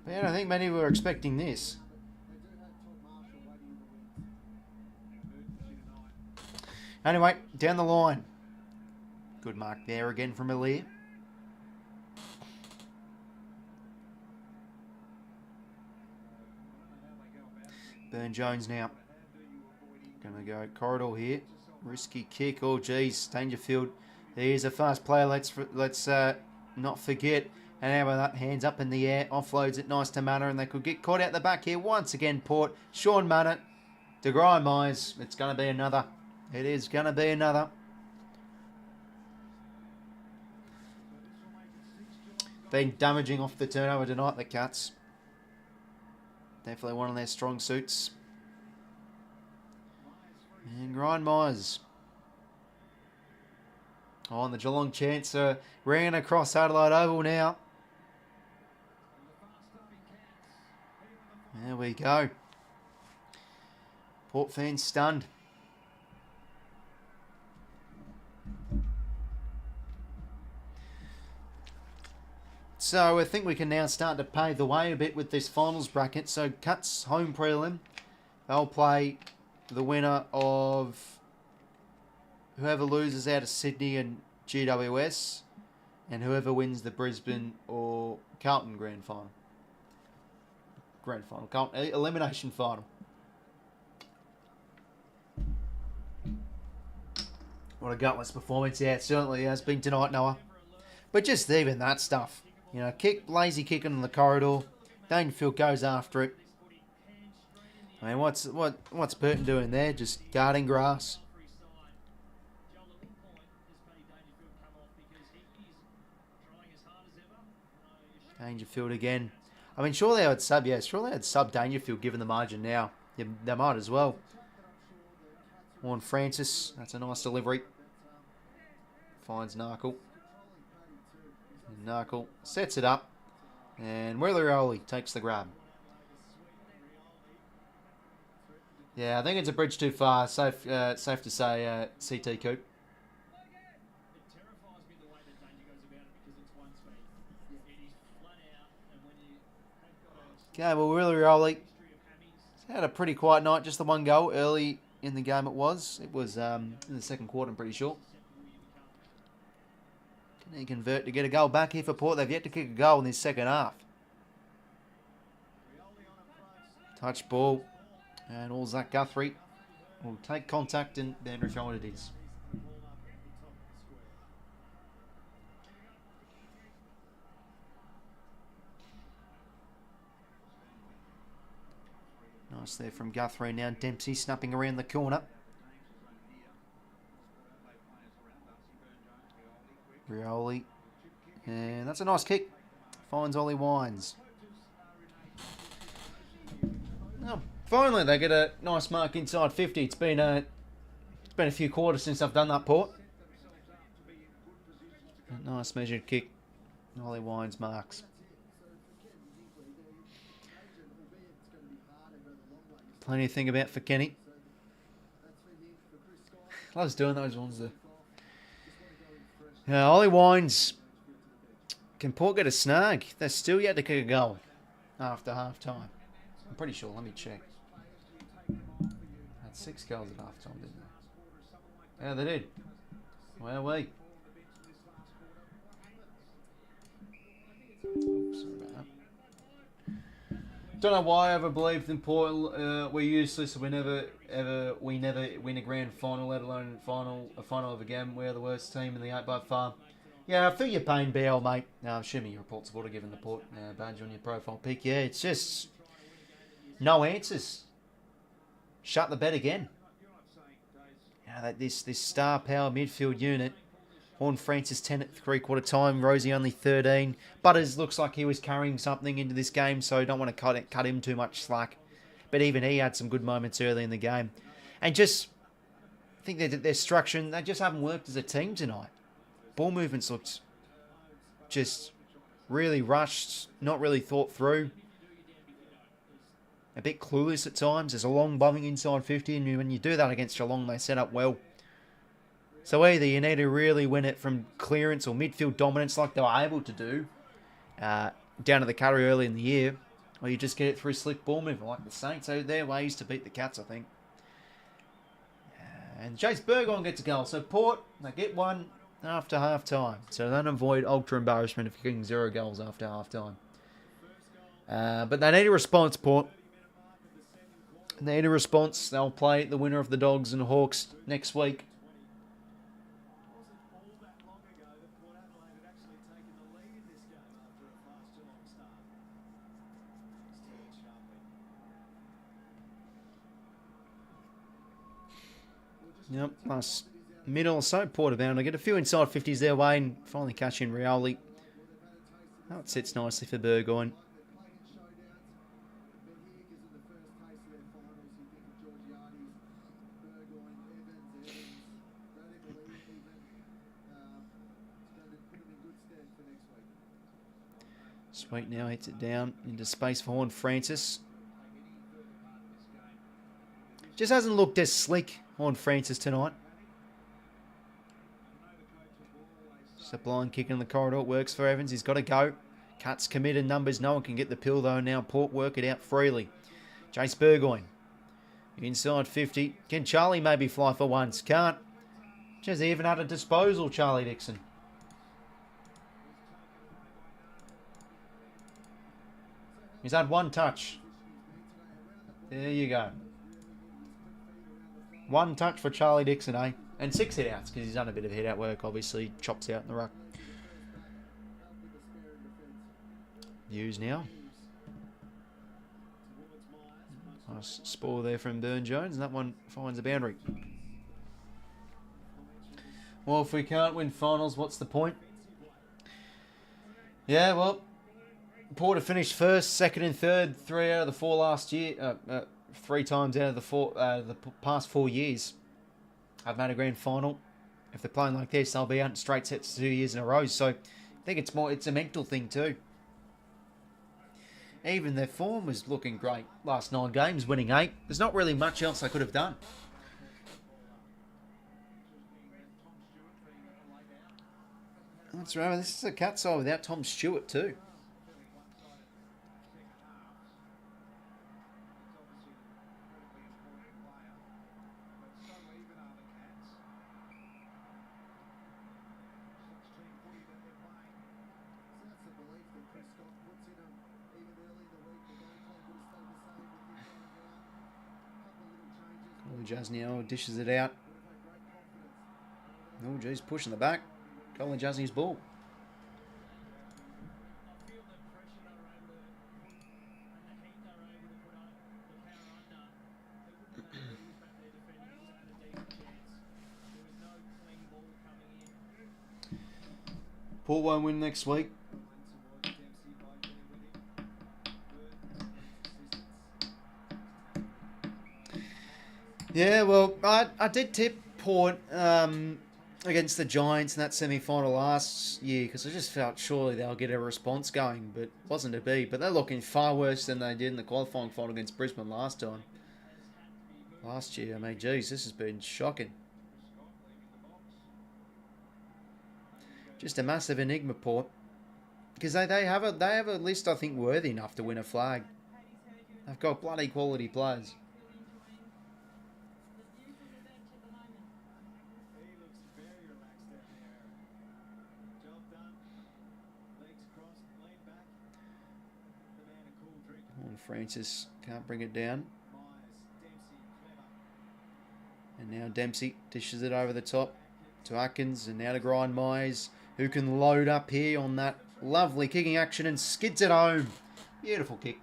But yeah, I don't think many were expecting this. Anyway, down the line. Good mark there again from 𝐼𝐵. Burne-Jones now. Gonna go corridor here. Risky kick. Oh geez, Dangerfield. Here's a fast player. Let's not forget. And how about that? Hands up in the air. Offloads it nice to Manor, and they could get caught out the back here once again. Port. Sean Manor. 𝐷𝐵𝐿𝐴𝐵𝐿𝐴𝐵. It's gonna be another. It is gonna be another. Been damaging off the turnover tonight, the Cats. Definitely one of their strong suits. And Ryan Myers. Oh, and the Geelong chance ran across Adelaide Oval now. There we go. Port fans stunned. So I think we can now start to pave the way a bit with this finals bracket. So Cats home prelim. They'll play the winner of whoever loses out of Sydney and GWS, and whoever wins the Brisbane or Carlton grand final. Carlton elimination final. What a gutless performance. Yeah, it certainly has been tonight, Noah. But just even that stuff. You know, lazy kicking in the corridor. Dangerfield goes after it. I mean, what's Burton doing there? Just guarding grass. Dangerfield again. I mean, surely I would sub. Yeah, surely I'd sub Dangerfield given the margin now. Yeah, they might as well. Horne-Francis. That's a nice delivery. Finds 𝐼𝐵𝐿𝐴𝐵𝐿𝐴. 𝐼𝐵𝐿𝐴𝐵𝐿𝐴 sets it up, and 𝐼𝐵𝐿𝐴𝐵𝐿𝐴 takes the grab. Yeah, I think it's a bridge too far. Safe to say, 𝐶𝐷𝐞. Okay, well, 𝐼𝐵𝐿𝐴𝐵𝐿𝐴 had a pretty quiet night. Just the one goal early in the game. It was in the second quarter, I'm pretty sure. Can he convert to get a goal back here for Port? They've yet to kick a goal in this second half. Touch ball. And all Zach Guthrie will take contact, and then return it is. Nice there from Guthrie. Now Dempsey snapping around the corner. 𝐼𝐵𝐿𝐴𝐵𝐿𝐴. And that's a nice kick. Finds Ollie Wines. Oh, finally they get a nice mark inside 50. It's been a few quarters since I've done that, Port. A nice measured kick. Ollie Wines marks. Plenty to think about for Kenny. Loves doing those ones there. Ollie Wines. Can Port get a snag? They're still yet to kick a goal after half time. I'm pretty sure. Let me check. Had 6 goals at half time, didn't they? Yeah, they did. Well, we. Oops, sorry about that. Don't know why I ever believed in Port. We're useless. We never win a grand final, let alone a final of a game. We're the worst team in the 8 by far. Yeah, I feel your pain, BL, mate. I'm assuming you're a Port supporter given the Port badge on your profile pic. Yeah, it's just No answers. Shut the bed again. This star power midfield unit. Horne-Francis 10 at three-quarter time. Rosie only 13. Butters looks like he was carrying something into this game, so don't want to cut him too much slack. But even he had some good moments early in the game. And just, I think their structure, they just haven't worked as a team tonight. Ball movements looked just really rushed, not really thought through. A bit clueless at times. There's a long bumming inside 50, and when you do that against Geelong, they set up well. So either you need to really win it from clearance or midfield dominance like they were able to do down to the carry early in the year, or you just get it through slick ball movement like the Saints. So they're ways to beat the Cats, I think. And Chase Burgoyne gets a goal. So Port, they get one after half-time. So they don't avoid ultra embarrassment of kicking 0 goals after half-time. But they need a response, Port. They need a response. They'll play the winner of the Dogs and Hawks next week. Yep, last minute or so, Port bound to get a few inside 50s their way and finally catch in Rioli. Oh, it sits nicely for Burgoyne. Sweet now hits it down into space for Horne-Francis. Just hasn't looked as slick, Horne-Francis, tonight. Just a blind kick in the corridor. It works for Evans. He's got to go. Cuts committed numbers. No one can get the pill, though. Now Port work it out freely. Chase Burgoyne. Inside 50. Can Charlie maybe fly for once? Can't. Just even had a disposal, Charlie Dixon. He's had one touch. There you go. One touch for Charlie Dixon, eh? And 6 hit-outs, because he's done a bit of hit-out work, obviously. Chops out in the ruck. Hughes now. Nice spoil there from Burne-Jones, and that one finds a boundary. Well, if we can't win finals, what's the point? Yeah, well, Port have finished first, second and third, 3 out of the 4 last year. 3 times out of the past 4 years. Have made a grand final. If they're playing like this, they'll be out in straight sets 2 years in a row. So I think it's a mental thing too. Even their form was looking great. Last 9 games, winning 8. There's not really much else they could have done. That's right. This is a Cat side without Tom Stewart too. Jasney dishes it out. Oh, geez, pushing the back. Colin Jasney's ball. Port won't win next week. Yeah, well, I did tip Port against the Giants in that semi-final last year because I just felt surely they'll get a response going, but it wasn't to be. But they're looking far worse than they did in the qualifying final against Brisbane last time. Last year, I mean, geez, this has been shocking. Just a massive enigma, Port, because they have a list I think worthy enough to win a flag. They've got bloody quality players. Francis can't bring it down. And now Dempsey dishes it over the top to Atkins, and now to Grind Myers, who can load up here on that lovely kicking action and skids it home. Beautiful kick.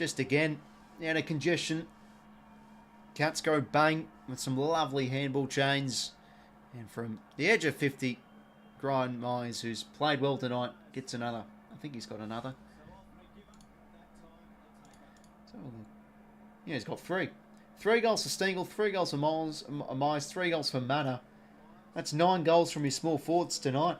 just again, out of congestion. Cats go bang with some lovely handball chains. And from the edge of 50, 𝐼𝐻𝐿𝐴, who's played well tonight, gets another. I think he's got another. So, yeah, he's got 3. 3 goals for Stengel, 3 goals for 𝐼𝐻𝐿𝐴, 3 goals for Manor. That's 9 goals from his small forwards tonight.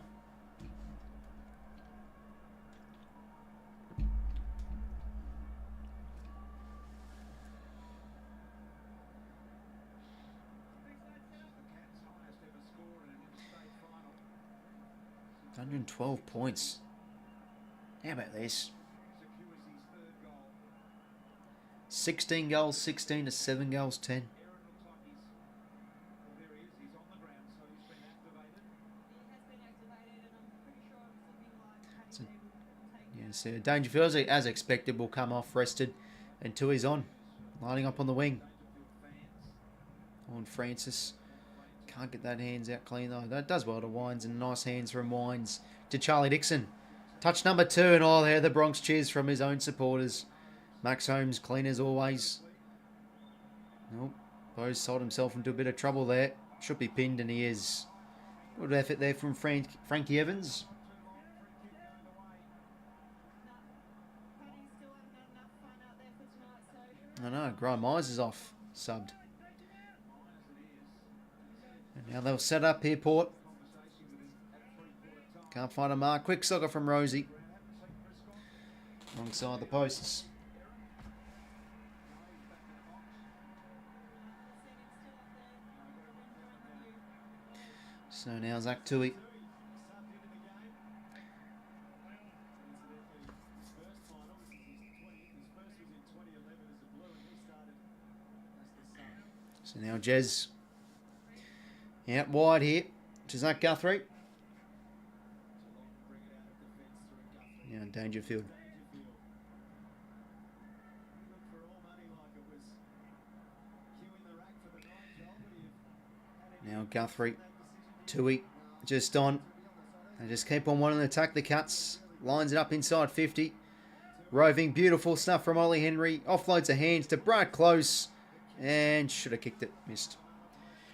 $112 points. How about this? 16 goals, 16 to 7 goals, 10. So, yeah, so Dangerfield, as expected, will come off rested until he's on. Lining up on the wing. On Francis. Can't get that hands out clean though. That does well to Wines, and nice hands from Wines to Charlie Dixon. Touch number 2, and all there the Bronx cheers from his own supporters. Max Holmes clean as always. Nope. Bose sold himself into a bit of trouble there. Should be pinned, and he is. Good effort there from Frankie Evans. I know, 𝐼𝐻𝐿𝐴 is off, subbed. And now they'll set up here, Port. Can't find a mark. Quick soccer from 𝐻𝐿𝐴. Wrong side of the posts. So now 𝐓𝐡𝐞 𝐎𝐥𝐝. So now Jez out wide here to Zach Guthrie. Now Dangerfield. Now Guthrie. 𝐴𝐥𝐝 just on. They just keep on wanting to attack the Cats. Lines it up inside 50. Roving, beautiful stuff from Ollie Henry. Offloads the hands to Brad Close. And should have kicked it. Missed.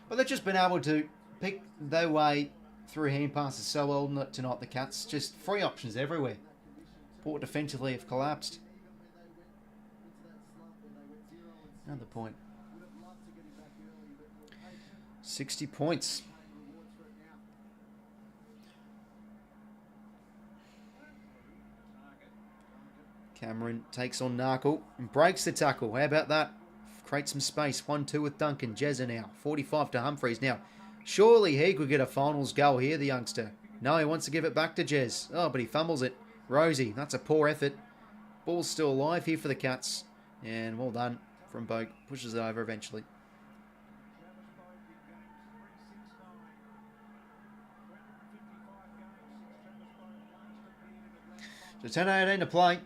But they've just been able to pick their way through hand passes so well tonight, the Cats. Just free options everywhere. Port defensively have collapsed. Another point. 60 points. Cameron takes on 𝐼𝐻𝐿𝐴 and breaks the tackle. How about that? Create some space. 1-2 with Duncan. Jezza now. 45 to Humphreys. Now, surely he could get a finals goal here, the youngster. No, he wants to give it back to Jez. Oh, but he fumbles it. Rosie, that's a poor effort. Ball's still alive here for the Cats. And well done from Boak. Pushes it over eventually. So 10:18 to play.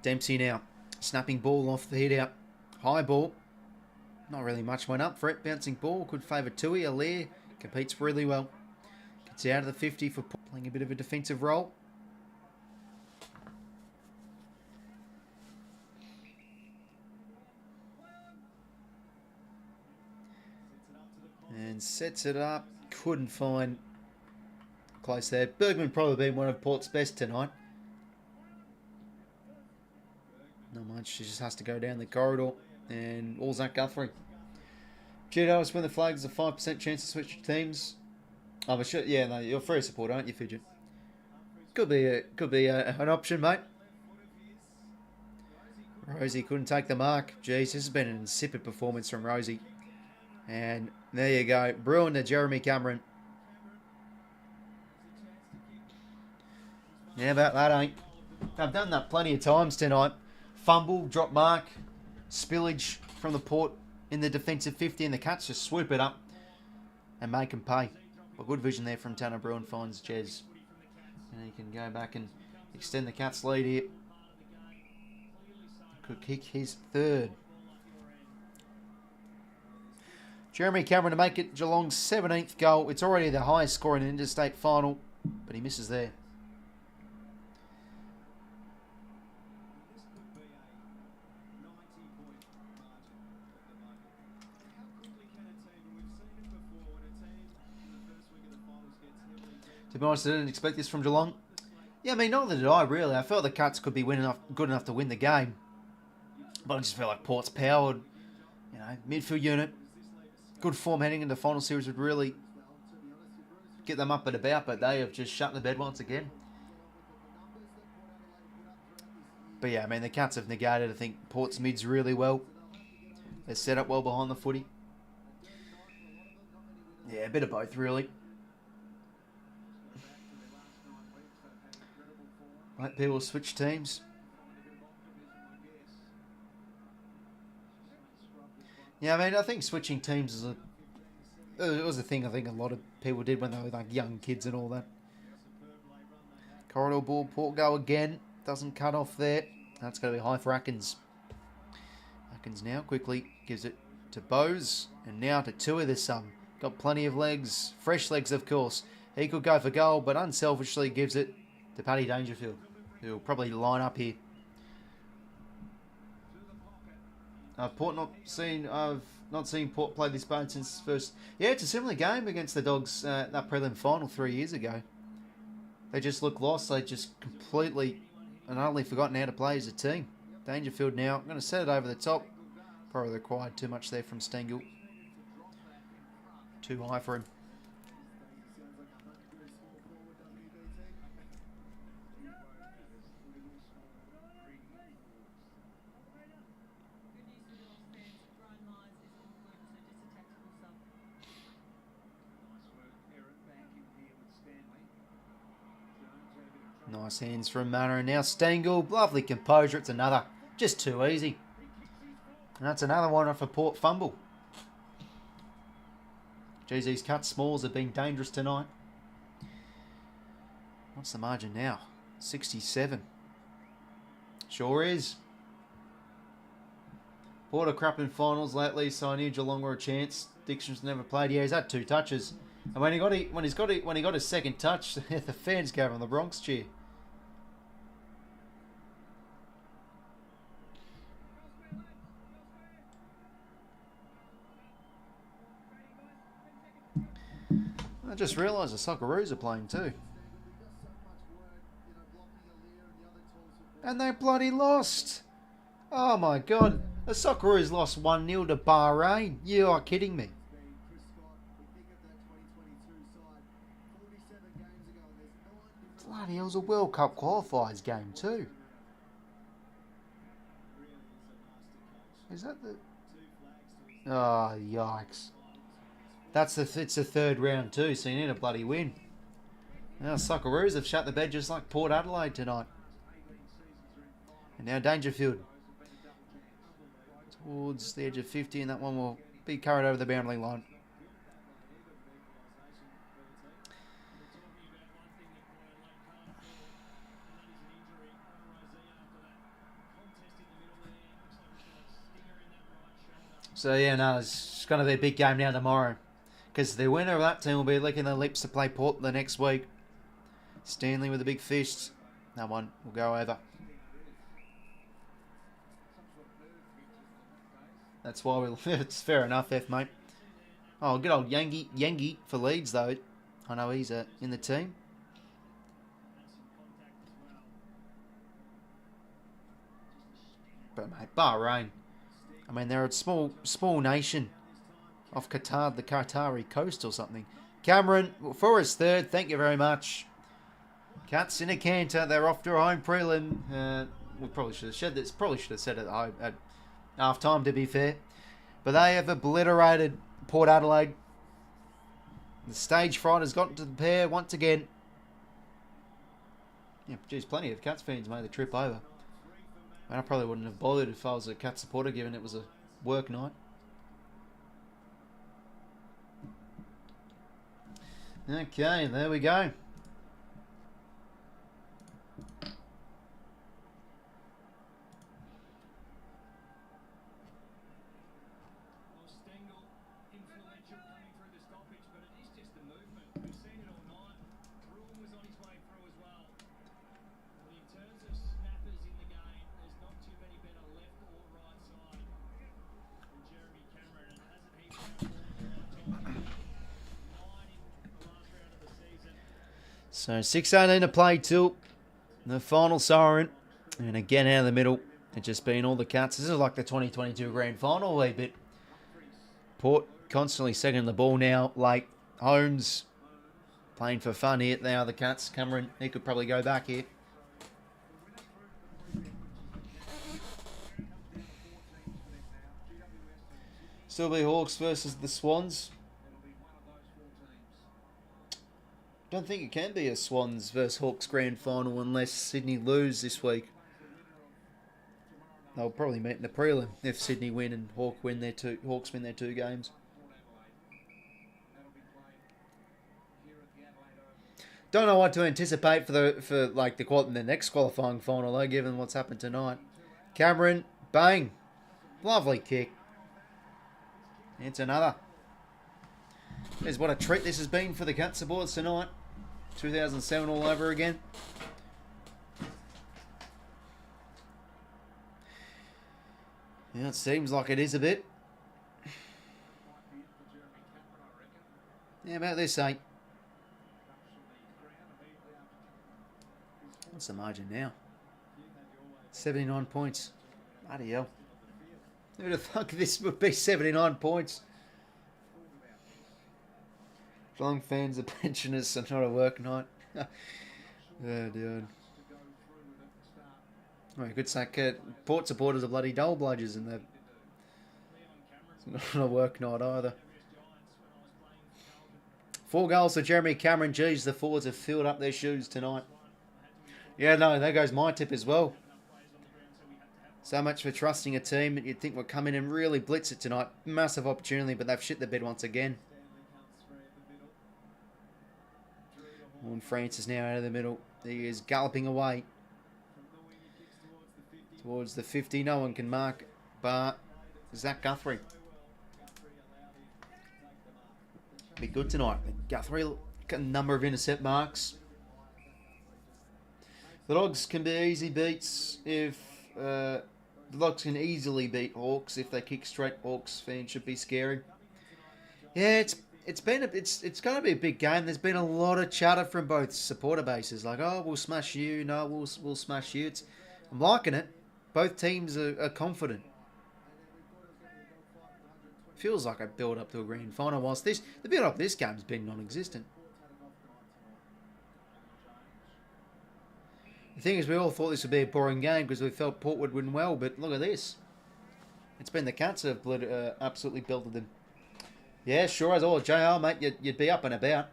Dempsey now. Snapping ball off the head out. High ball. Not really much went up for it. Bouncing ball could favour 𝐼𝐻𝐿𝐴. 𝐼𝐻𝐿𝐴 competes really well. Gets out of the 50 for playing a bit of a defensive role. And sets it up. Couldn't find close there. Bergman probably been one of Port's best tonight. Not much. She just has to go down the corridor. And all Zach Guthrie. Judos win the flags. A 5% chance to switch teams. Oh, but sure, yeah, no, you're a free supporter, aren't you, Fidget? Could be an option, mate. Rosie couldn't take the mark. Jeez, this has been an insipid performance from Rosie. And there you go. Bruin to Jeremy Cameron. How about that, ain't? I've done that plenty of times tonight. Fumble, drop mark, spillage from the Port in the defensive 50, and the Cats just swoop it up and make them pay. But good vision there from Tanner Bruin, finds Jez. And he can go back and extend the Cats' lead here. Could kick his 3rd. Jeremy Cameron to make it Geelong's 17th goal. It's already the highest score in an interstate final, but he misses there. To be honest, I didn't expect this from Geelong. Yeah, I mean, neither did I, really. I felt the Cats could be good enough to win the game. But I just felt like Port's powered, you know, midfield unit. Good form heading into the final series would really get them up and about, but they have just shut the bed once again. But yeah, I mean, the Cats have negated, I think, Port's mids really well. They're set up well behind the footy. Yeah, a bit of both, really. Right, people switch teams. Yeah, I mean, I think switching teams is it was a thing I think a lot of people did when they were like young kids and all that. Corridor ball, Port go again. Doesn't cut off there. That's going to be high for Atkins. Atkins now quickly gives it to Bose. And now to Tui this sum. Got plenty of legs. Fresh legs, of course. He could go for goal, but unselfishly gives it to Paddy Dangerfield, who will probably line up here. Port I've not seen Port play this boat since first. Yeah, it's a similar game against the Dogs that prelim final 3 years ago. They just look lost. They just completely and utterly forgotten how to play as a team. Dangerfield now. I'm going to set it over the top. Probably required too much there from Stengel. Too high for him. Nice hands from Manor, and now Stengel. Lovely composure. It's another. Just too easy. And that's another one off a Port fumble. Geez, these cut smalls have been dangerous tonight. What's the margin now? 67. Sure is. Port are crap in finals lately, so I knew Geelong were a chance. Dixon's never played. Yeah, he's had 2 touches. And when he got his second touch, the fans gave him the Bronx cheer. I just realised the Socceroos are playing too. And they bloody lost. Oh my god. The Socceroos lost 1-0 to Bahrain. You are kidding me. Bloody hell, it was a World Cup qualifiers game too. Is that the... Oh, yikes. It's the third round too, so you need a bloody win. Now Socceroos have shut the bed just like Port Adelaide tonight. And now Dangerfield. Towards the edge of 50, and that one will be carried over the boundary line. So yeah, no, it's going to be a big game now tomorrow. Because the winner of that team will be licking their lips to play Port the next week. Stanley with a big fist. That one will go over. That's why we... It's fair enough, F, mate. Oh, good old Yangi for Leeds, though. I know he's in the team. But, mate, Bahrain. I mean, they're a small nation off Qatar, the Qatari coast or something. Cameron, for his third, thank you very much. Cats in a canter. They're off to a home prelim. We probably should have said this. Probably should have said it at half time, to be fair. But they have obliterated Port Adelaide. The stage fright has gotten to the pair once again. Yeah, geez, plenty of Cats fans made the trip over. I probably wouldn't have bothered if I was a Cats supporter, given it was a work night. Okay, there we go. So 6:18 to play till the final siren. And again out of the middle. It's just been all the cuts. This is like the 2022 grand final a wee bit. Port constantly second the ball now. Late. Holmes playing for fun here. They are the cuts. Cameron, he could probably go back here. Still be Hawks versus the Swans. Don't think it can be a Swans versus Hawks grand final unless Sydney lose this week. They'll probably meet in the prelim if Sydney win and Hawks win their two games. Don't know what to anticipate for the next qualifying final though, given what's happened tonight. Cameron, bang, lovely kick. It's another. There's what a treat this has been for the Cat supporters tonight. 2007 all over again. Yeah, it seems like it is a bit. Yeah, about this, eh? What's the margin now? 79 points. Bloody hell. Who'd have thought this would be 79 points? Geelong fans are pensioners, so not a work night. Oh, dude. Oh, good sack. Port supporters are bloody dull bludgers, and it's not a work night either. 4 goals for Jeremy Cameron. Geez, the forwards have filled up their shoes tonight. Yeah, no, there goes my tip as well. So much for trusting a team that you'd think would come in and really blitz it tonight. Massive opportunity, but they've shit the bed once again. And Francis now out of the middle. He is galloping away towards the 50. No one can mark bar 𝐓𝐡𝐞. Be good tonight. Guthrie got a number of intercept marks. The Dogs can be easy beats if the Dogs can easily beat Hawks if they kick straight. Hawks fans should be scary. Yeah, it's going to be a big game. There's been a lot of chatter from both supporter bases, like, oh, we'll smash you. No, we'll smash you. I'm liking it. Both teams are confident. Feels like a build up to a grand final. Whilst the build up to this game's been non-existent. The thing is, we all thought this would be a boring game because we felt Port would win well, but look at this. It's been the Cats that have absolutely belted them. Yeah, sure as all. JR, mate, you'd be up and about.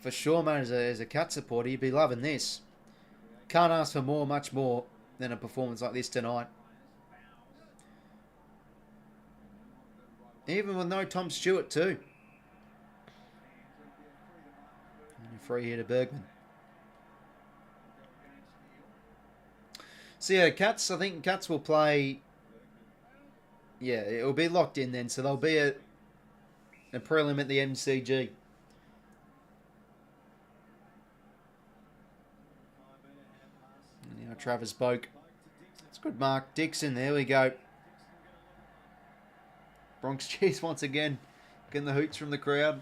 For sure, mate, as a Cat supporter, you'd be loving this. Can't ask for much more than a performance like this tonight. Even with no Tom Stewart too. And a free here to Bergman. So yeah, Cats, I think Cats will play. Yeah, it'll be locked in then. So there'll be a prelim at the MCG. And now Travis Boak. It's good mark. Dixon, there we go. Bronx cheers once again. Getting the hoots from the crowd.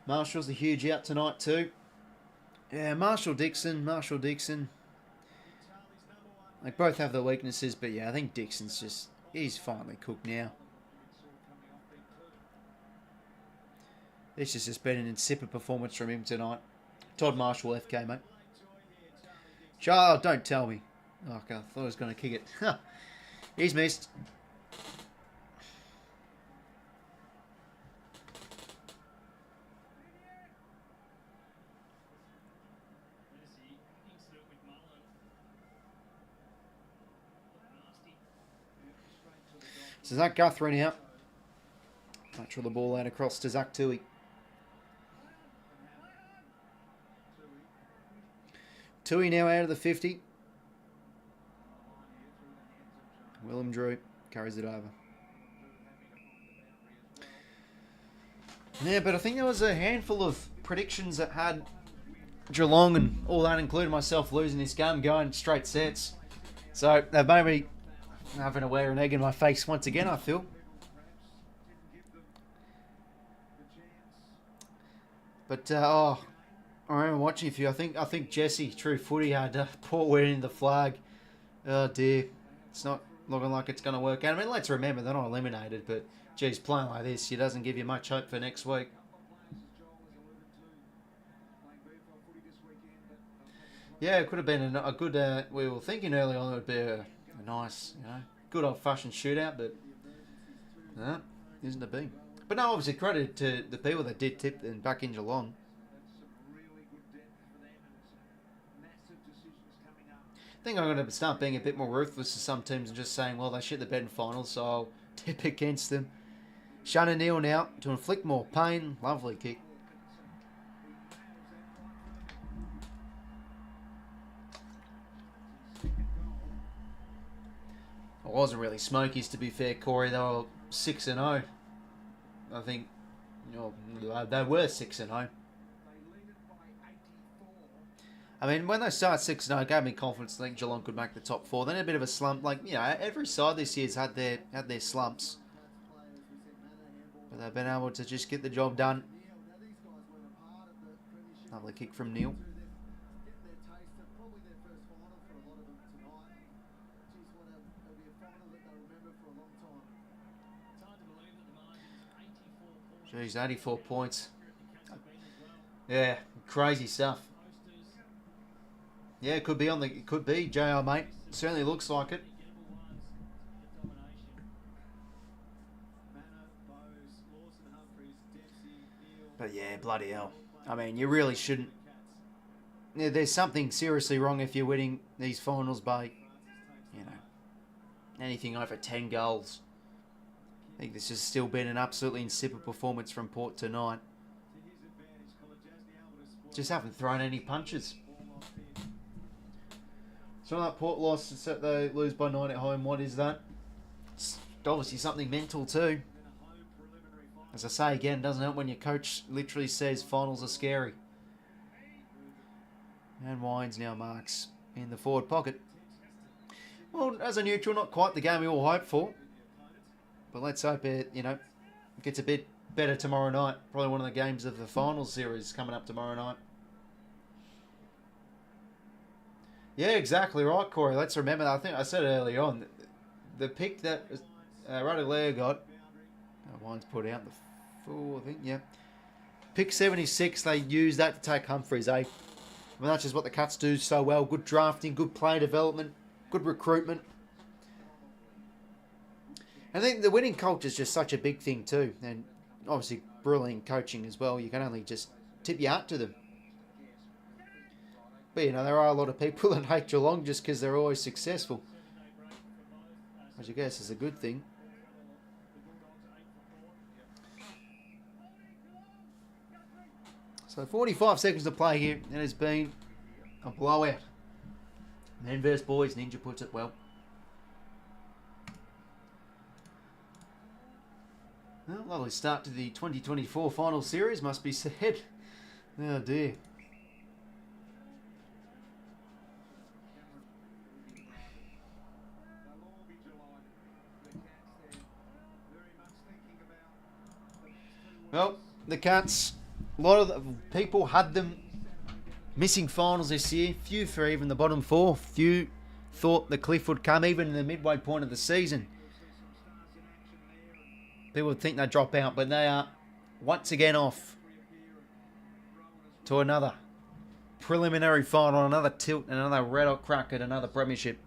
Marshall's a huge out tonight too. Yeah, Marshall Dixon. They both have their weaknesses, but yeah, I think Dixon's he's finally cooked now. This has just been an insipid performance from him tonight. Todd Marshall, FK, mate. Charles, don't tell me. Oh, I thought I was going to kick it. He's missed. So 𝐓𝐡𝐞 now. Natural the ball out across to 𝐓𝐡𝐞. Tui now out of the 50. Willem Drew carries it over. Yeah, but I think there was a handful of predictions that had Geelong and all that, including myself, losing this game, going straight sets. So they've made me having to wear an egg in my face once again, I feel. But I remember watching a few. I think 𝐼𝐶 True Footy had Port winning the flag. Oh dear, it's not looking like it's going to work out. I mean, let's remember they're not eliminated, but geez, playing like this, it doesn't give you much hope for next week. Yeah, it could have been a good. We were thinking early on it would be a nice, good old-fashioned shootout, but no, isn't to be. But no, obviously credit to the people that did tip them back in Geelong. I think I'm going to start being a bit more ruthless to some teams and just saying, well, they shit the bed in finals, so I'll tip against them. Shannon Neal now to inflict more pain. Lovely kick. It wasn't really Smokies, to be fair, Corey. They were 6-0. I think they were 6-0. I mean, when they start 6-0, it gave me confidence. I think Geelong could make the top 4. Then a bit of a slump. Like, every side this year's had their slumps. But they've been able to just get the job done. Lovely kick from Neal. Jeez, 84 points. Yeah, crazy stuff. Yeah, it could be JR, mate. Certainly looks like it. But yeah, bloody hell. I mean, you really shouldn't. Yeah, there's something seriously wrong if you're winning these finals by, anything over 10 goals. I think this has still been an absolutely insipid performance from Port tonight. Just haven't thrown any punches. So that Port loss, they lose by 9 at home. What is that? It's obviously something mental too. As I say again, doesn't help when your coach literally says finals are scary. And Wines now marks in the forward pocket. Well, as a neutral, not quite the game we all hoped for. But let's hope it, gets a bit better tomorrow night. Probably one of the games of the finals series coming up tomorrow night. Yeah, exactly right, Corey. Let's remember, I think I said it early on, the pick that 𝐼𝐻𝐿 got, Wines put out the 4, I think, yeah. Pick 76, they used that to take Humphries, eh? I mean, that's just what the Cats do so well. Good drafting, good player development, good recruitment. I think the winning culture is just such a big thing too. And obviously brilliant coaching as well. You can only just tip your hat to them. But, there are a lot of people that hate Geelong just because they're always successful. Which I guess is a good thing. So 45 seconds to play here. It has been a blowout. Men versus boys. Ninja puts it well. Well, lovely start to the 2024 final series, must be said. Oh dear. Well, the Cats, a lot of the people had them missing finals this year. Few for even the bottom 4. Few thought the cliff would come even in the midway point of the season. People would think they'd drop out, but they are once again off to another preliminary final, another tilt, and another red hot crack at another premiership.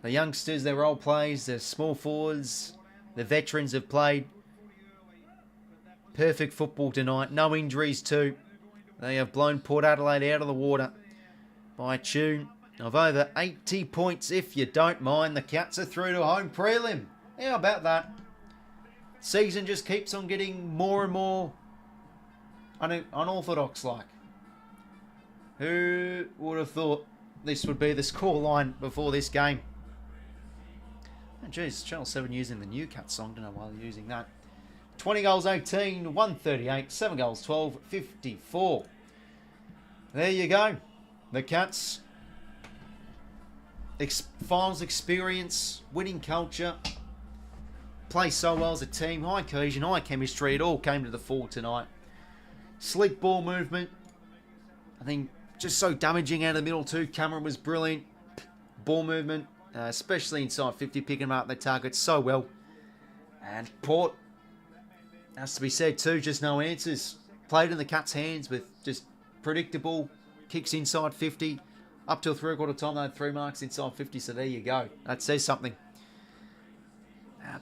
The youngsters, their role plays, their small forwards, the veterans have played perfect football tonight. No injuries too. They have blown Port Adelaide out of the water by a tune of over 80 points, if you don't mind. The Cats are through to a home prelim. How about that? Season just keeps on getting more and more unorthodox like. Who would have thought this would be the scoreline before this game? Oh, geez, Channel 7 using the new Cat song. Don't know why they're using that. 20 goals 18, 138, 7 goals 12, 54. There you go. The Cats. Finals experience, winning culture. play so well as a team. High cohesion, high chemistry. It all came to the fore tonight. Sleek ball movement. I think just so damaging out of the middle too. Cameron was brilliant. Ball movement, especially inside 50, picking them up their targets so well. And Port, has to be said too, just no answers. Played in the Cats' hands with just predictable kicks inside 50. Up till 3/4 time, they had 3 marks inside 50, so there you go. That says something.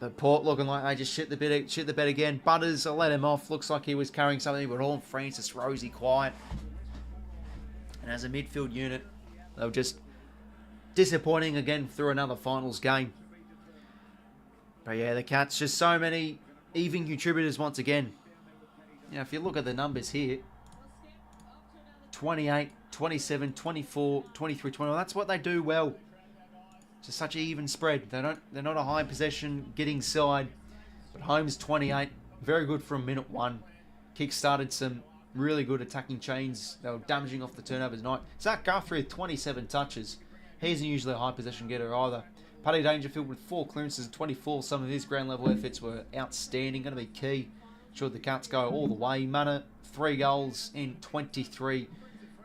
But Port looking like they just shit the bed again. Butters, I let him off. Looks like he was carrying something, but all Francis, Rosie quiet. And as a midfield unit, they were just disappointing again through another finals game. But yeah, the Cats, just so many even contributors once again. You know, if you look at the numbers here, 28, 27, 24, 23, 21. That's what they do well. It's just such an even spread. They're not a high possession getting side. But Holmes 28, very good from minute 1. Kick-started some really good attacking chains. They were damaging off the turnovers tonight. Zach Guthrie with 27 touches. He isn't usually a high possession getter either. Paddy Dangerfield with 4 clearances and 24. Some of his ground level efforts were outstanding. Going to be key should the Cats go all the way. Mana, 3 goals in 23.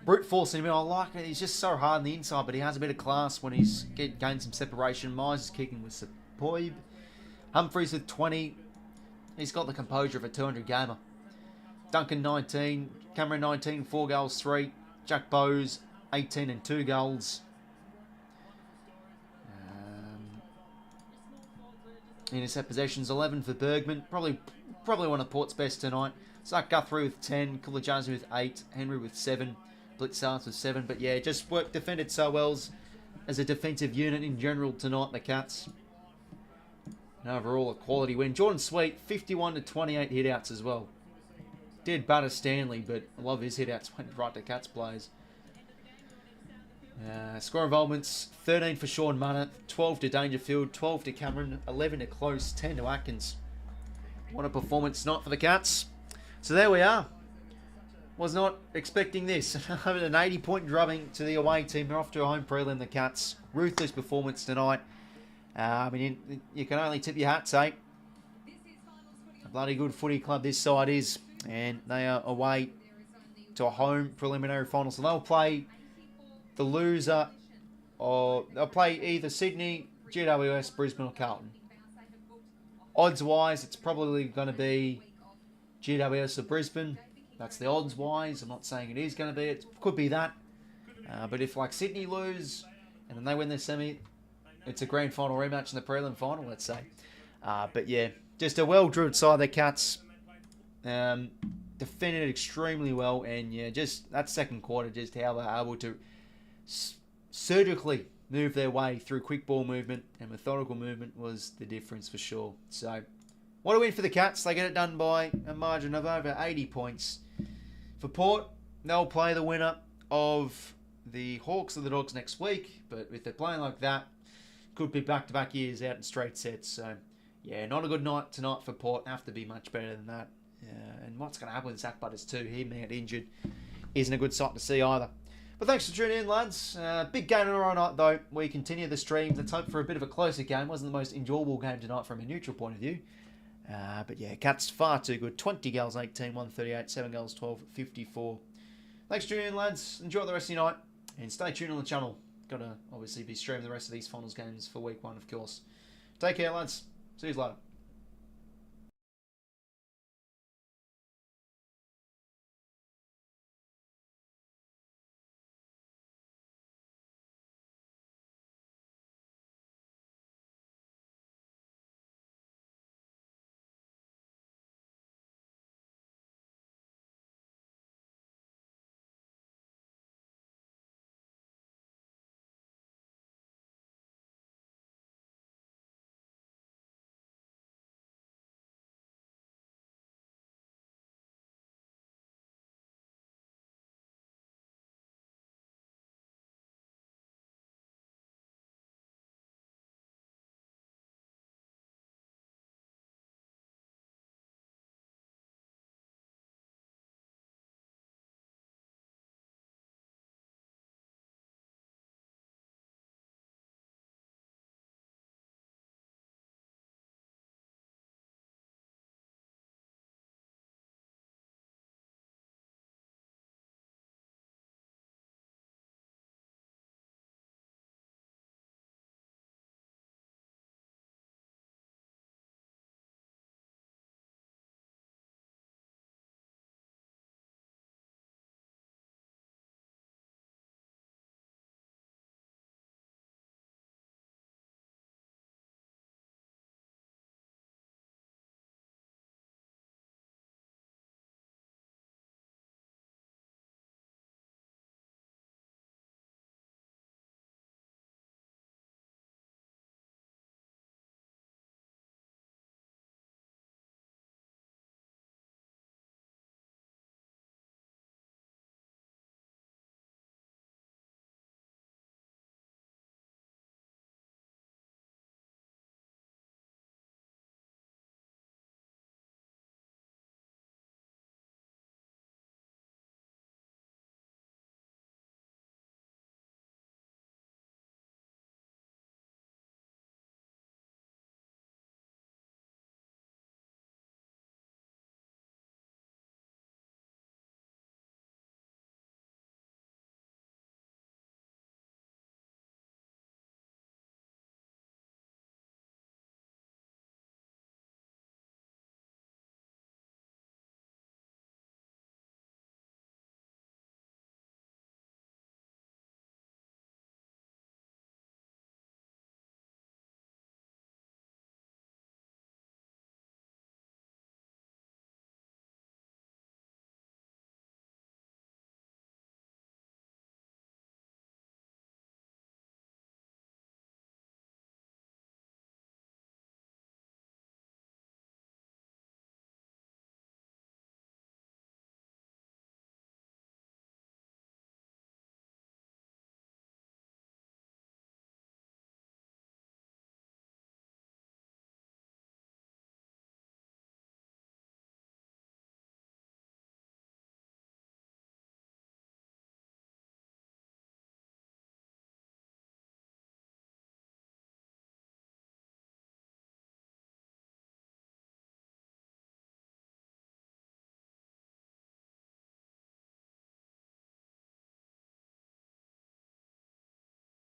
Brute forcing him. I like it. He's just so hard on the inside, but he has a bit of class when he's gained some separation. Myers' kicking was superb. Humphreys with 20. He's got the composure of a 200 gamer. Duncan 19. Cameron 19, 4 goals, 3. Jack Bowes 18 and 2 goals. Intercept possessions 11 for Bergman. Probably one of Port's best tonight. Zach Guthrie with 10. Kulajazi with 8. Henry with 7. Blitzards with 7. But yeah, just defended so well as a defensive unit in general tonight, the Cats. And overall, a quality win. Jordan Sweet, 51 to 28 hitouts as well. Did batter Stanley, but a lot of his hitouts went right to Cats players. Score involvements, 13 for Sean Munner, 12 to Dangerfield, 12 to Cameron, 11 to Close, 10 to Atkins. What a performance tonight for the Cats. So there we are. Was not expecting this. Having an 80-point drubbing to the away team. They're off to a home prelim, the Cats. Ruthless performance tonight. I mean, you can only tip your hat, say. A bloody good footy club this side is. And they are away to a home preliminary final. So they'll play the loser, or they'll play either Sydney, GWS, Brisbane or Carlton. Odds-wise, it's probably going to be GWS or Brisbane. That's the odds-wise. I'm not saying it is going to be. It could be that. But if, like, Sydney lose and then they win their semi, it's a grand final rematch in the prelim final, let's say. But, yeah, just a well-drilled side, the Cats. Defended extremely well. And, yeah, just that second quarter, just how they're able to surgically move their way through quick ball movement and methodical movement was the difference for sure. So, what a win for the Cats. They get it done by a margin of over 80 points. For Port, they'll play the winner of the Hawks or the Dogs next week. But if they're playing like that, could be back-to-back years out in straight sets. So, yeah, not a good night tonight for Port. Have to be much better than that. And what's going to happen with Zach Butters too, him out injured, isn't a good sight to see either. But thanks for tuning in, lads. Big game tomorrow night, though. We continue the streams. Let's hope for a bit of a closer game. Wasn't the most enjoyable game tonight from a neutral point of view. But yeah, Cats far too good. 20 goals, 18, 138, 7 goals, 12, 54. Thanks for tuning in, lads. Enjoy the rest of your night. And stay tuned on the channel. Got to obviously be streaming the rest of these finals games for week 1, of course. Take care, lads. See you later.